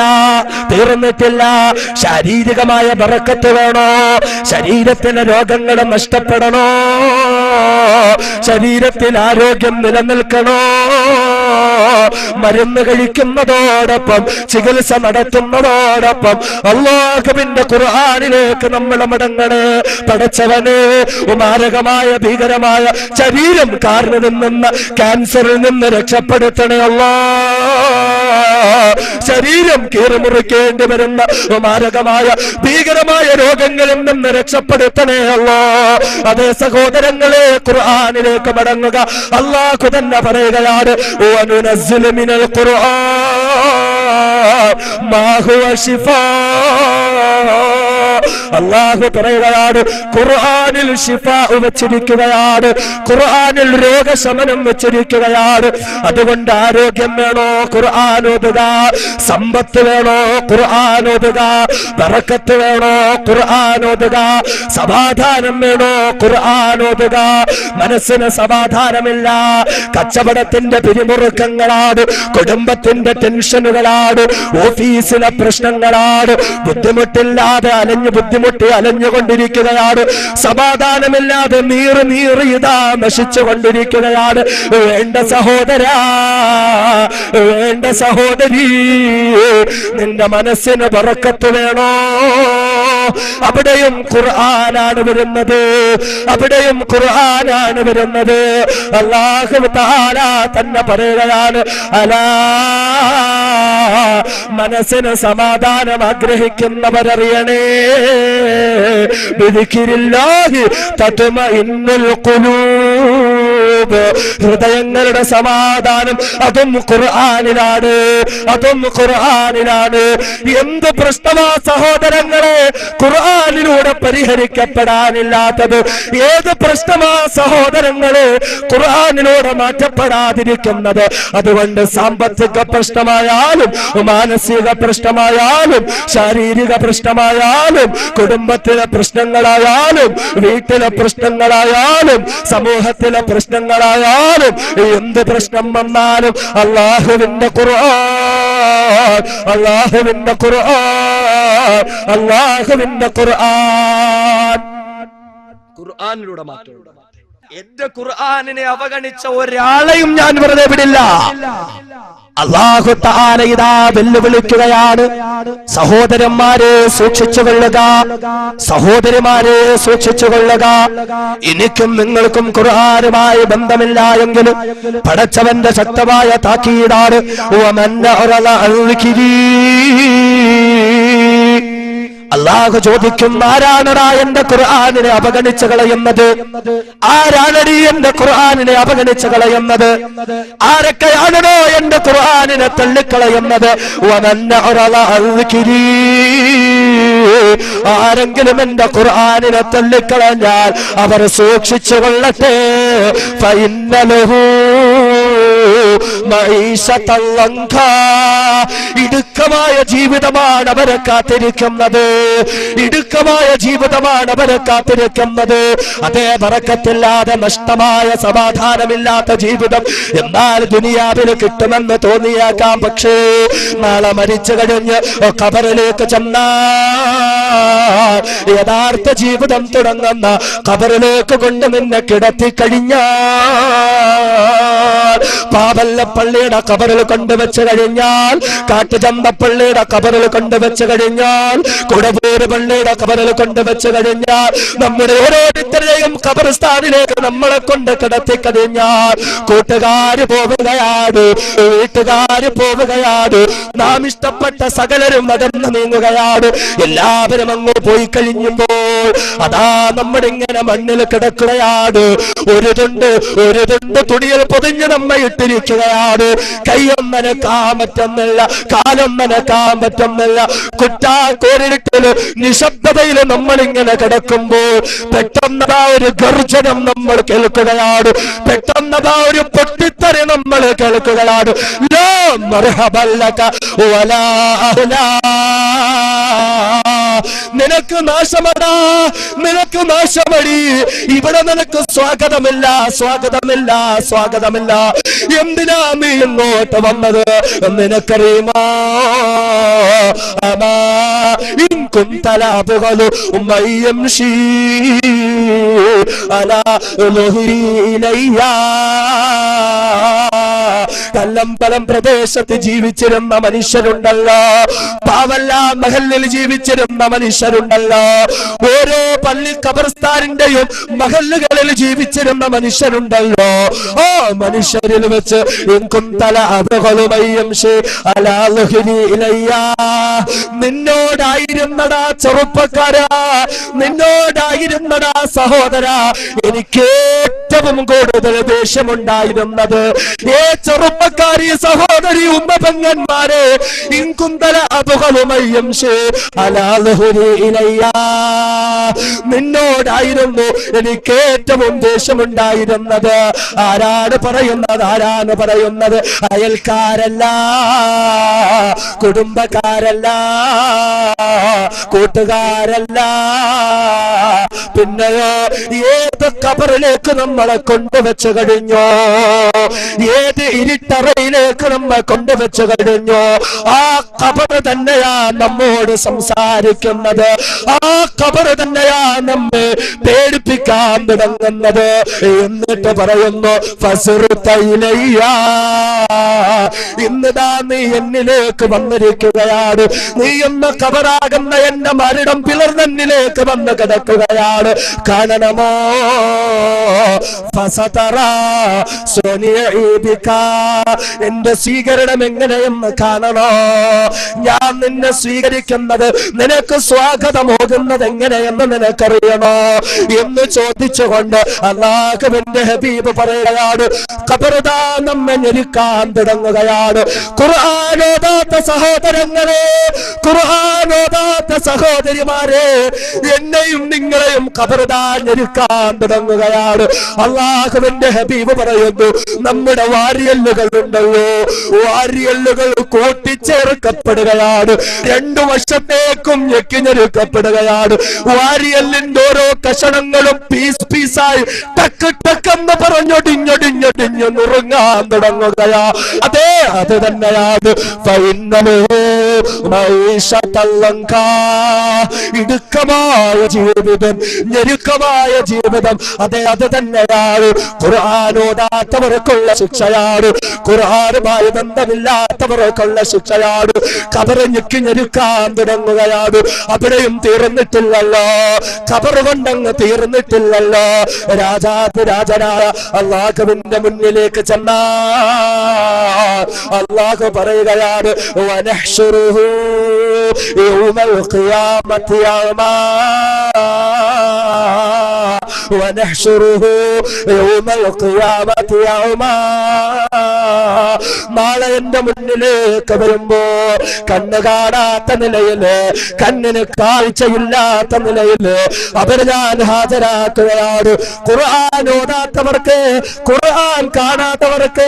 ശാരീരികമായ ബറക്കത്ത് വേണോ? ശരീരത്തിന് രോഗങ്ങൾ നഷ്ടപ്പെടണോ? ശരീരത്തിൽ ആരോഗ്യം നിലനിൽക്കണോ? മരുന്ന് കഴിക്കുന്നതോടൊപ്പം ചികിത്സ നടത്തുന്നതോടൊപ്പം അല്ലാഹുവിന്റെ ഖുർആനിലേക്ക് നമ്മൾ മടങ്ങണേ. പടച്ചവനെ, മാരകമായ ഭീകരമായ ശരീരം കാർന്നു നിന്ന ക്യാൻസറിൽ നിന്ന് രക്ഷപ്പെടുത്തണേ അല്ലാഹ്. ശരീരം കീറിമുറിക്കേണ്ടി വരുന്ന മാരകമായ ഭീകരമായ രോഗങ്ങളിൽ നിന്ന് രക്ഷപ്പെടുത്തണേ അല്ലാഹ്. അതേ സഹോദരങ്ങളെ, ഖുർആനിലേക്ക് മടങ്ങുക. അല്ലാഹു തന്നെ പറയുകയാണ്, വനുനസ്സിലു മിനൽ ഖുർആൻ മാ ഹുവ ശിഫാ. അല്ലാഹു പറയുകയാണ്, ഖുർആനിൽ ശിഫാ വെച്ചിരിക്കുകയാണ്, ഖുർആനിൽ രോഗശമനം വെച്ചിരിക്കുകയാണ്. അതുകൊണ്ട് ആരോഗ്യം വേണോ? ഖുർആൻ ഓതുക. സമ്പത്ത് വേണോ? ഖുർആൻ ഓതുക. ബറക്കത്ത് വേണോ? ഖുർആൻ ഓതുക. സമാധാനം വേണോ? ഖുർആൻ ഓതുക. മനസ്സിന് സമാധാനമില്ല, കച്ചവടത്തിന്റെ പിരിമുറുക്കങ്ങളാണ്, കുടുംബത്തിന്റെ ടെൻഷനുകളാണ്, ഓഫീസിലെ പ്രശ്നങ്ങളാണ്, ബുദ്ധിമുട്ടില്ലാതെ അലഞ്ഞുകൊണ്ടിരിക്കുകയാണ്, സമാധാനമില്ലാതെ നീറി ഇതാ നശിച്ചുകൊണ്ടിരിക്കുകയാണ്. വേണ്ട സഹോദരാ, വേണ്ട സഹോദരി, നിന്റെ മനസ്സിന് ബറക്കത്ത് വേണോ? അവിടെയും ഖുർആനാണ് വരുന്നത്, അവിടെയും ഖുർആനാണ് വരുന്നത്. അല്ലാഹു തആല തന്നെ പറയുകയാണ്, അലാ, മനസ്സിന് സമാധാനം ആഗ്രഹിക്കുന്നവരറിയണേ, ബിദിക്രില്ലാഹി തത്മഇന്നുൽ ഖുലൂബ്. ഖുലൂബ്, ഹൃദയങ്ങളുടെ സമാധാനം അതും ഖുർആനിലാണ്, അതും ഖുർആനിലാണ്. എന്ത് പ്രശ്നമാ സഹോദരങ്ങളെ ഖുർആനിലൂടെ പരിഹരിക്കപ്പെടാനില്ലാത്തത്? ഏത് പ്രശ്നമാ സഹോദരങ്ങളെ ഖുർആനിലൂടെ മാറ്റപ്പെടാതിരിക്കുന്നത്? അതുകൊണ്ട് സാമ്പത്തിക പ്രശ്നമായാലും മാനസിക പ്രശ്നമായാലും ശാരീരിക പ്രശ്നമായാലും കുടുംബത്തിലെ പ്രശ്നങ്ങളായാലും വീട്ടിലെ പ്രശ്നങ്ങളായാലും സമൂഹത്തിലെ പ്രശ്നങ്ങളായാലും എന്ത് പ്രശ്നം വന്നാലും അല്ലാഹുവിന്റെ ഖുർആൻ, അല്ലാഹുവിന്റെ ഖുർആൻ, അല്ലാഹുവിന്റെ ഖുർആൻ, ഖുർആനിലൂടെ മാറ്റും. എന്റെ ഖുർആനിനെ അവഗണിച്ച ഒരാളെയും ഞാൻ വെറുതെ വിടില്ല. അല്ലാഹു തആല ഇതാ വെല്ലുവിളിക്കുകയാണ്. സഹോദരന്മാരെ സൂക്ഷിച്ചുകൊള്ളുക, സഹോദരിമാരെ സൂക്ഷിച്ചുകൊള്ളുക. എനിക്കും നിങ്ങൾക്കും ഖുർആനുമായി ബന്ധമില്ല എങ്കിലും പടച്ചവന്റെ ശക്തമായ താക്കീതാണ്. അല്ലാഹു ചോദിക്കും, ആരാണടാ എന്റെ ഖുർആനിനെ അവഗണിച്ചു കളയുന്നത്? ആരാണടി എന്റെ ഖുർആനിനെ അവഗണിച്ചു കളയുന്നത്? ആരൊക്കെയാണോ എന്റെ ഖുർആനിനെ തള്ളിക്കളയുന്നത്? ആരെങ്കിലും എന്റെ ഖുർആനിനെ തള്ളിക്കളഞ്ഞാൽ അവർ സൂക്ഷിച്ചു കൊള്ളട്ടെ. ഇടുക്കമായ ജീവിതമാണ് അവരെ കാത്തിരിക്കുന്നത്, ഇടുക്കമായ ജീവിതമാണ് അവരെ കാത്തിരിക്കുന്നത്. അതേ ബറക്കത്തില്ലാതെ നഷ്ടമായ സമാധാനമില്ലാത്ത ജീവിതം എന്നാൽ ദുനിയാവിൽ കിട്ടുമെന്ന് തോന്നിയേക്കാം. പക്ഷേ നാളെ മരിച്ചു കഴിഞ്ഞ് ഖബറിലേക്ക് ചെന്നാൽ യഥാർത്ഥ ജീവിതം തുടങ്ങുന്ന ഖബറിലേക്ക് കൊണ്ട് നിന്നെ കിടത്തിക്കഴിഞ്ഞാൽ പാവല്ലപ്പള്ളിയുടെ ഖബറിൽ കൊണ്ടുവച്ച് കഴിഞ്ഞാൽ, കാട്ടുചന്തപ്പള്ളിയുടെ ഖബറിൽ കൊണ്ടുവച്ച് കഴിഞ്ഞാൽ, കുടവൂര് പള്ളിയുടെ ഖബറിൽ കൊണ്ടുവച്ച് കഴിഞ്ഞാൽ, നമ്മുടെ ഓരോരുത്തരെയും ഖബർസ്ഥാനിലേക്ക് നമ്മളെ കൊണ്ട് കിടത്തിക്കഴിഞ്ഞാൽ കൂട്ടുകാര് പോവുകയാണ്, വീട്ടുകാര് പോവുകയാണ്, നാം ഇഷ്ടപ്പെട്ട സകലരും അകന്ന് നീങ്ങുകയാണ്. എല്ലാവരും അങ്ങ് പോയി കഴിഞ്ഞപ്പോൾ അതാ നമ്മളിങ്ങനെ മണ്ണിൽ കിടക്കുകയാണ്. ഒരു തുണ്ട് തുണിയിൽ പൊതിഞ്ഞ് നമ്മ ഇട്ടിരിക്കുകയാണ്. കൈയൊന്നനക്കാൻ പറ്റുന്നില്ല, കാലൊന്നനക്കാൻ പറ്റുന്നില്ല. കുറ്റാക്കോരിട്ടില് നിശബ്ദതയിൽ നമ്മളിങ്ങനെ കിടക്കുമ്പോൾ പെട്ടെന്നതാ ഒരു ഗർജനം നമ്മൾ കേൾക്കുകയാണ്, പെട്ടെന്നതാ ഒരു പൊട്ടിത്തെറി നമ്മൾ കേൾക്കുകയാണ്. ലാ മർഹബല്ലക വലാ അഹ്ലാ, നിനക്ക് നാശമടാ, നിനക്ക് നാശമടി, ഇവിടെ നിനക്ക് സ്വാഗതമില്ല, സ്വാഗതമില്ല, സ്വാഗതമില്ല. എന്തിനാ നീ ഇങ്ങോട്ട് വന്നത് നിനക്കറിയുമോ? അമാ ഇൻ കുൻത ലഅബ്ഗലു മയ്യംശി അലാ ലുഹരി ഇലയ്യാ. കല്ലമ്പലം പ്രദേശത്ത് ജീവിച്ചിരുന്ന മനുഷ്യരുണ്ടല്ലോ, പാവല്ല മഹല്ലിൽ ജീവിച്ചിരുന്ന മനുഷ്യരുണ്ടല്ലോ, ഓരോ പള്ളി ഖബർസ്ഥാനിന്റെയും മഹല്ലുകളിൽ ജീവിച്ചിരുന്ന മനുഷ്യരുണ്ടല്ലോ. ആ മനുഷ്യരിൽ വെച്ച് നിന്നോടായിരുന്നടാ ചെറുപ്പക്കാരാ, നിന്നോടായിരുന്നടാ സഹോദരാ എനിക്ക് ഏറ്റവും കൂടുതൽ ദേഷ്യമുണ്ടായിരുന്നത്. ഏ ചെറുപ്പക്കാരി സഹോദരി ഉമ്മ പെങ്ങന്മാരെ, നിന്നോടായിരുന്നു എനിക്ക് ഏറ്റവും ദേഷ്യമുണ്ടായിരുന്നത്. ആരാണ് പറയുന്നത്? ആരാണ് പറയുന്നത്? അയൽക്കാരല്ല, കുടുംബക്കാരല്ല, കൂട്ടുകാരല്ല, പിന്നെയോ ഏത് ഖബറിലേക്ക് നമ്മളെ കൊണ്ടുവച്ചു കഴിഞ്ഞോ, ഏത് ഇരുട്ടറയിലേക്ക് നമ്മൾ കൊണ്ടുവച്ചു കഴിഞ്ഞോ, ആ ഖബർ തന്നെയാ നമ്മോട് സംസാരിക്കുന്നത്, ആ ഖബർ തന്നെയാ നമ്മെ പേടിപ്പിക്കാൻ തുടങ്ങുന്നത്. എന്നിട്ട് പറയുന്നു ഫസ്റുതൈലയ്യാ, ഇന്നിതാ നീ എന്നിലേക്ക് വന്നിരിക്കുകയാണ്, നീ എന്ന ഖബറാകുന്ന എന്റെ മരണം പിളർന്നെന്നിലേക്ക് വന്ന് കിടക്കുകയാണ്. കാണണമോ? ഫസതറാ സുനിഇ ബികാ, എന്റെ സ്വീകരണം എങ്ങനെയെന്ന് കാണണോ? ഞാൻ നിന്നെ സ്വീകരിക്കുന്നത്, നിനക്ക് സ്വാഗതമോകുന്നത് എങ്ങനെയെന്ന് നിനക്കറിയണോ എന്ന് ചോദിച്ചുകൊണ്ട് അല്ലാഹുവിന്റെ ഹബീബ് പറയുകയാണ്, ഖബറുദാ നമ്മെ ഞെരുക്കാൻ തുടങ്ങുകയാണ്. ഖുർആനോദാത്ത സഹോദരങ്ങളെ, ഖുർആനോദാത്ത സഹോദരിമാരെ, എന്നെയും നിങ്ങളെയും ഖബറുദാ ഞെരുക്കാൻ തുടങ്ങുകയാണ്. അല്ലാഹുവിന്റെ ഹബീബ് പറയുന്നു, നമ്മുടെ വാരിയല്ലുകൾ ഉണ്ടല്ലോ, വാരിയല്ലുകൾ കൂട്ടിച്ചേർക്കപ്പെടുകയാണ്, രണ്ടു വശത്തേക്കും ഞെക്കിഞ്ഞെടുക്കപ്പെടുകയാണ്. വാരിയല്ലിന്റെ ഓരോ കഷണങ്ങളും പീസ് പീസായി ടക്ക് ടക്കെന്ന് പറഞ്ഞൊടിഞ്ഞൊടിഞ്ഞൊടിഞ്ഞു നുറുങ്ങാൻ തുടങ്ങുകയാ. അതെ, അത് തന്നെയാണ് ഇടുക്കമായ ജീവിതം, ഞെരുക്കമായ ജീവിതം. അതെ, അത് തന്നെയാണ് ഖുർആനോദാത്തവർക്കുള്ള ശിക്ഷയാണ്, ഖുർആനുമായി ബന്ധമില്ലാത്തവർക്കുള്ള ശിക്ഷയാണ്. ഖബർ ഞെരുക്കാൻ തുടങ്ങുകയാണ്. അവിടെയും തീർന്നിട്ടില്ലല്ലോ, ഖബർ കൊണ്ടങ്ങ് തീർന്നിട്ടില്ലല്ലോ. രാജാതിരാജനായ അല്ലാഹുവിന്റെ മുന്നിലേക്ക് ചെന്നാ അല്ലാഹു പറയുകയാണ്, വനഹ്ശുറുഹു യൗമൽ ഖിയാമത്തി യൗമാ വനഹ്ശുറുഹു യൗമൽ ഖിയാമത്തി യൗമാ. നാളെ എന്റെ മുന്നിലേക്ക് വരുമ്പോ കണ്ണ് കാണാത്ത നിലയില്, കണ്ണിന് കാഴ്ചയില്ലാത്ത നിലയില് അവരെ ഞാൻ ഹാജരാക്കുകയാണ്. ഖുർആൻ ഓതാത്തവർക്ക്, ഖുർആൻ കാണാത്തവർക്ക്,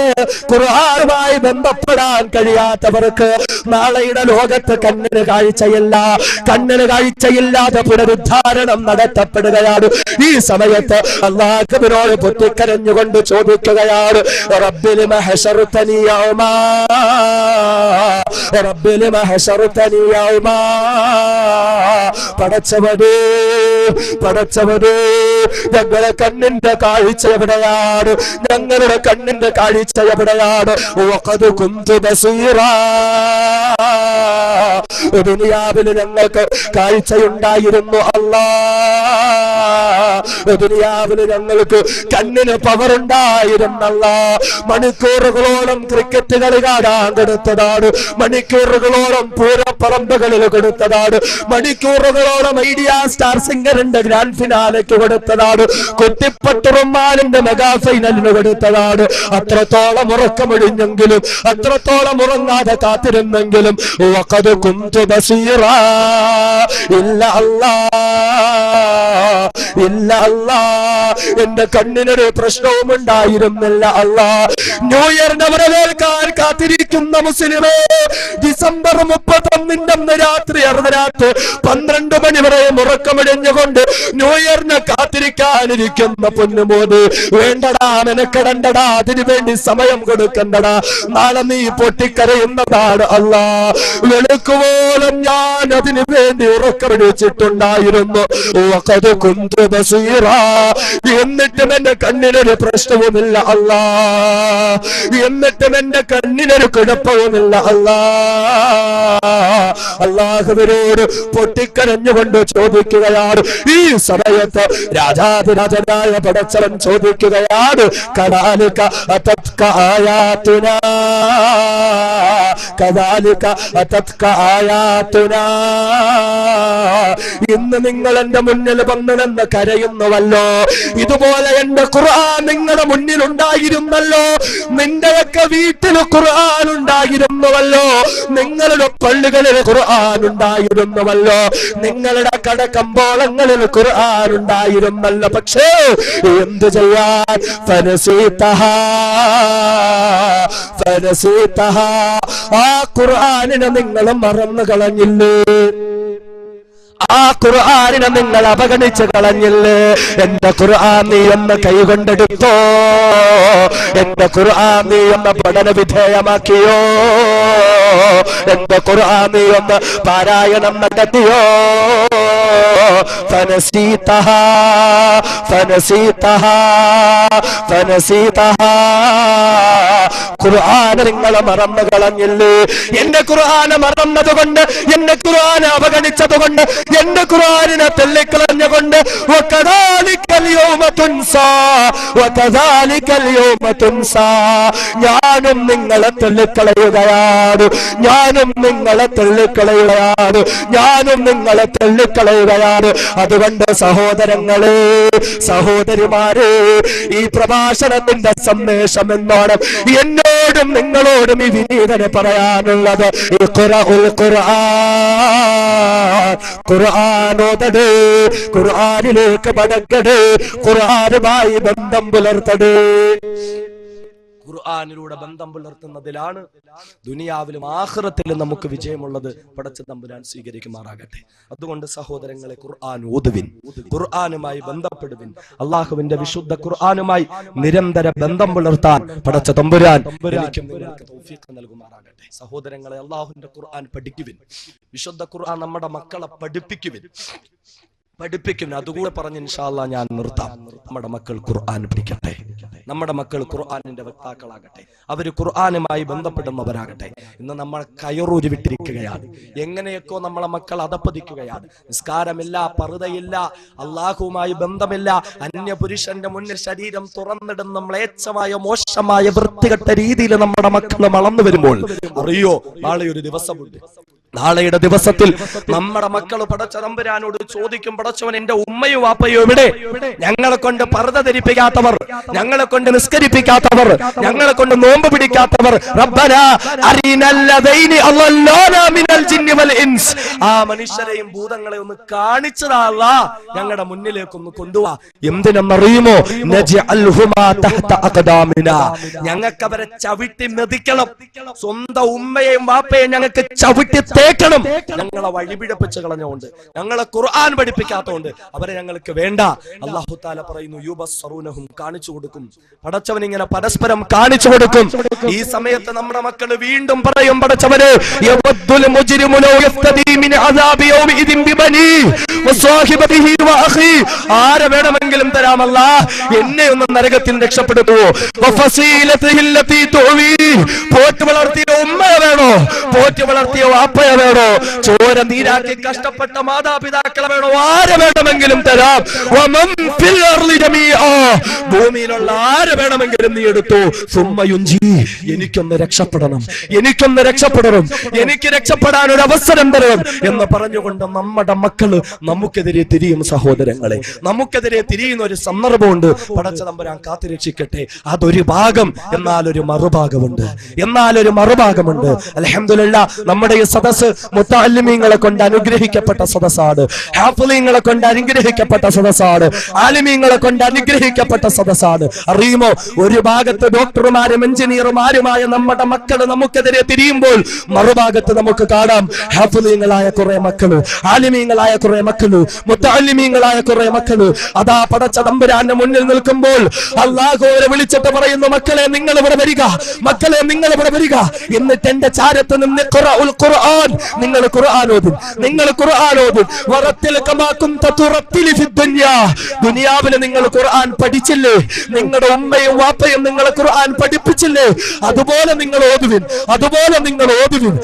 ഖുർആനുമായി ബന്ധപ്പെടാൻ കഴിയാത്തവർക്ക് നാളെയുടെ ലോകത്ത് കണ്ണിന് കാഴ്ചയില്ല. കണ്ണിന് കാഴ്ചയില്ലാതെ പുനരുദ്ധാരണം നടത്തപ്പെടുകയാണ്. ഈ സമയത്ത് അല്ലാഹുവിനോട് പൊട്ടിക്കരഞ്ഞുകൊണ്ട് ചോദിക്കുകയാണ്, റബ്ബി ലിമ ഹശർതനി യൗമാ, റബ്ബി ലിമ ഹശർതനി യൗമാ. പടച്ചവനേ, പടച്ചവനേ, ഞങ്ങളുടെ കണ്ണിന്റെ കാഴ്ച എവിടെയാണ്? ഞങ്ങളുടെ കണ്ണിന്റെ കാഴ്ച എവിടെയാണ്? വഖദ് കുന്തു ബസീറാ. ദുനിയാവിൽ ഞങ്ങൾക്ക് കാഴ്ചയുണ്ടായിരുന്നു അല്ലാഹ്, ദുനിയാവിൽ ഞങ്ങൾക്ക് കണ്ണിന് പവർ ഉണ്ടായിരുന്നല്ല. മണിക്കൂറുകളോളം ക്രിക്കറ്റ് കളി കാണാൻ കൊടുത്തതാണ്, മണിക്കൂറുകളോളം പൂരപ്പറമ്പുകളിൽ കൊടുത്തതാണ്, മണിക്കൂറുകളോളം ഐഡിയ സ്റ്റാർ സിംഗറിന്റെ ഗ്രാൻഡ് ഫിനാലയ്ക്ക് കൊടുത്തതാണ്, കുട്ടിപ്പട്ടുറുമാലിന്റെ മെഗാ ഫൈനലിന് കൊടുത്തതാണ്. അത്രത്തോളം ഉറക്കമൊഴിഞ്ഞെങ്കിലും, അത്രത്തോളം ഉറങ്ങാതെ കാത്തിരുന്നെങ്കിലും വഖദ് കുന്തു ബസീറാ. ഇല്ല അല്ലാഹ്, ഇല്ല അല്ലാഹ്, എന്റെ കണ്ണിനൊരു പ്രശ്നവും ഉണ്ടായിരുന്നില്ല അല്ലാഹ്. ന്യൂ ഇയറിനെ വരവേൽക്കാൻ കാത്തിരിക്കുന്ന മുസ്ലിമേ, ഡിസംബർ 31 രാത്രി അർദ്ധരാത്രി 12 മണി വരെ ഉറക്കമിടിഞ്ഞുകൊണ്ട് ന്യൂ ഇയറിനെ കാത്തിരിക്കാനിരിക്കുന്ന പൊന്നുമോന്, വേണ്ടടാ, മെനക്കെടണ്ടടാ, അതിനു വേണ്ടി സമയം കൊടുക്കണ്ടടാ. നാളെ നീ പൊട്ടിക്കരയുന്നതാണ് അല്ലാഹ്. വെളുക്കുവോളം ഞാൻ അതിനു വേണ്ടി ഉറക്കമിടിച്ചിട്ടുണ്ടായിരുന്നു. വഖദ് കുന്തു ബസീറാ. എന്നിട്ടും എന്റെ കണ്ണിനൊരു പ്രശ്നവുമില്ല അല്ലാഹ്, എന്നിട്ടും എന്റെ കണ്ണിനൊരു കുഴപ്പവുമില്ല അല്ലാഹ്. അല്ലാഹുവിനോട് പൊട്ടിക്കരഞ്ഞുകൊണ്ട് ചോദിക്കുകയാണ്. ഈ സമയത്ത് രാജാതിരാജനായ പടച്ചവൻ ചോദിക്കുകയാണ്, കദാലിക അതത്ക ആയാതുനാ, കദാലിക അതത്ക ആയാതുനാ. ഇന്ന് നിങ്ങൾ എന്റെ മുന്നിൽ വന്നെന്ന് കരയുന്നുവല്ലോ, ഇതുപോലെ എന്റെ ഖുർആൻ നിങ്ങളുടെ മുന്നിൽ ഉണ്ടായിരുന്നല്ലോ, നിന്റെയൊക്കെ വീട്ടിൽ ഖുർആൻ ഉണ്ടായിരുന്നുവല്ലോ, നിങ്ങളുടെ പള്ളികളിൽ ഖുർആൻ ഉണ്ടായിരുന്നുവല്ലോ, നിങ്ങളുടെ കടകമ്പോളങ്ങളിൽ ഖുർആൻ ഉണ്ടായിരുന്നല്ലോ. പക്ഷേ എന്ത് ചെയ്യാൻ? ഫനസീതഹാ, ഫനസീതഹാ. ആ ഖുർആനിനെ നിങ്ങൾ മറന്നു കളഞ്ഞില്ലേ? ആ ഖുർആനിനെ നിങ്ങൾ അവഗണിച്ച് കളഞ്ഞില്ലേ? എന്റെ ഖുർആൻ നീ ഒന്ന് കൈകൊണ്ടെടുത്തോ? എന്റെ ഖുർആൻ നീ ഒന്ന് പഠന വിധേയമാക്കിയോ? എന്റെ ഖുർആൻ നീ ഒന്ന് പാരായണം നടത്തിയോ? ഫനസീതഹാ ഫനസീതഹാ ഫനസീതഹാ. ഖുർആൻ നിങ്ങൾ മറന്നു കളഞ്ഞില്ലേ? എന്റെ ഖുർആനെ മറന്നതുകൊണ്ട്, എന്റെ ഖുർആനെ അവഗണിച്ചതുകൊണ്ട്, എന്റെ ഖുർആനിനെ തള്ളിക്കളഞ്ഞുകൊണ്ട് വകദാലികൽ യൗമ തുൻസാ വകദാലികൽ യൗമ തുൻസാ. ഞാനും നിങ്ങളെ തള്ളിക്കളയുകയാണ്, ഞാനും നിങ്ങളെ തള്ളിക്കളയുകയാണ്, ഞാനും നിങ്ങളെ തള്ളിക്കളയുകയാണ്. അതുകൊണ്ട് സഹോദരങ്ങളെ, സഹോദരിമാരെ, ഈ പ്രഭാഷണത്തിന്റെ സന്ദേശം എന്നോണം എന്നോടും നിങ്ങളോടും ഈ വിനീതനെ പറയാനുള്ളത്, ഖുർആനോദട്, ഖുർആനിലേക്ക് മടങ്ങട്, ഖുർആനുമായി ബന്ധം പുലർത്തട്. ഖുർആനിലൂടെ ബന്ധം പുലർത്തുന്നതിലാണ് ദുനിയാവിലും ആഖിറത്തിലും നമുക്ക് വിജയമുള്ളത്. പടച്ച തമ്പുരാൻ സ്വീകരിക്കുമാറാകട്ടെ. അതുകൊണ്ട് സഹോദരങ്ങളെ, ഖുർആൻ ഓതുവിൻ, ഖുർആനുമായി ബന്ധപ്പെടുവിൻ. അള്ളാഹുവിന്റെ വിശുദ്ധ ഖുർആനുമായി നിരന്തര ബന്ധം പുലർത്താൻ പടച്ച തമ്പുരാൻ എനിക്കും നിങ്ങൾക്ക് തൗഫീഖ് നൽകുമാറാകട്ടെ. സഹോദരങ്ങളെ, അള്ളാഹുവിന്റെ ഖുർആൻ പഠിക്കുവിൻ, വിശുദ്ധ ഖുർആൻ നമ്മുടെ മക്കളെ പഠിപ്പിക്കുവിൻ. അതുകൂടെ പറഞ്ഞ് ഇൻഷാ അല്ലാഹ് ഞാൻ നിർത്താം. നമ്മുടെ മക്കൾ ഖുർആൻ പഠിക്കട്ടെ, നമ്മുടെ മക്കൾ ഖുർആനിന്റെ വക്താക്കളാകട്ടെ, അവര് ഖുർആനുമായി ബന്ധപ്പെടുന്നവരാകട്ടെ. ഇന്ന് നമ്മൾ കയറൂരി വിട്ടിരിക്കുകയാണ്, എങ്ങനെയൊക്കെ നമ്മളെ മക്കൾ അധപ്പതിക്കുകയാണ്. നിസ്കാരമില്ല, പർദയില്ല, അള്ളാഹുവുമായി ബന്ധമില്ല, അന്യ പുരുഷന്റെ മുന്നിൽ ശരീരം തുറന്നിടുന്ന മ്ലേച്ഛമായ മോശമായ വൃത്തികെട്ട രീതിയിൽ നമ്മുടെ മക്കൾ വളർന്നു വരുമ്പോൾ അറിയോ, നാളെ ഒരു ദിവസമുണ്ട്. നാളെയുടെ ദിവസത്തിൽ നമ്മുടെ മക്കൾ പടച്ച തമ്പുരാനോട് ചോദിക്കും, പടച്ചവൻ എന്റെ ഉമ്മയോ വാപ്പയോ എവിടെ? ഞങ്ങളെ കൊണ്ട് പർദ ധരിപ്പിക്കാത്തവർ, ഞങ്ങളെ കൊണ്ട് നിസ്കരിപ്പിക്കാത്തവർ, ഞങ്ങളെ കൊണ്ട് നോമ്പ് പിടിക്കാത്തവർ, റബ്ബനാ അരിനല്ലദൈനി അല്ലല്ലാനാ മിനൽ ജിന്നി വൽ ഇൻസ്. ആ മനുഷ്യരെയും ഭൂതങ്ങളെ ഒന്ന് കാണിച്ചതാ അല്ലാഹ്, ഞങ്ങളുടെ മുന്നിലേക്ക് ഒന്ന് കൊണ്ടുവാ. എന്തിനെന്നറിയുമോ? നജ്അൽഹുമാ തഹ്ത അഖദാമിനാ, ഞങ്ങൾക്ക് അവരെ ചവിട്ടി മെതിക്കണം. സ്വന്തം ഉമ്മയെയും വാപ്പയെയും ഞങ്ങൾക്ക് ചവിട്ടി തേക്കണം. ഞങ്ങളെ വഴിപിഴപ്പിച്ച് കളഞ്ഞുകൊണ്ട്, ഞങ്ങളെ ഖുർആൻ പഠിപ്പിക്കാത്തതുകൊണ്ട് അവരെ ഞങ്ങൾക്ക് വേണ്ട. അല്ലാഹു തആല പറയുന്നു, യുബസ്സറൂനഹും, കാണിച്ചു കൊടുക്കും. പടച്ചവൻ ഇങ്ങനെ പരസ്പരം കാണിച്ചു കൊടുക്കും. ഈ സമയത്ത് നമ്മുടെ മക്കൾ വീണ്ടും പറയും, പടച്ചവനെ യവദ്ദുൽ മുജ്രിമു ലൗ യഫ്തദി മിൻ അദാബി യൗമിദിൻ ബിബനി വസാഹിബതിഹി വഅഖി. ആരെ വേണമെങ്കിലും തരാമല്ലാ, എന്നെ ഒന്ന് നരകത്തിൽ രക്ഷപ്പെടുത്തുവോ? വഫസീലതിഹി ലതി തുവി, പോറ്റി വളർത്തിയ ഉമ്മയെ വേണോ? പോറ്റി വളർത്തിയ വാപ്പയെ വേണോ? ചോര നീരാക്കി കഷ്ടപ്പെട്ട മാതാപിതാക്കളെ വേണോ? ആരെ വേണമെങ്കിലും തരാം. വമൻ ഫിൽ അർളി ജമീഅ, ഭൂമിയിലുള്ള ആരെ വേണമെങ്കിലും നീ എടുത്തു. സുമ്മയുൻജി, എനിക്കൊന്ന് രക്ഷപ്പെടണം, എനിക്കൊന്ന് രക്ഷപ്പെടണം, എനിക്ക് രക്ഷപ്പെടാൻ ഒരു അവസരം തരണം എന്ന് പറഞ്ഞുകൊണ്ട് നമ്മുടെ മക്കള് നമുക്കെതിരെ തിരിയും. സഹോദരങ്ങളെ, നമുക്കെതിരെ തിരിയുന്ന ഒരു സന്ദർഭമുണ്ട്. പടച്ച തമ്പുരാൻ കാത്തുരക്ഷിക്കട്ടെ. അതൊരു ഭാഗം. എന്നാലൊരു മറുഭാഗമുണ്ട്, എന്നാലൊരു മറുഭാഗമുണ്ട്. അൽഹംദുലില്ലാ, നമ്മുടെ ഈ സദസ് മുത്തഅല്ലിമീങ്ങളെ കൊണ്ട് അനുഗ്രഹിക്കപ്പെട്ട സദസ്സാണ്, ഹാഫിളീങ്ങളെ കൊണ്ട് അനുഗ്രഹിക്കപ്പെട്ട സദസ്സാണ്, ആലിമീങ്ങളെ കൊണ്ട് അനുഗ്രഹിക്കപ്പെട്ട സദസ്സാണ്. അറിയുമോ, ഒരു ഭാഗത്ത് ഡോക്ടർമാരും എഞ്ചിനീയർമാരുമായ നമ്മുടെ മക്കള് നമുക്കെതിരെ തിരിയുമ്പോൾ മറുഭാഗത്ത് നമുക്ക് കാണാം ഹാഫിളീങ്ങളായ കുറെ മക്കള്, ആലിമീങ്ങളായ കുറെ മക്കള്, മുത്തഅല്ലിമീങ്ങളായ കുറെ മക്കള്. അതാ പടച്ച തമ്പുരാന്റെ മുന്നിൽ നിൽക്കുമ്പോൾ അല്ലാഹുവരെ വിളിച്ചിട്ട് പറയുന്നു, മക്കളെ നിങ്ങൾ ഇവിടെ വരിക, മക്കളെ നിങ്ങൾ ഇവിടെ വരിക. എന്നിട്ട് എന്റെ ചാരത്ത് നിന്ന് ഖുർആൻ, നിങ്ങൾ ഖുർആൻ ഓതും, നിങ്ങൾ ഖുർആൻ ഓതും. വറത്തിൽ കമാ കുൻത തുറത്തിലി ഫി ദുനിയാ, ദുനിയാവിൽ നിങ്ങൾ ഖുർആൻ പഠിച്ചില്ലേ? നിങ്ങളുടെ ഉമ്മയും വാപ്പയും നിങ്ങളെ ഖുർആൻ പഠിപ്പിച്ചില്ലേ? അതുപോലെ നിങ്ങൾ ഓതുവിൻ, അതുപോലെ നിങ്ങൾ ഓതുവിൻ.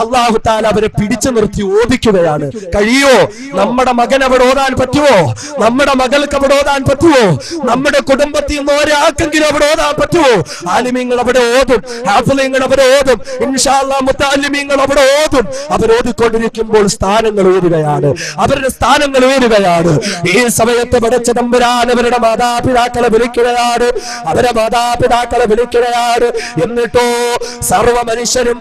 അല്ലാഹു തആല അവരെ പിടിച്ചു നിർത്തി ഓദിക്കുകയാണ്. കഴിയോ? നമ്മുടെ മകൻ അവിടെ ഓതാൻ പറ്റുമോ? നമ്മുടെ മകൾക്ക് അവിടെ ഓതാൻ പറ്റുമോ? നമ്മുടെ കുടുംബത്തിൽ നിന്ന് ഒരാൾക്കെങ്കിലും അവിടെ ഓതാൻ പറ്റുമോ? ആലിമീങ്ങൾ അവിടെ ഓതും, ഹാഫിളീങ്ങൾ അവിടെ ഓതും, ഇൻഷാ അല്ലാഹ് മുത്തഅല്ലിമീങ്ങൾ അവിടെ ഓതും. അവരോദിക്കൊണ്ടിരിക്കുമ്പോൾ സ്ഥാനങ്ങൾ ഉയരുകയാണ്, അവരുടെ സ്ഥാനങ്ങൾ ഉയരുകയാണ്. ഈ സമയത്ത് പടച്ച തമ്പുരാൻ അവരുടെ മാതാപിതാക്കളെ വിളിക്കുകയാണ്, അവരെ മാതാപിതാക്കളെ വിളിക്കുകയാണ്. എന്നിട്ടോ സർവ്വ മനുഷ്യരും